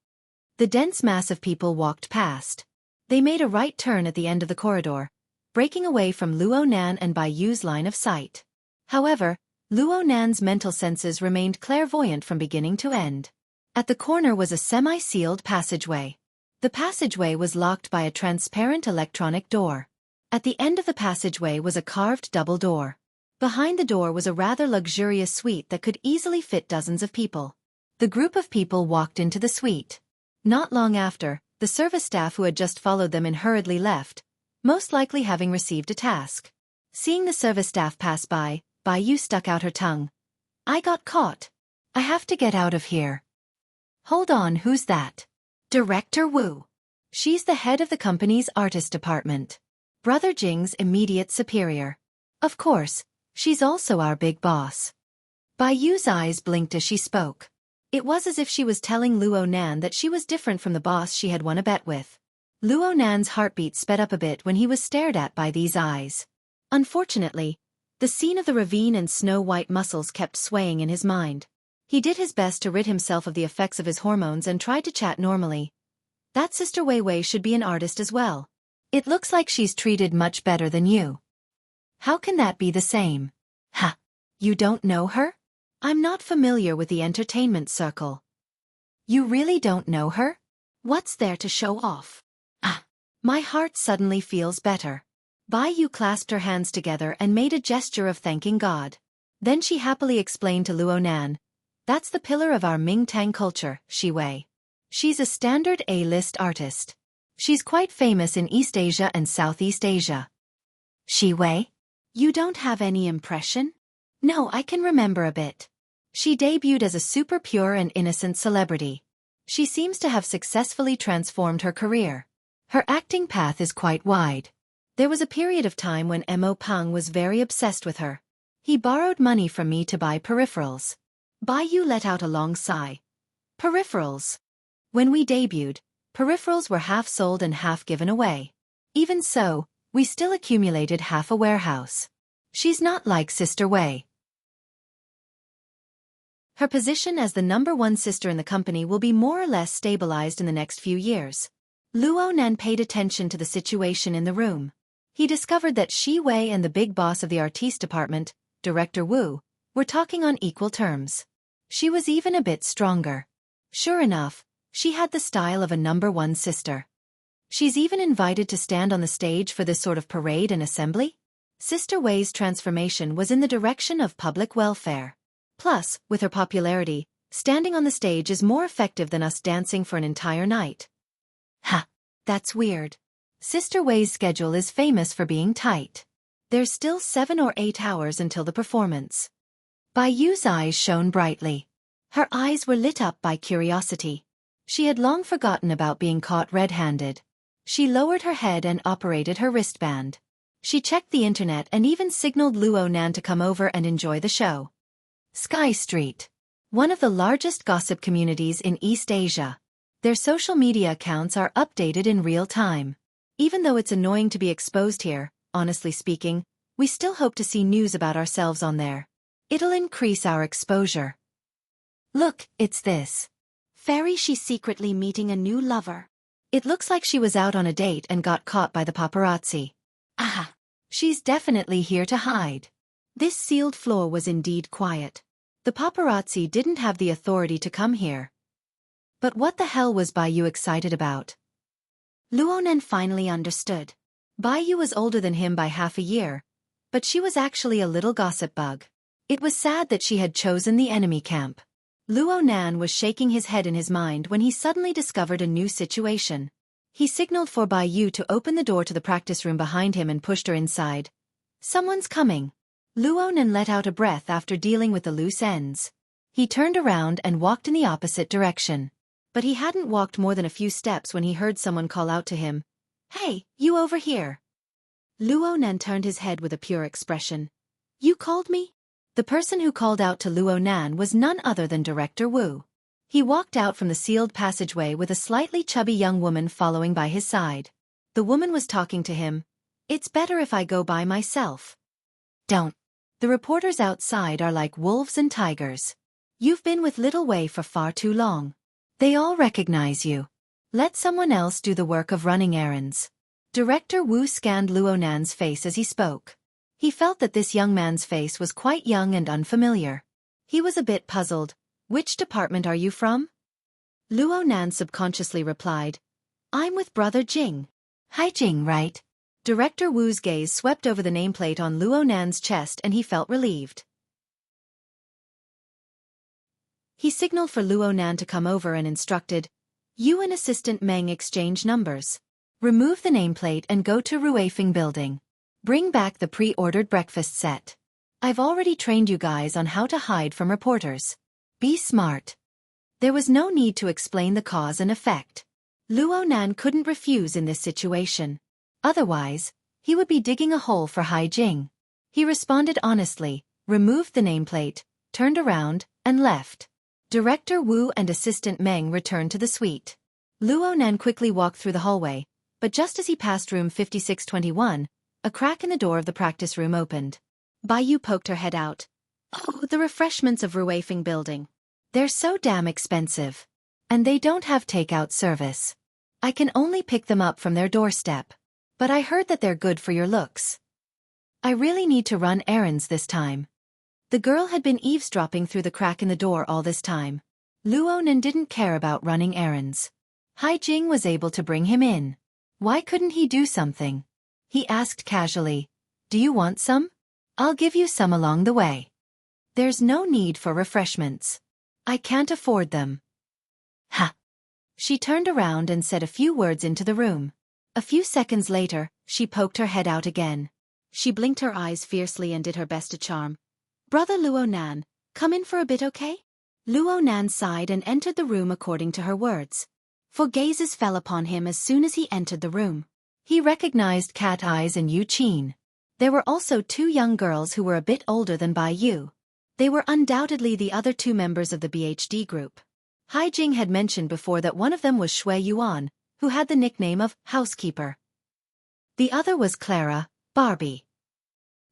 The dense mass of people walked past. They made a right turn at the end of the corridor, breaking away from Luo Nan and Bai Yu's line of sight. However, Luo Nan's mental senses remained clairvoyant from beginning to end. At the corner was a semi-sealed passageway. The passageway was locked by a transparent electronic door. At the end of the passageway was a carved double door. Behind the door was a rather luxurious suite that could easily fit dozens of people. The group of people walked into the suite. Not long after, the service staff who had just followed them in hurriedly left, most likely having received a task. Seeing the service staff pass by, Bai Yu stuck out her tongue. I got caught. I have to get out of here. Hold on, who's that? Director Wu. She's the head of the company's artist department. Brother Jing's immediate superior. Of course, she's also our big boss. Bai Yu's eyes blinked as she spoke. It was as if she was telling Luo Nan that she was different from the boss she had won a bet with. Luo Nan's heartbeat sped up a bit when he was stared at by these eyes. Unfortunately, the scene of the ravine and snow-white muscles kept swaying in his mind. He did his best to rid himself of the effects of his hormones and tried to chat normally. That Sister Wei Wei should be an artist as well. It looks like she's treated much better than you. How can that be the same? Ha! You don't know her? I'm not familiar with the entertainment circle. You really don't know her? What's there to show off? Ah! My heart suddenly feels better. Bai Yu clasped her hands together and made a gesture of thanking God. Then she happily explained to Luo Nan, "That's the pillar of our Ming Tang culture, Xi Wei. She's a standard A-list artist. She's quite famous in East Asia and Southeast Asia." Xi Wei? You don't have any impression? No, I can remember a bit. She debuted as a super pure and innocent celebrity. She seems to have successfully transformed her career. Her acting path is quite wide. There was a period of time when Mo Pang was very obsessed with her. He borrowed money from me to buy peripherals. Bai Yu let out a long sigh. Peripherals. When we debuted, peripherals were half sold and half given away. Even so, we still accumulated half a warehouse. She's not like Sister Wei. Her position as the #1 sister in the company will be more or less stabilized in the next few years. Luo Nan paid attention to the situation in the room. He discovered that Xi Wei and the big boss of the artiste department, Director Wu, were talking on equal terms. She was even a bit stronger. Sure enough, she had the style of a #1 sister. She's even invited to stand on the stage for this sort of parade and assembly? Sister Wei's transformation was in the direction of public welfare. Plus, with her popularity, standing on the stage is more effective than us dancing for an entire night. Ha! That's weird. Sister Wei's schedule is famous for being tight. There's still 7 or 8 hours until the performance. Bai Yu's eyes shone brightly. Her eyes were lit up by curiosity. She had long forgotten about being caught red-handed. She lowered her head and operated her wristband. She checked the internet and even signaled Luo Nan to come over and enjoy the show. Sky Street. One of the largest gossip communities in East Asia. Their social media accounts are updated in real time. Even though it's annoying to be exposed here, honestly speaking, we still hope to see news about ourselves on there. It'll increase our exposure. Look, it's this. Fairy, she's secretly meeting a new lover. It looks like she was out on a date and got caught by the paparazzi. Aha! She's definitely here to hide. This sealed floor was indeed quiet. The paparazzi didn't have the authority to come here. But what the hell was Bai Yu excited about? Luo Nan finally understood. Bai Yu was older than him by half a year, but she was actually a little gossip bug. It was sad that she had chosen the enemy camp. Luo Nan was shaking his head in his mind when he suddenly discovered a new situation. He signaled for Bai Yu to open the door to the practice room behind him and pushed her inside. Someone's coming. Luo Nan let out a breath after dealing with the loose ends. He turned around and walked in the opposite direction. But he hadn't walked more than a few steps when he heard someone call out to him. Hey, you over here. Luo Nan turned his head with a pure expression. You called me? The person who called out to Luo Nan was none other than Director Wu. He walked out from the sealed passageway with a slightly chubby young woman following by his side. The woman was talking to him. It's better if I go by myself. Don't. The reporters outside are like wolves and tigers. You've been with Little Wei for far too long. They all recognize you. Let someone else do the work of running errands. Director Wu scanned Luo Nan's face as he spoke. He felt that this young man's face was quite young and unfamiliar. He was a bit puzzled. Which department are you from? Luo Nan subconsciously replied. I'm with Brother Jing. Hi Jing, right? Director Wu's gaze swept over the nameplate on Luo Nan's chest and he felt relieved. He signaled for Luo Nan to come over and instructed, You and Assistant Meng exchange numbers. Remove the nameplate and go to Ruifeng building. Bring back the pre-ordered breakfast set. I've already trained you guys on how to hide from reporters. Be smart. There was no need to explain the cause and effect. Luo Nan couldn't refuse in this situation. Otherwise, He would be digging a hole for Hai Jing. He responded honestly, removed the nameplate, turned around, and left. Director Wu and Assistant Meng returned to the suite. Luo Nan quickly walked through the hallway, but just as he passed room 5621, a crack in the door of the practice room opened. Bai Yu poked her head out. Oh, the refreshments of Ruifeng building. They're so damn expensive. And they don't have takeout service. I can only pick them up from their doorstep. But I heard that they're good for your looks. I really need to run errands this time. The girl had been eavesdropping through the crack in the door all this time. Luo Nan didn't care about running errands. Hai Jing was able to bring him in. Why couldn't he do something? He asked casually. Do you want some? I'll give you some along the way. There's no need for refreshments. I can't afford them. Ha! She turned around and said a few words into the room. A few seconds later, she poked her head out again. She blinked her eyes fiercely and did her best to charm. Brother Luo Nan, come in for a bit, okay? Luo Nan sighed and entered the room according to her words. For gazes fell upon him as soon as he entered the room. He recognized Cat Eyes and Yu Qin. There were also two young girls who were a bit older than Bai Yu. They were undoubtedly the other two members of the BHD group. Hai Jing had mentioned before that one of them was Shui Yuan, who had the nickname of Housekeeper. The other was Clara, Barbie.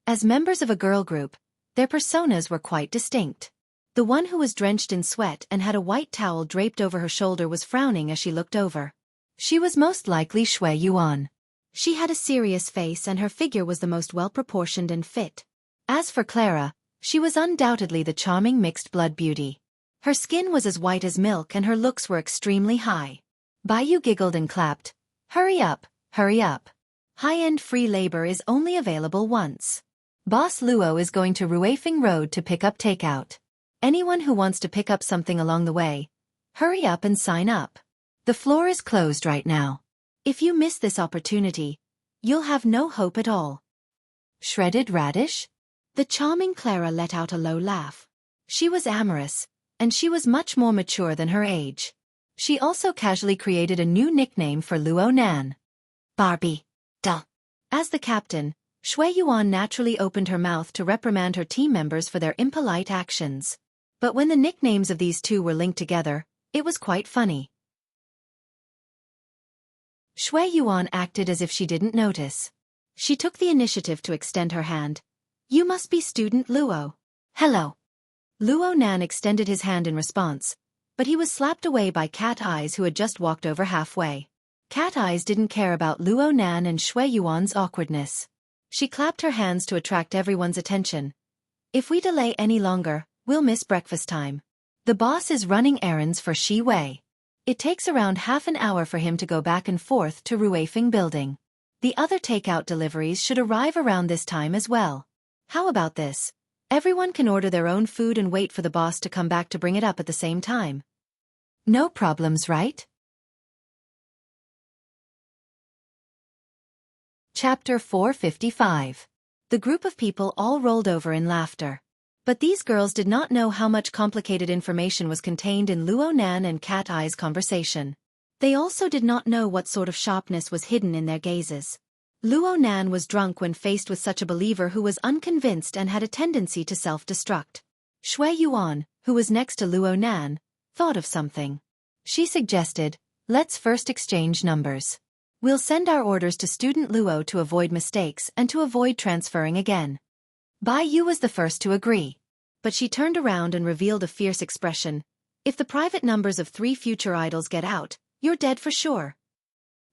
As members of a girl group, their personas were quite distinct. The one who was drenched in sweat and had a white towel draped over her shoulder was frowning as she looked over. She was most likely Shui Yuan. She had a serious face and her figure was the most well-proportioned and fit. As for Clara, she was undoubtedly the charming mixed-blood beauty. Her skin was as white as milk and her looks were extremely high. Bai Yu giggled and clapped. Hurry up, hurry up. High-end free labor is only available once. Boss Luo is going to Ruifeng Road to pick up takeout. Anyone who wants to pick up something along the way, hurry up and sign up. The floor is closed right now. If you miss this opportunity, you'll have no hope at all. Shredded radish? The charming Clara let out a low laugh. She was amorous, and she was much more mature than her age. She also casually created a new nickname for Luo Nan. Barbie. Duh. As the captain, Shui Yuan naturally opened her mouth to reprimand her team members for their impolite actions. But when the nicknames of these two were linked together, it was quite funny. Shui Yuan acted as if she didn't notice. She took the initiative to extend her hand. You must be student Luo. Hello. Luo Nan extended his hand in response, but he was slapped away by Cat Eyes who had just walked over halfway. Cat Eyes didn't care about Luo Nan and Shui Yuan's awkwardness. She clapped her hands to attract everyone's attention. If we delay any longer, we'll miss breakfast time. The boss is running errands for Shi Wei. It takes around half an hour for him to go back and forth to Ruifeng building. The other takeout deliveries should arrive around this time as well. How about this? Everyone can order their own food and wait for the boss to come back to bring it up at the same time. No problems, right? Chapter 455. The group of people all rolled over in laughter. But these girls did not know how much complicated information was contained in Luo Nan and Cat Eye's conversation. They also did not know what sort of sharpness was hidden in their gazes. Luo Nan was drunk when faced with such a believer who was unconvinced and had a tendency to self-destruct. Shui Yuan, who was next to Luo Nan, thought of something. She suggested, let's first exchange numbers. We'll send our orders to student Luo to avoid mistakes and to avoid transferring again. Bai Yu was the first to agree. But she turned around and revealed a fierce expression. If the private numbers of 3 future idols get out, you're dead for sure.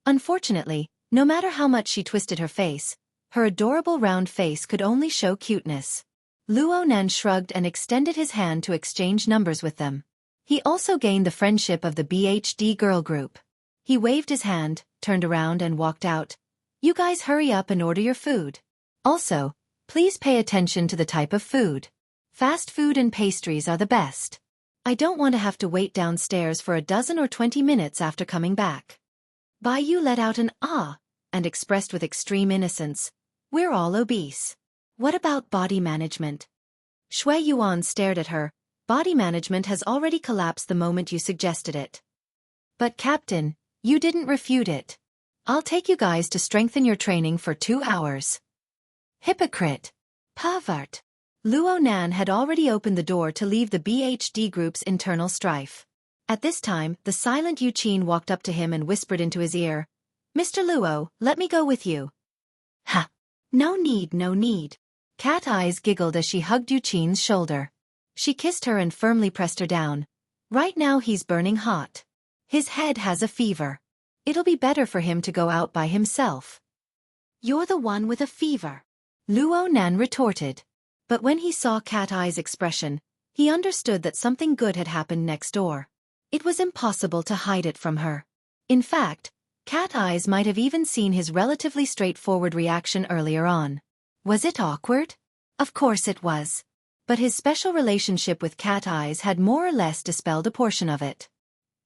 Unfortunately, no matter how much she twisted her face, her adorable round face could only show cuteness. Luo Nan shrugged and extended his hand to exchange numbers with them. He also gained the friendship of the BHD girl group. He waved his hand, turned around and walked out. You guys hurry up and order your food. Also, please pay attention to the type of food. Fast food and pastries are the best. I don't want to have to wait downstairs for a dozen or 20 minutes after coming back. Bai Yu let out an ah, and expressed with extreme innocence, we're all obese. What about body management? Shui Yuan stared at her. Body management has already collapsed the moment you suggested it. But Captain, you didn't refute it. I'll take you guys to strengthen your training for 2 hours. Hypocrite. Pervert. Luo Nan had already opened the door to leave the BHD group's internal strife. At this time, the silent Yu Qin walked up to him and whispered into his ear, Mr. Luo, let me go with you. Ha! No need, no need. Cat Eyes giggled as she hugged Yu Qin's shoulder. She kissed her and firmly pressed her down. Right now he's burning hot. His head has a fever. It'll be better for him to go out by himself. You're the one with a fever, Luo Nan retorted. But when he saw Cat Eye's expression, he understood that something good had happened next door. It was impossible to hide it from her. In fact, Cat Eyes might have even seen his relatively straightforward reaction earlier on. Was it awkward? Of course it was. But his special relationship with Cat Eyes had more or less dispelled a portion of it.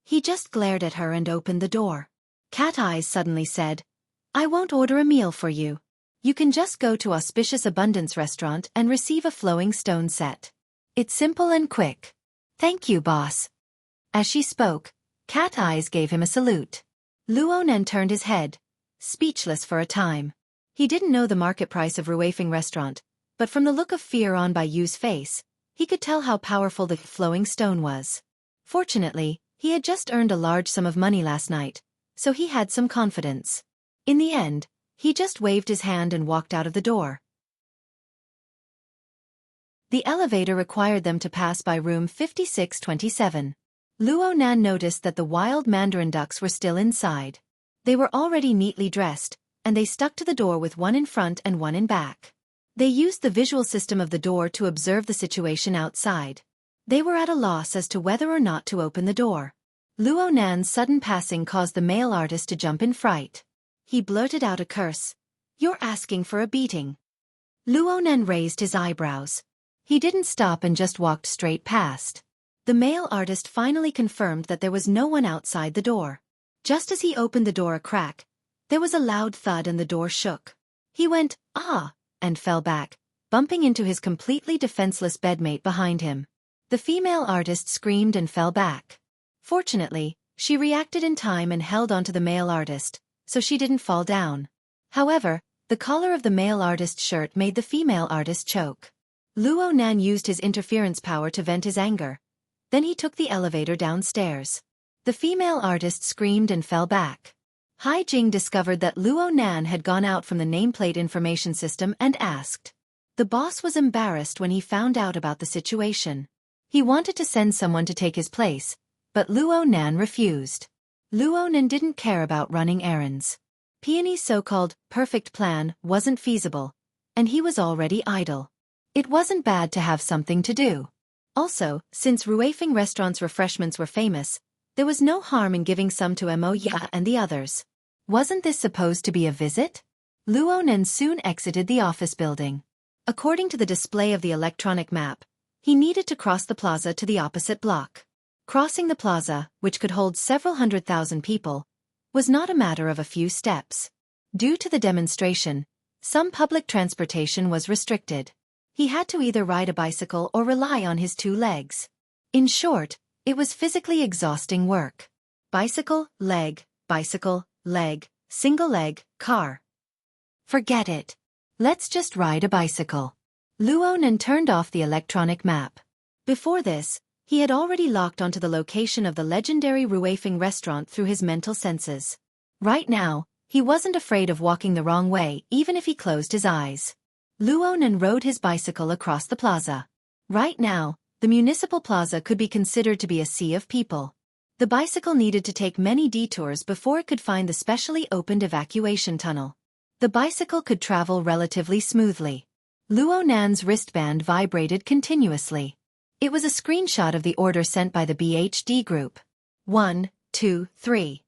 He just glared at her and opened the door. Cat Eyes suddenly said, I won't order a meal for you. You can just go to Auspicious Abundance Restaurant and receive a flowing stone set. It's simple and quick. Thank you, boss. As she spoke, Cat Eyes gave him a salute. Luo Nan turned his head, speechless for a time. He didn't know the market price of Ruifeng Restaurant, but from the look of fear on Bai Yu's face, he could tell how powerful the flowing stone was. Fortunately, he had just earned a large sum of money last night, so he had some confidence. In the end, he just waved his hand and walked out of the door. The elevator required them to pass by room 5627. Luo Nan noticed that the wild mandarin ducks were still inside. They were already neatly dressed, and they stuck to the door with one in front and one in back. They used the visual system of the door to observe the situation outside. They were at a loss as to whether or not to open the door. Luo Nan's sudden passing caused the male artist to jump in fright. He blurted out a curse. You're asking for a beating. Luo Nan raised his eyebrows. He didn't stop and just walked straight past. The male artist finally confirmed that there was no one outside the door. Just as he opened the door a crack, there was a loud thud and the door shook. He went, ah, and fell back, bumping into his completely defenseless bedmate behind him. The female artist screamed and fell back. Fortunately, she reacted in time and held onto the male artist, so she didn't fall down. However, the collar of the male artist's shirt made the female artist choke. Luo Nan used his interference power to vent his anger. Then he took the elevator downstairs. The female artist screamed and fell back. Hai Jing discovered that Luo Nan had gone out from the nameplate information system and asked. The boss was embarrassed when he found out about the situation. He wanted to send someone to take his place, but Luo Nan refused. Luo Nan didn't care about running errands. Peony's so-called perfect plan wasn't feasible, and he was already idle. It wasn't bad to have something to do. Also, since Ruifeng Restaurant's refreshments were famous, there was no harm in giving some to Mo Ya and the others. Wasn't this supposed to be a visit? Luo Nan soon exited the office building. According to the display of the electronic map, he needed to cross the plaza to the opposite block. Crossing the plaza, which could hold several 100,000 people, was not a matter of a few steps. Due to the demonstration, some public transportation was restricted. He had to either ride a bicycle or rely on his 2 legs. In short, it was physically exhausting work. Bicycle, leg, single leg, car. Forget it. Let's just ride a bicycle. Luo Nan turned off the electronic map. Before this, he had already locked onto the location of the legendary Ruifeng restaurant through his mental senses. Right now, he wasn't afraid of walking the wrong way even if he closed his eyes. Luo Nan rode his bicycle across the plaza. Right now, the municipal plaza could be considered to be a sea of people. The bicycle needed to take many detours before it could find the specially opened evacuation tunnel. The bicycle could travel relatively smoothly. Luo Nan's wristband vibrated continuously. It was a screenshot of the order sent by the BHD group. 1, 2, 3.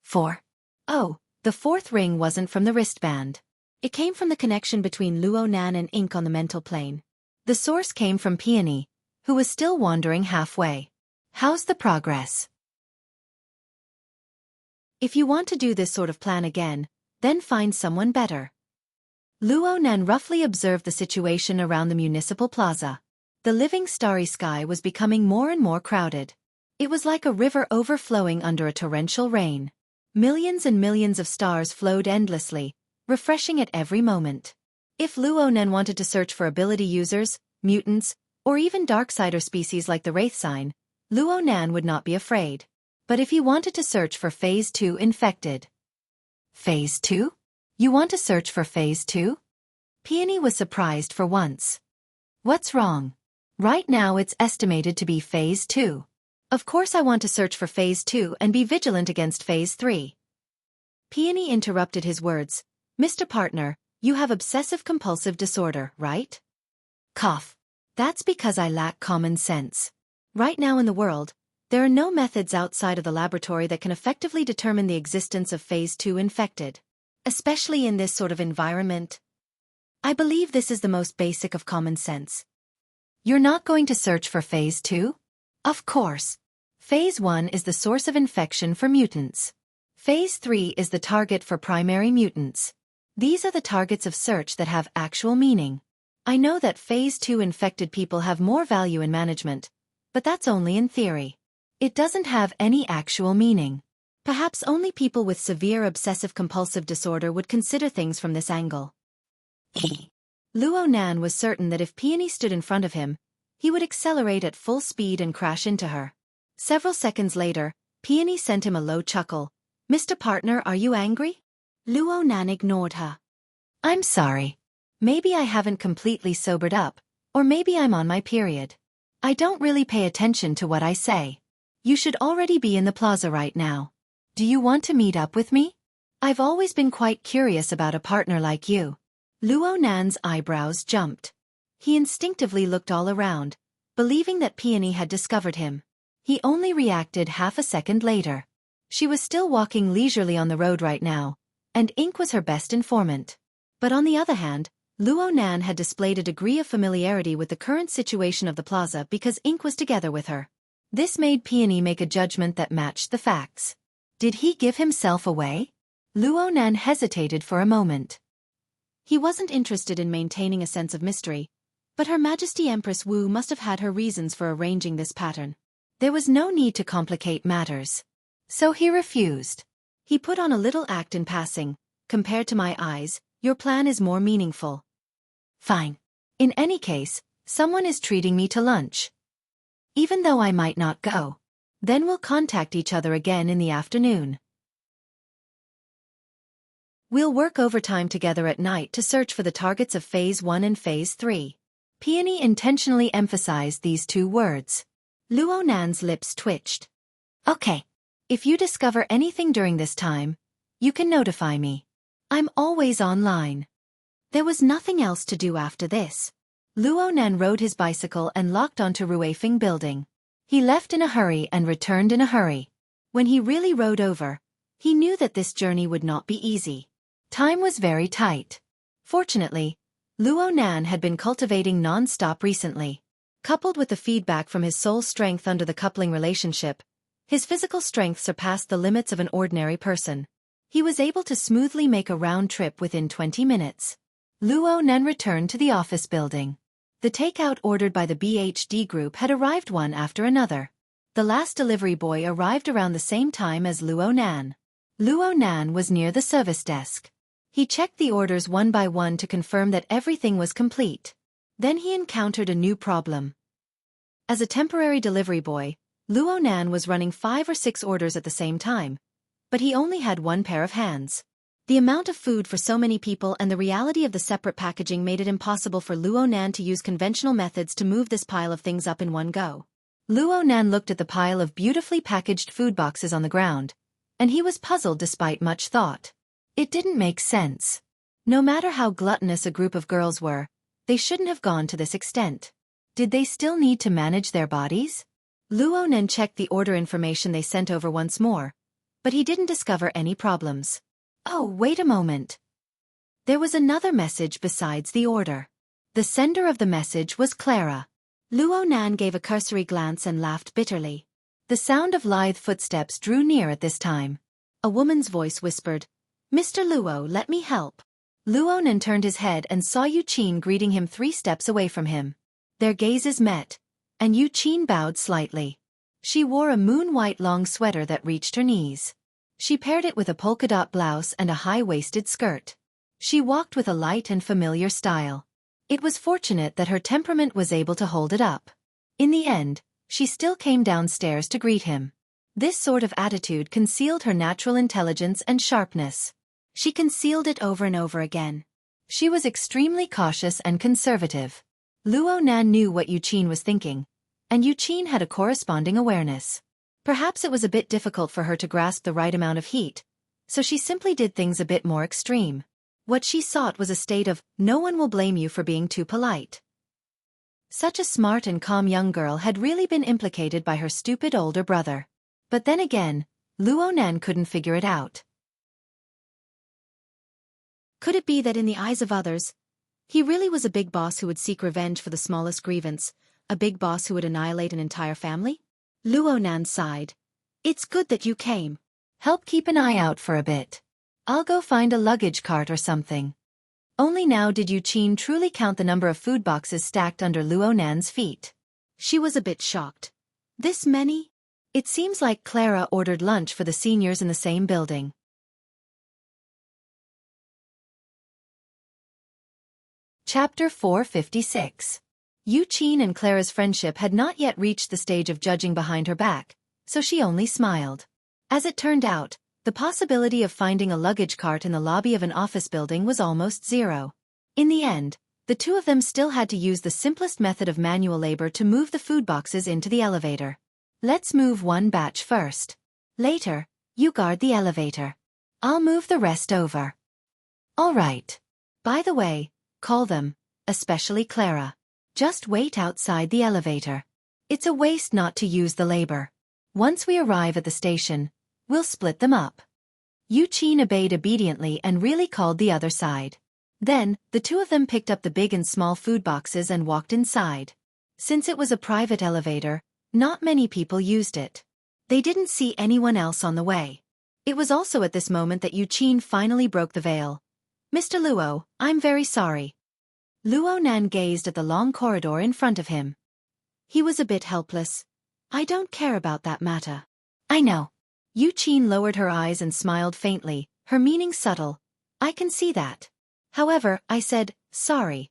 4. Oh, the 4th ring wasn't from the wristband. It came from the connection between Luo Nan and ink on the mental plane. The source came from Peony, who was still wandering halfway. How's the progress? If you want to do this sort of plan again, then find someone better. Luo Nan roughly observed the situation around the municipal plaza. The living starry sky was becoming more and more crowded. It was like a river overflowing under a torrential rain. Millions and millions of stars flowed endlessly, refreshing at every moment. If Luonan wanted to search for ability users, mutants, or even darksider species like the Wraith sign, Luonan would not be afraid. But if he wanted to search for Phase 2 infected. Phase 2? You want to search for Phase 2? Peony was surprised for once. What's wrong? Right now it's estimated to be Phase 2. Of course I want to search for Phase 2 and be vigilant against Phase 3. Peony interrupted his words. Mr. Partner, you have obsessive-compulsive disorder, right? Cough. That's because I lack common sense. Right now in the world, there are no methods outside of the laboratory that can effectively determine the existence of Phase 2 infected. Especially in this sort of environment. I believe this is the most basic of common sense. You're not going to search for Phase 2? Of course. Phase 1 is the source of infection for mutants. Phase 3 is the target for primary mutants. These are the targets of search that have actual meaning. I know that Phase 2 infected people have more value in management, but that's only in theory. It doesn't have any actual meaning. Perhaps only people with severe obsessive-compulsive disorder would consider things from this angle. Luonan was certain that if Peony stood in front of him, he would accelerate at full speed and crash into her. Several seconds later, Peony sent him a low chuckle. Mr. Partner, are you angry? Luonan ignored her. I'm sorry. Maybe I haven't completely sobered up, or maybe I'm on my period. I don't really pay attention to what I say. You should already be in the plaza right now. Do you want to meet up with me? I've always been quite curious about a partner like you. Luonan's eyebrows jumped. He instinctively looked all around, believing that Peony had discovered him. He only reacted half a second later. She was still walking leisurely on the road right now, and Ink was her best informant. But on the other hand, Luonan had displayed a degree of familiarity with the current situation of the plaza because Ink was together with her. This made Peony make a judgment that matched the facts. Did he give himself away? Luonan hesitated for a moment. He wasn't interested in maintaining a sense of mystery, but Her Majesty Empress Wu must have had her reasons for arranging this pattern. There was no need to complicate matters. So he refused. He put on a little act in passing. Compared to my eyes, your plan is more meaningful. Fine. In any case, someone is treating me to lunch. Even though I might not go. Then we'll contact each other again in the afternoon. We'll work overtime together at night to search for the targets of Phase 1 and Phase 3. Peony intentionally emphasized these two words. Luonan's lips twitched. Okay. If you discover anything during this time, you can notify me. I'm always online. There was nothing else to do after this. Luonan rode his bicycle and locked onto Ruifeng Building. He left in a hurry and returned in a hurry. When he really rode over, he knew that this journey would not be easy. Time was very tight. Fortunately, Luonan had been cultivating non-stop recently. Coupled with the feedback from his soul strength under the coupling relationship, his physical strength surpassed the limits of an ordinary person. He was able to smoothly make a round trip within 20 minutes. Luonan returned to the office building. The takeout ordered by the BHD group had arrived one after another. The last delivery boy arrived around the same time as Luonan. Luonan was near the service desk. He checked the orders one by one to confirm that everything was complete. Then he encountered a new problem. As a temporary delivery boy, Luonan was running 5 or 6 orders at the same time, but he only had one pair of hands. The amount of food for so many people and the reality of the separate packaging made it impossible for Luonan to use conventional methods to move this pile of things up in one go. Luonan looked at the pile of beautifully packaged food boxes on the ground, and he was puzzled despite much thought. It didn't make sense. No matter how gluttonous a group of girls were, they shouldn't have gone to this extent. Did they still need to manage their bodies? Luonan checked the order information they sent over once more, but he didn't discover any problems. Oh, wait a moment. There was another message besides the order. The sender of the message was Clara. Luonan gave a cursory glance and laughed bitterly. The sound of lithe footsteps drew near at this time. A woman's voice whispered, "Mr. Luo, let me help." Luonan turned his head and saw Yuqin greeting him 3 steps away from him. Their gazes met, and Yuqin bowed slightly. She wore a moon-white long sweater that reached her knees. She paired it with a polka dot blouse and a high-waisted skirt. She walked with a light and familiar style. It was fortunate that her temperament was able to hold it up. In the end, she still came downstairs to greet him. This sort of attitude concealed her natural intelligence and sharpness. She concealed it over and over again. She was extremely cautious and conservative. Luo Nan knew what Yuqin was thinking, and Yuqin had a corresponding awareness. Perhaps it was a bit difficult for her to grasp the right amount of heat, so she simply did things a bit more extreme. What she sought was a state of, no one will blame you for being too polite. Such a smart and calm young girl had really been implicated by her stupid older brother. But then again, Luo Nan couldn't figure it out. Could it be that in the eyes of others, he really was a big boss who would seek revenge for the smallest grievance, a big boss who would annihilate an entire family? Luo Nan sighed. It's good that you came. Help keep an eye out for a bit. I'll go find a luggage cart or something. Only now did Yuqin truly count the number of food boxes stacked under Luo Nan's feet. She was a bit shocked. This many? It seems like Clara ordered lunch for the seniors in the same building. Chapter 456. Yuqin and Clara's friendship had not yet reached the stage of judging behind her back, so she only smiled. As it turned out, the possibility of finding a luggage cart in the lobby of an office building was almost zero. In the end, the two of them still had to use the simplest method of manual labor to move the food boxes into the elevator. Let's move one batch first. Later, you guard the elevator. I'll move the rest over. All right. By the way, call them, especially Clara. Just wait outside the elevator. It's a waste not to use the labor. Once we arrive at the station, we'll split them up. Yuqin obeyed obediently and really called the other side. Then, the two of them picked up the big and small food boxes and walked inside. Since it was a private elevator, not many people used it. They didn't see anyone else on the way. It was also at this moment that Yuqin finally broke the veil. Mr. Luo, I'm very sorry. Luo Nan gazed at the long corridor in front of him. He was a bit helpless. I don't care about that matter. I know. Yuqin lowered her eyes and smiled faintly, her meaning subtle. I can see that. However, I said, sorry.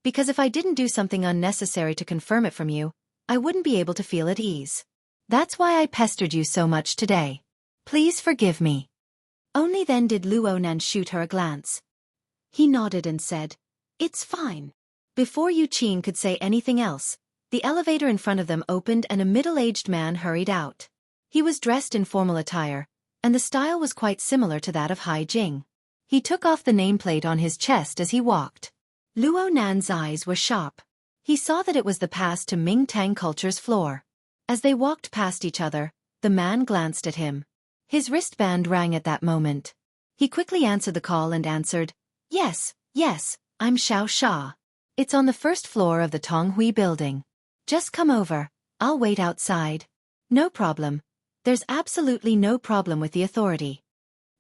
Because if I didn't do something unnecessary to confirm it from you, I wouldn't be able to feel at ease. That's why I pestered you so much today. Please forgive me. Only then did Luo Nan shoot her a glance. He nodded and said, it's fine. Before Yuqin could say anything else, the elevator in front of them opened and a middle-aged man hurried out. He was dressed in formal attire, and the style was quite similar to that of Hai Jing. He took off the nameplate on his chest as he walked. Luo Nan's eyes were sharp. He saw that it was the pass to Ming Tang Culture's floor. As they walked past each other, the man glanced at him. His wristband rang at that moment. He quickly answered the call and answered, yes, I'm Xiao Sha. It's on the first floor of the Tonghui building. Just come over, I'll wait outside. No problem. There's absolutely no problem with the authority.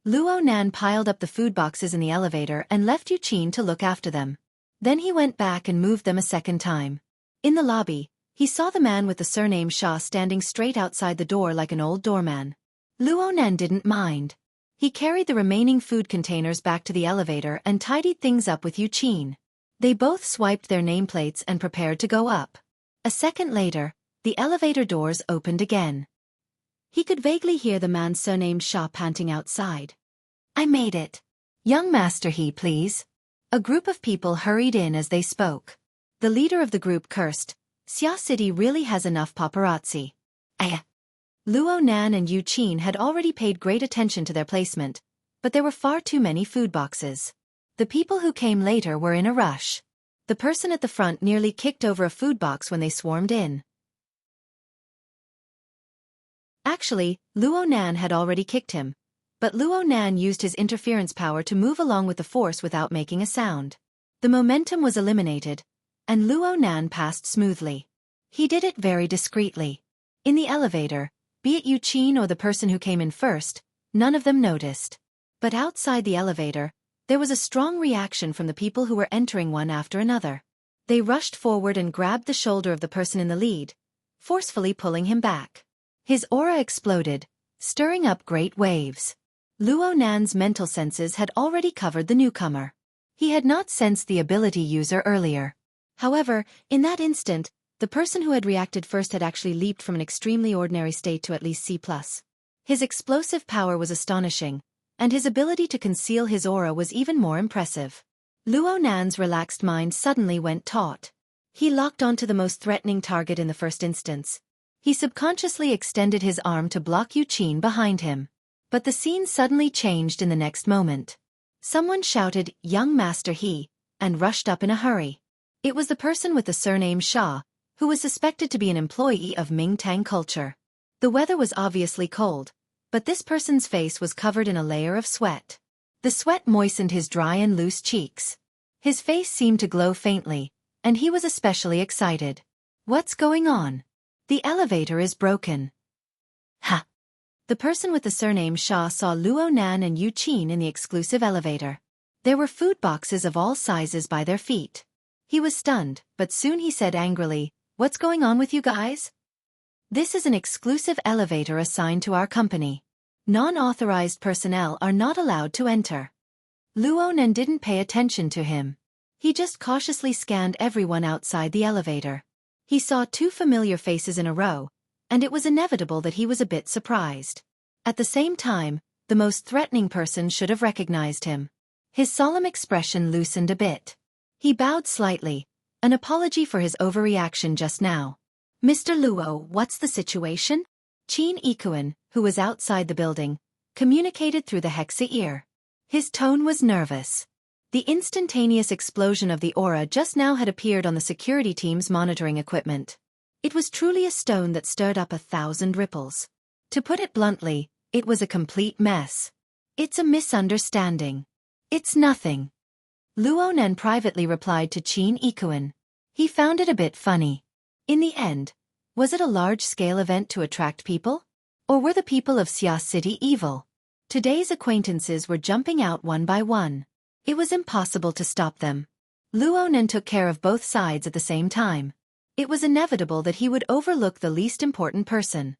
Luo Nan piled up the food boxes in the elevator and left Yuqin to look after them. Then he went back and moved them a second time. In the lobby, he saw the man with the surname Sha standing straight outside the door like an old doorman. Luo Nan didn't mind. He carried the remaining food containers back to the elevator and tidied things up with Yuqin. They both swiped their nameplates and prepared to go up. A second later, the elevator doors opened again. He could vaguely hear the man surnamed Sha panting outside. I made it. Young Master He, please. A group of people hurried in as they spoke. The leader of the group cursed, Xia City really has enough paparazzi. Luo Nan and Yuqin had already paid great attention to their placement, but there were far too many food boxes. The people who came later were in a rush. The person at the front nearly kicked over a food box when they swarmed in. Actually, Luo Nan had already kicked him, but Luo Nan used his interference power to move along with the force without making a sound. The momentum was eliminated, and Luo Nan passed smoothly. He did it very discreetly. In the elevator, be it Yuqin or the person who came in first, none of them noticed. But outside the elevator, there was a strong reaction from the people who were entering one after another. They rushed forward and grabbed the shoulder of the person in the lead, forcefully pulling him back. His aura exploded, stirring up great waves. Luo Nan's mental senses had already covered the newcomer. He had not sensed the ability user earlier. However, in that instant, the person who had reacted first had actually leaped from an extremely ordinary state to at least C+. His explosive power was astonishing, and his ability to conceal his aura was even more impressive. Luo Nan's relaxed mind suddenly went taut. He locked onto the most threatening target in the first instance. He subconsciously extended his arm to block Yu Qin behind him. But the scene suddenly changed in the next moment. Someone shouted, "Young Master He," and rushed up in a hurry. It was the person with the surname Xia, who was suspected to be an employee of Mingtang culture. The weather was obviously cold, but this person's face was covered in a layer of sweat. The sweat moistened his dry and loose cheeks. His face seemed to glow faintly, and he was especially excited. "What's going on? The elevator is broken." Ha! The person with the surname Xia saw Luo Nan and Yu Qin in the exclusive elevator. There were food boxes of all sizes by their feet. He was stunned, but soon he said angrily, "What's going on with you guys? This is an exclusive elevator assigned to our company. Non-authorized personnel are not allowed to enter." Luo Nan didn't pay attention to him. He just cautiously scanned everyone outside the elevator. He saw two familiar faces in a row, and it was inevitable that he was a bit surprised. At the same time, the most threatening person should have recognized him. His solemn expression loosened a bit. He bowed slightly, an apology for his overreaction just now. "Mr. Luo, what's the situation?" Qin Ikuan, who was outside the building, communicated through the hexa ear. His tone was nervous. The instantaneous explosion of the aura just now had appeared on the security team's monitoring equipment. It was truly a stone that stirred up 1,000 ripples. To put it bluntly, it was a complete mess. "It's a misunderstanding. It's nothing." Luo Nan privately replied to Qin Ikuan. He found it a bit funny. In the end, was it a large-scale event to attract people? Or were the people of Xia City evil? Today's acquaintances were jumping out one by one. It was impossible to stop them. Luo Nan took care of both sides at the same time. It was inevitable that he would overlook the least important person.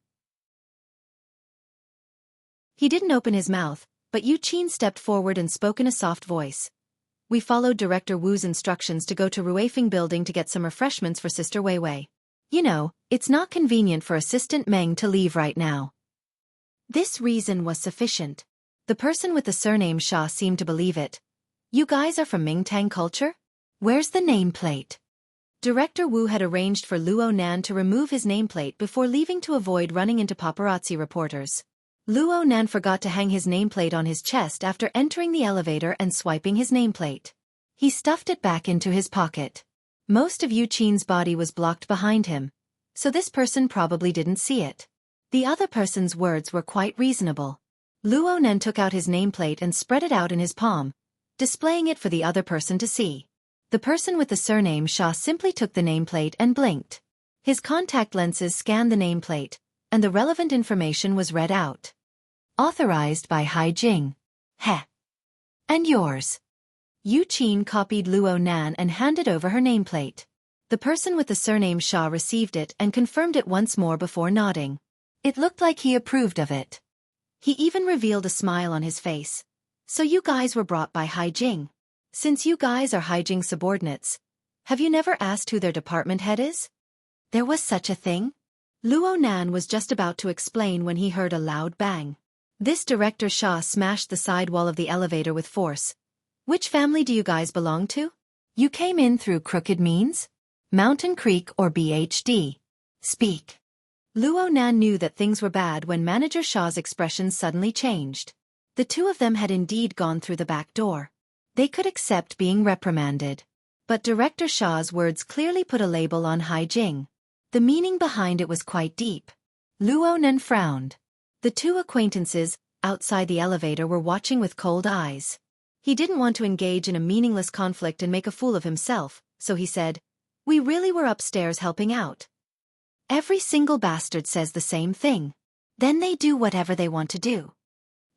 He didn't open his mouth, but Yu Qin stepped forward and spoke in a soft voice. "We followed Director Wu's instructions to go to Ruifeng building to get some refreshments for Sister Weiwei. You know, it's not convenient for Assistant Meng to leave right now." This reason was sufficient. The person with the surname Xia seemed to believe it. "You guys are from Mingtang culture? Where's the nameplate?" Director Wu had arranged for Luo Nan to remove his nameplate before leaving to avoid running into paparazzi reporters. Luo Nan forgot to hang his nameplate on his chest after entering the elevator and swiping his nameplate. He stuffed it back into his pocket. Most of Yu Qin's body was blocked behind him, so this person probably didn't see it. The other person's words were quite reasonable. Luo Nan took out his nameplate and spread it out in his palm, displaying it for the other person to see. The person with the surname Xia simply took the nameplate and blinked. His contact lenses scanned the nameplate, and the relevant information was read out. "Authorized by Hai Jing." "Heh. And yours?" Yu Qin copied Luo Nan and handed over her nameplate. The person with the surname Xia received it and confirmed it once more before nodding. It looked like he approved of it. He even revealed a smile on his face. "So you guys were brought by Hai Jing. Since you guys are Hai Jing's subordinates, have you never asked who their department head is?" "There was such a thing?" Luo Nan was just about to explain when he heard a loud bang. This Director Xia smashed the side wall of the elevator with force. "Which family do you guys belong to? You came in through crooked means? Mountain Creek or BHD? Speak." Luo Nan knew that things were bad when Manager Xia's expression suddenly changed. The two of them had indeed gone through the back door. They could accept being reprimanded. But Director Xia's words clearly put a label on Hai Jing. The meaning behind it was quite deep. Luo Nan frowned. The two acquaintances, outside the elevator, were watching with cold eyes. He didn't want to engage in a meaningless conflict and make a fool of himself, so he said, "We really were upstairs helping out." "Every single bastard says the same thing. Then they do whatever they want to do."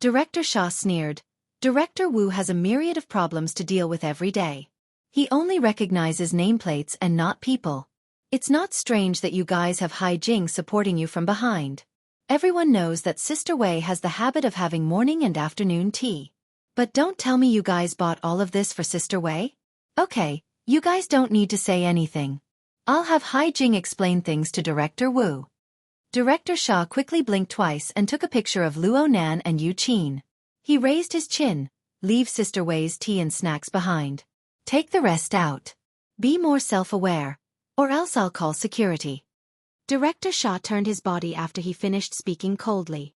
Director Xia sneered. Director Wu has a myriad of problems to deal with every day. He only recognizes nameplates and not people. It's not strange that you guys have Hai Jing supporting you from behind. Everyone knows that Sister Wei has the habit of having morning and afternoon tea. But don't tell me you guys bought all of this for Sister Wei? Okay, you guys don't need to say anything. I'll have Hai Jing explain things to Director Wu. Director Xia quickly blinked twice and took a picture of Luo Nan and Yu Qin. He raised his chin. Leave Sister Wei's tea and snacks behind. Take the rest out. Be more self-aware, or else I'll call security. Director Xia turned his body after he finished speaking coldly.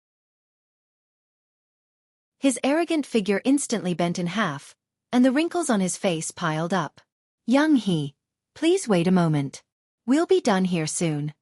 His arrogant figure instantly bent in half, and the wrinkles on his face piled up. Young He, please wait a moment. We'll be done here soon.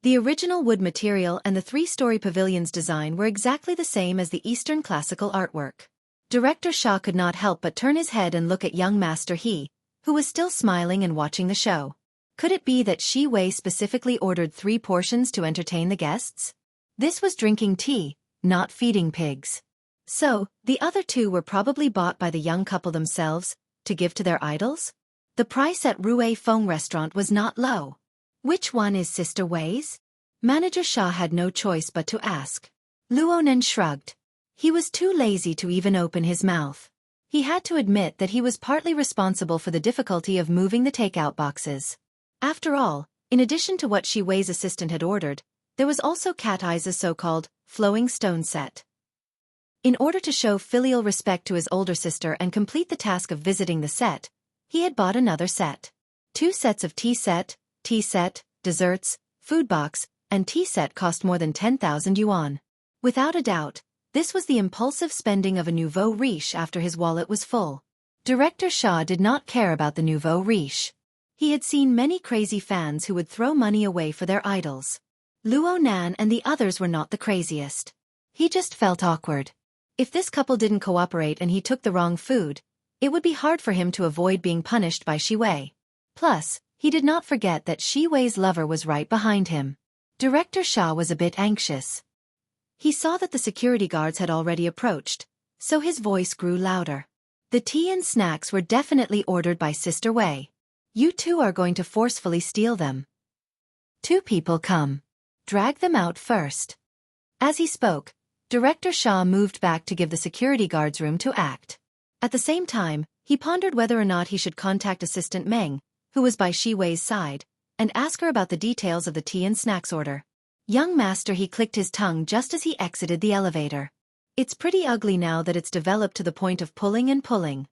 The original wood material and the three-story pavilion's design were exactly the same as the Eastern classical artwork. Director Xia could not help but turn his head and look at young Master He, who was still smiling and watching the show. Could it be that Shi Wei specifically ordered 3 portions to entertain the guests? This was drinking tea, not feeding pigs. So, the other 2 were probably bought by the young couple themselves, to give to their idols? The price at Rue Feng restaurant was not low. Which one is Sister Wei's? Manager Xia had no choice but to ask. Luonan shrugged. He was too lazy to even open his mouth. He had to admit that he was partly responsible for the difficulty of moving the takeout boxes. After all, in addition to what Shi Wei's assistant had ordered, there was also Cat Eye's so-called flowing stone set. In order to show filial respect to his older sister and complete the task of visiting the set, he had bought another set. 2 sets of tea set, desserts, food box, and tea set cost more than 10,000 yuan. Without a doubt, this was the impulsive spending of a nouveau riche after his wallet was full. Director Xia did not care about the nouveau riche. He had seen many crazy fans who would throw money away for their idols. Luo Nan and the others were not the craziest. He just felt awkward. If this couple didn't cooperate and he took the wrong food, it would be hard for him to avoid being punished by Shi Wei. Plus, he did not forget that Shi Wei's lover was right behind him. Director Xia was a bit anxious. He saw that the security guards had already approached, so his voice grew louder. The tea and snacks were definitely ordered by Sister Wei. You 2 are going to forcefully steal them. 2 people come. Drag them out first. As he spoke, Director Xia moved back to give the security guards room to act. At the same time, he pondered whether or not he should contact Assistant Meng, who was by Shi Wei's side, and ask her about the details of the tea and snacks order. Young Master He clicked his tongue just as he exited the elevator. It's pretty ugly now that it's developed to the point of pulling and pulling.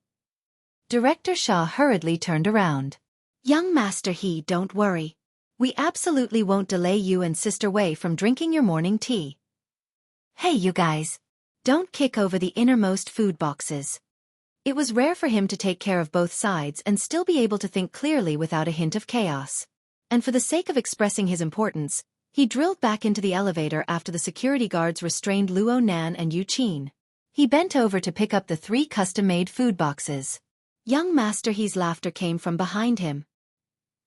Director Xia hurriedly turned around. Young Master He, don't worry. We absolutely won't delay you and Sister Wei from drinking your morning tea. Hey you guys. Don't kick over the innermost food boxes. It was rare for him to take care of both sides and still be able to think clearly without a hint of chaos. And for the sake of expressing his importance, he drilled back into the elevator after the security guards restrained Luo Nan and Yu Qin. He bent over to pick up the 3 custom-made food boxes. Young Master He's laughter came from behind him.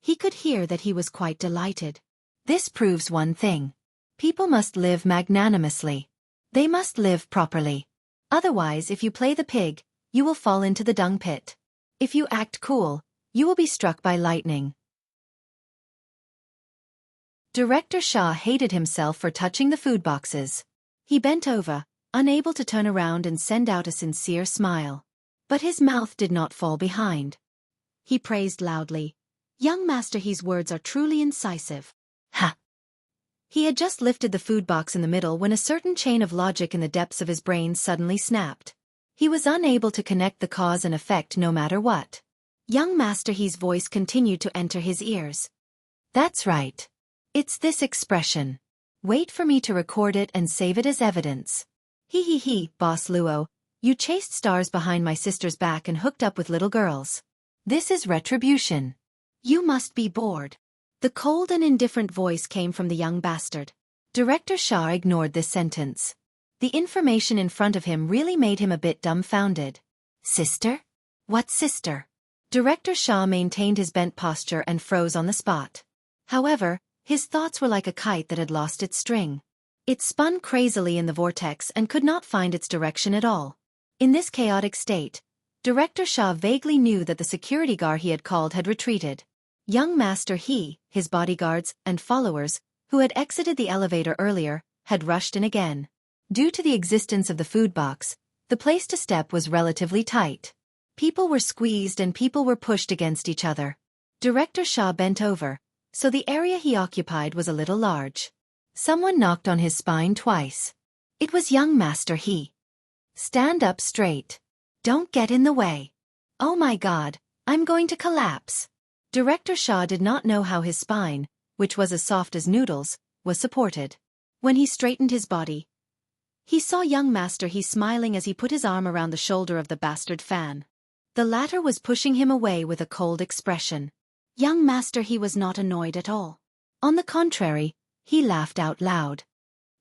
He could hear that he was quite delighted. This proves one thing. People must live magnanimously. They must live properly. Otherwise, if you play the pig, you will fall into the dung pit. If you act cool, you will be struck by lightning. Director Xia hated himself for touching the food boxes. He bent over, unable to turn around and send out a sincere smile. But his mouth did not fall behind. He praised loudly. Young Master He's words are truly incisive. Ha! He had just lifted the food box in the middle when a certain chain of logic in the depths of his brain suddenly snapped. He was unable to connect the cause and effect no matter what. Young Master He's voice continued to enter his ears. That's right. It's this expression. Wait for me to record it and save it as evidence. He, Boss Luo, you chased stars behind my sister's back and hooked up with little girls. This is retribution. You must be bored. The cold and indifferent voice came from the young bastard. Director Xia ignored this sentence. The information in front of him really made him a bit dumbfounded. Sister? What sister? Director Xia maintained his bent posture and froze on the spot. However, his thoughts were like a kite that had lost its string. It spun crazily in the vortex and could not find its direction at all. In this chaotic state, Director Xia vaguely knew that the security guard he had called had retreated. Young Master He, his bodyguards, and followers, who had exited the elevator earlier, had rushed in again. Due to the existence of the food box, the place to step was relatively tight. People were squeezed and people were pushed against each other. Director Xia bent over, so the area he occupied was a little large. Someone knocked on his spine twice. It was young Master He. Stand up straight. Don't get in the way. Oh my God, I'm going to collapse. Director Xia did not know how his spine, which was as soft as noodles, was supported. When he straightened his body, he saw young Master He smiling as he put his arm around the shoulder of the bastard fan. The latter was pushing him away with a cold expression. Young Master He was not annoyed at all. On the contrary, he laughed out loud.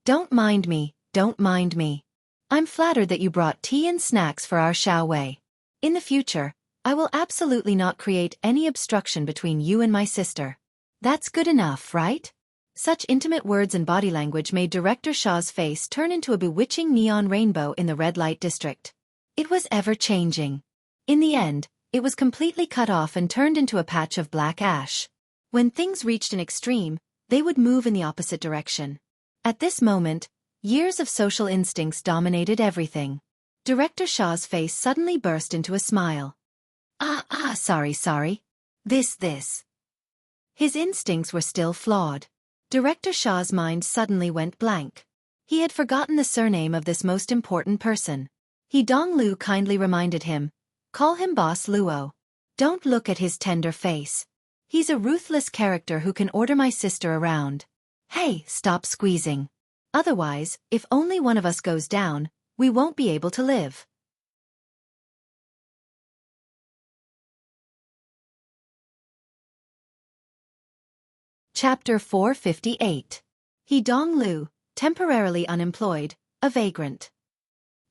Don't mind me, don't mind me. I'm flattered that you brought tea and snacks for our Xiaowei. In the future, I will absolutely not create any obstruction between you and my sister. That's good enough, right? Such intimate words and body language made Director Xia's face turn into a bewitching neon rainbow in the red light district. It was ever-changing. In the end, it was completely cut off and turned into a patch of black ash. When things reached an extreme, they would move in the opposite direction. At this moment, years of social instincts dominated everything. Director Xia's face suddenly burst into a smile. Sorry. This. His instincts were still flawed. Director Xia's mind suddenly went blank. He had forgotten the surname of this most important person. He Donglu kindly reminded him, call him Boss Luo. Don't look at his tender face. He's a ruthless character who can order my sister around. Hey, stop squeezing. Otherwise, if only one of us goes down, we won't be able to live. Chapter 458. He Donglu, temporarily unemployed, a vagrant.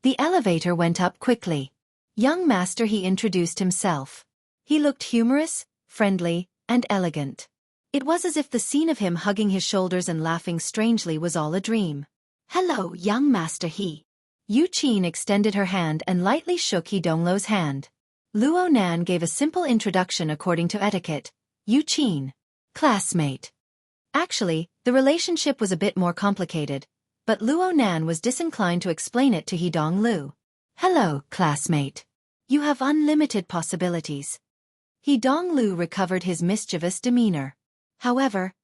The elevator went up quickly. Young Master He introduced himself. He looked humorous, friendly, and elegant. It was as if the scene of him hugging his shoulders and laughing strangely was all a dream. Hello, young Master He. Yu Qin extended her hand and lightly shook He Donglu's hand. Luo Nan gave a simple introduction according to etiquette. Yu Qin. Classmate. Actually, the relationship was a bit more complicated, but Luo Nan was disinclined to explain it to He Donglu. Hello, classmate. You have unlimited possibilities. He Donglu recovered his mischievous demeanor. However,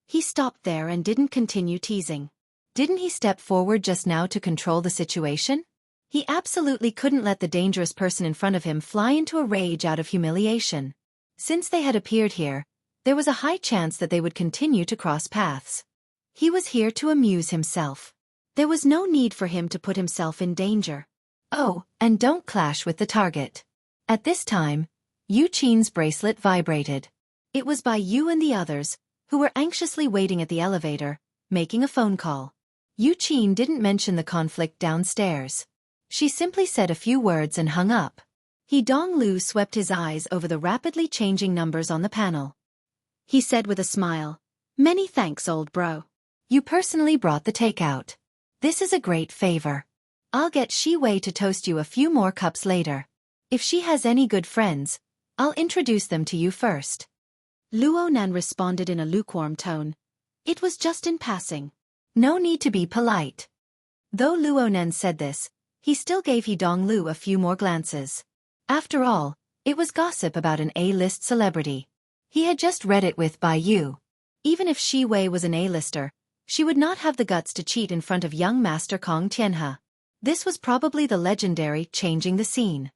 he stopped there and didn't continue teasing. Didn't he step forward just now to control the situation? He absolutely couldn't let the dangerous person in front of him fly into a rage out of humiliation. Since they had appeared here, there was a high chance that they would continue to cross paths. He was here to amuse himself. There was no need for him to put himself in danger. Oh, and don't clash with the target. At this time, Yu Qin's bracelet vibrated. It was by Yu and the others, who were anxiously waiting at the elevator, making a phone call. Yu Qin didn't mention the conflict downstairs. She simply said a few words and hung up. He Donglu swept his eyes over the rapidly changing numbers on the panel. He said with a smile, "Many thanks, old bro. You personally brought the takeout. This is a great favor. I'll get Shi Wei to toast you a few more cups later. If she has any good friends, I'll introduce them to you first." Luo Nan responded in a lukewarm tone. It was just in passing. No need to be polite. Though Luo Nan said this, he still gave He Donglu a few more glances. After all, it was gossip about an A-list celebrity. He had just read it with Bai Yu. Even if Shi Wei was an A-lister, she would not have the guts to cheat in front of young Master Kong Tianhe. This was probably the legendary changing the scene.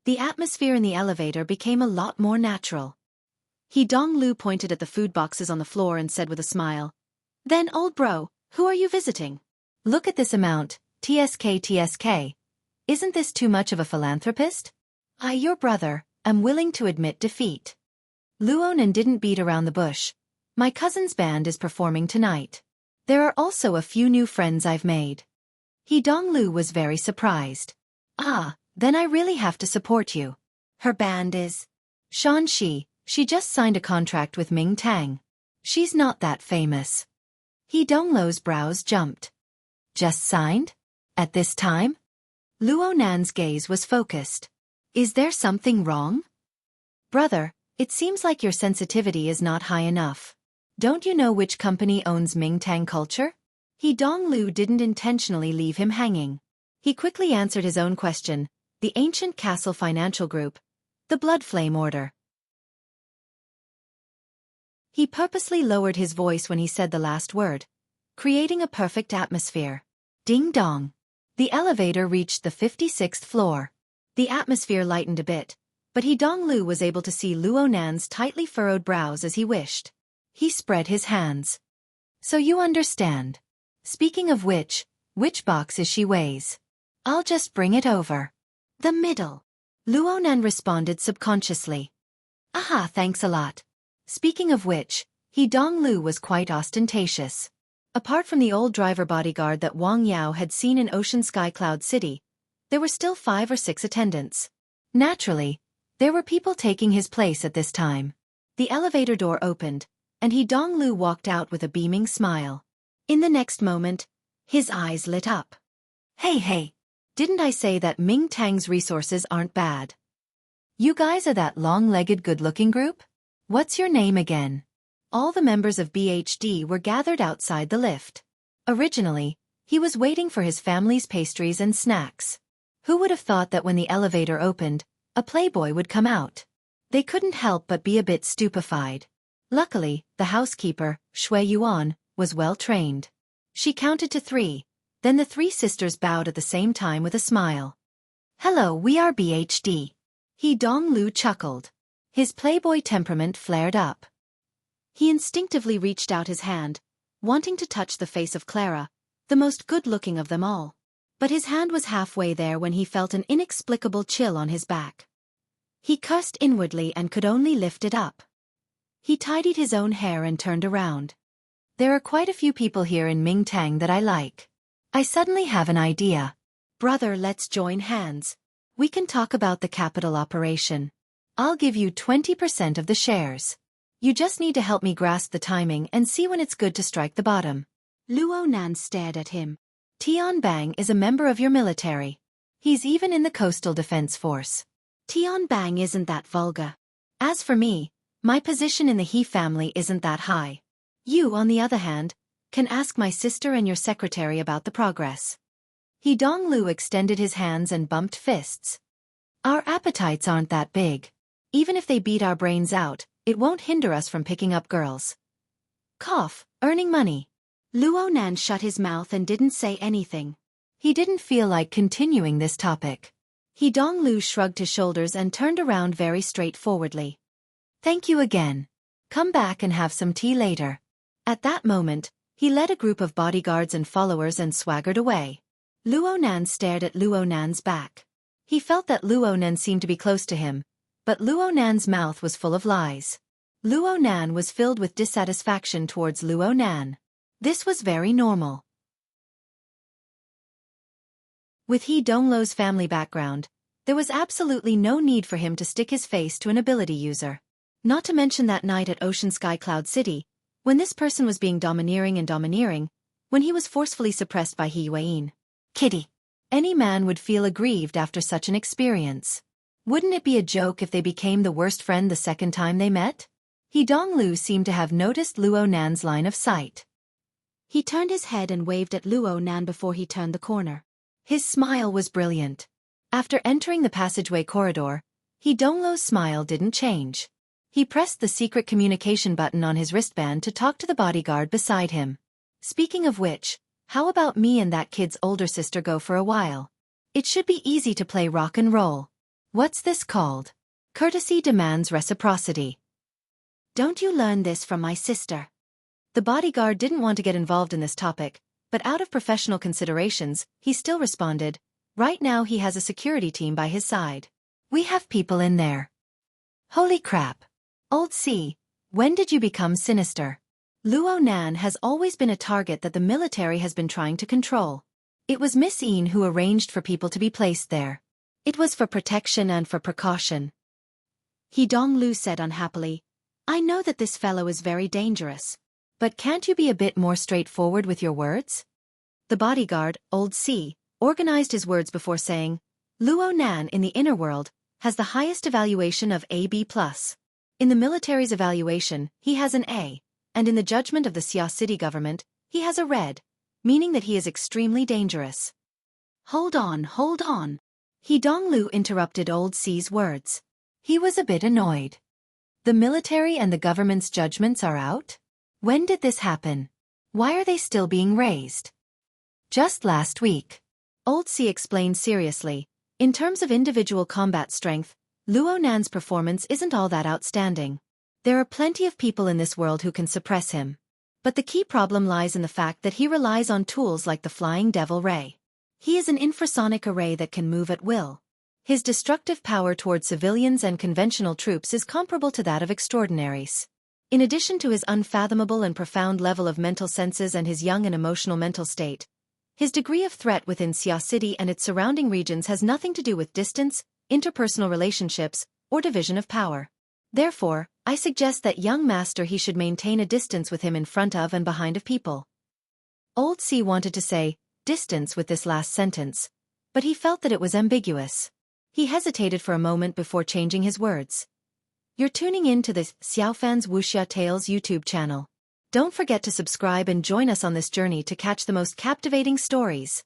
The atmosphere in the elevator became a lot more natural. He Donglu pointed at the food boxes on the floor and said with a smile, "Then, old bro, who are you visiting? Look at this amount, TSK. Isn't this too much of a philanthropist? I, your brother, am willing to admit defeat. Luo Nan didn't beat around the bush. My cousin's band is performing tonight. There are also a few new friends I've made." He Donglu was very surprised. "Ah, then I really have to support you. Her band is Shan Shi. She just signed a contract with Ming Tang. She's not that famous." He Donglu's brows jumped. Just signed? At this time? Luo Nan's gaze was focused. Is there something wrong? Brother, it seems like your sensitivity is not high enough. Don't you know which company owns Mingtang culture? He Donglu didn't intentionally leave him hanging. He quickly answered his own question, the Ancient Castle Financial Group, the Blood Flame Order. He purposely lowered his voice when he said the last word, creating a perfect atmosphere. Ding dong. The elevator reached the 56th floor. The atmosphere lightened a bit, but He Donglu was able to see Luo Nan's tightly furrowed brows as he wished. He spread his hands. So you understand. Speaking of which box is she weighs? I'll just bring it over. The middle. Luo Nan responded subconsciously. Aha, thanks a lot. Speaking of which, He Donglu was quite ostentatious. Apart from the old driver bodyguard that Wang Yao had seen in Ocean Sky Cloud City, there were still 5 or 6 attendants. Naturally, there were people taking his place at this time. The elevator door opened, and He Donglu walked out with a beaming smile. In the next moment, his eyes lit up. Hey, didn't I say that Mingtang's resources aren't bad? You guys are that long-legged good-looking group? What's your name again? All the members of BHD were gathered outside the lift. Originally, he was waiting for his family's pastries and snacks. Who would have thought that when the elevator opened, a playboy would come out? They couldn't help but be a bit stupefied. Luckily, the housekeeper, Shui Yuan, was well trained. She counted to 3, then the 3 sisters bowed at the same time with a smile. Hello, we are BHD. He Donglu chuckled. His playboy temperament flared up. He instinctively reached out his hand, wanting to touch the face of Clara, the most good-looking of them all. But his hand was halfway there when he felt an inexplicable chill on his back. He cursed inwardly and could only lift it up. He tidied his own hair and turned around. There are quite a few people here in Mingtang that I like. I suddenly have an idea. Brother, let's join hands. We can talk about the capital operation. I'll give you 20% of the shares. You just need to help me grasp the timing and see when it's good to strike the bottom. Luo Nan stared at him. Tian Bang is a member of your military. He's even in the Coastal Defense Force. Tian Bang isn't that vulgar. As for me, my position in the He family isn't that high. You, on the other hand, can ask my sister and your secretary about the progress. He Donglu extended his hands and bumped fists. Our appetites aren't that big. Even if they beat our brains out, it won't hinder us from picking up girls. Cough, earning money. Luo Nan shut his mouth and didn't say anything. He didn't feel like continuing this topic. He Donglu shrugged his shoulders and turned around very straightforwardly. Thank you again. Come back and have some tea later. At that moment, he led a group of bodyguards and followers and swaggered away. Luo Nan stared at Luo Nan's back. He felt that Luo Nan seemed to be close to him, but Luo Nan's mouth was full of lies. Luo Nan was filled with dissatisfaction towards Luo Nan. This was very normal. With He Donglu's family background, there was absolutely no need for him to stick his face to an ability user. Not to mention that night at Ocean Sky Cloud City, when this person was being domineering, when he was forcefully suppressed by He Yuan. Kitty. Any man would feel aggrieved after such an experience. Wouldn't it be a joke if they became the worst friend the second time they met? He Donglu seemed to have noticed Luo Nan's line of sight. He turned his head and waved at Luo Nan before he turned the corner. His smile was brilliant. After entering the passageway corridor, He Donglu's smile didn't change. He pressed the secret communication button on his wristband to talk to the bodyguard beside him. Speaking of which, how about me and that kid's older sister go for a while? It should be easy to play rock and roll. What's this called? Courtesy demands reciprocity. Don't you learn this from my sister? The bodyguard didn't want to get involved in this topic, but out of professional considerations, he still responded. Right now he has a security team by his side. We have people in there. Holy crap. Old C, when did you become sinister? Luo Nan has always been a target that the military has been trying to control. It was Miss Yin who arranged for people to be placed there. It was for protection and for precaution. He Donglu said unhappily, I know that this fellow is very dangerous. But can't you be a bit more straightforward with your words? The bodyguard, Old C, organized his words before saying, Luo Nan in the inner world, has the highest evaluation of AB+. In the military's evaluation, he has an A, and in the judgment of the Xia city government, he has a red, meaning that he is extremely dangerous. Hold on. He Donglu interrupted Old C's words. He was a bit annoyed. The military and the government's judgments are out? When did this happen? Why are they still being raised? Just last week. Old C explained seriously. In terms of individual combat strength, Luo Nan's performance isn't all that outstanding. There are plenty of people in this world who can suppress him. But the key problem lies in the fact that he relies on tools like the Flying Devil Ray. He is an infrasonic array that can move at will. His destructive power toward civilians and conventional troops is comparable to that of extraordinaries. In addition to his unfathomable and profound level of mental senses and his young and emotional mental state, his degree of threat within Xia City and its surrounding regions has nothing to do with distance, interpersonal relationships, or division of power. Therefore, I suggest that young master he should maintain a distance with him in front of and behind of people. Old C wanted to say, distance with this last sentence, but he felt that it was ambiguous. He hesitated for a moment before changing his words. You're tuning in to the Xiaofan's Wuxia Tales YouTube channel. Don't forget to subscribe and join us on this journey to catch the most captivating stories.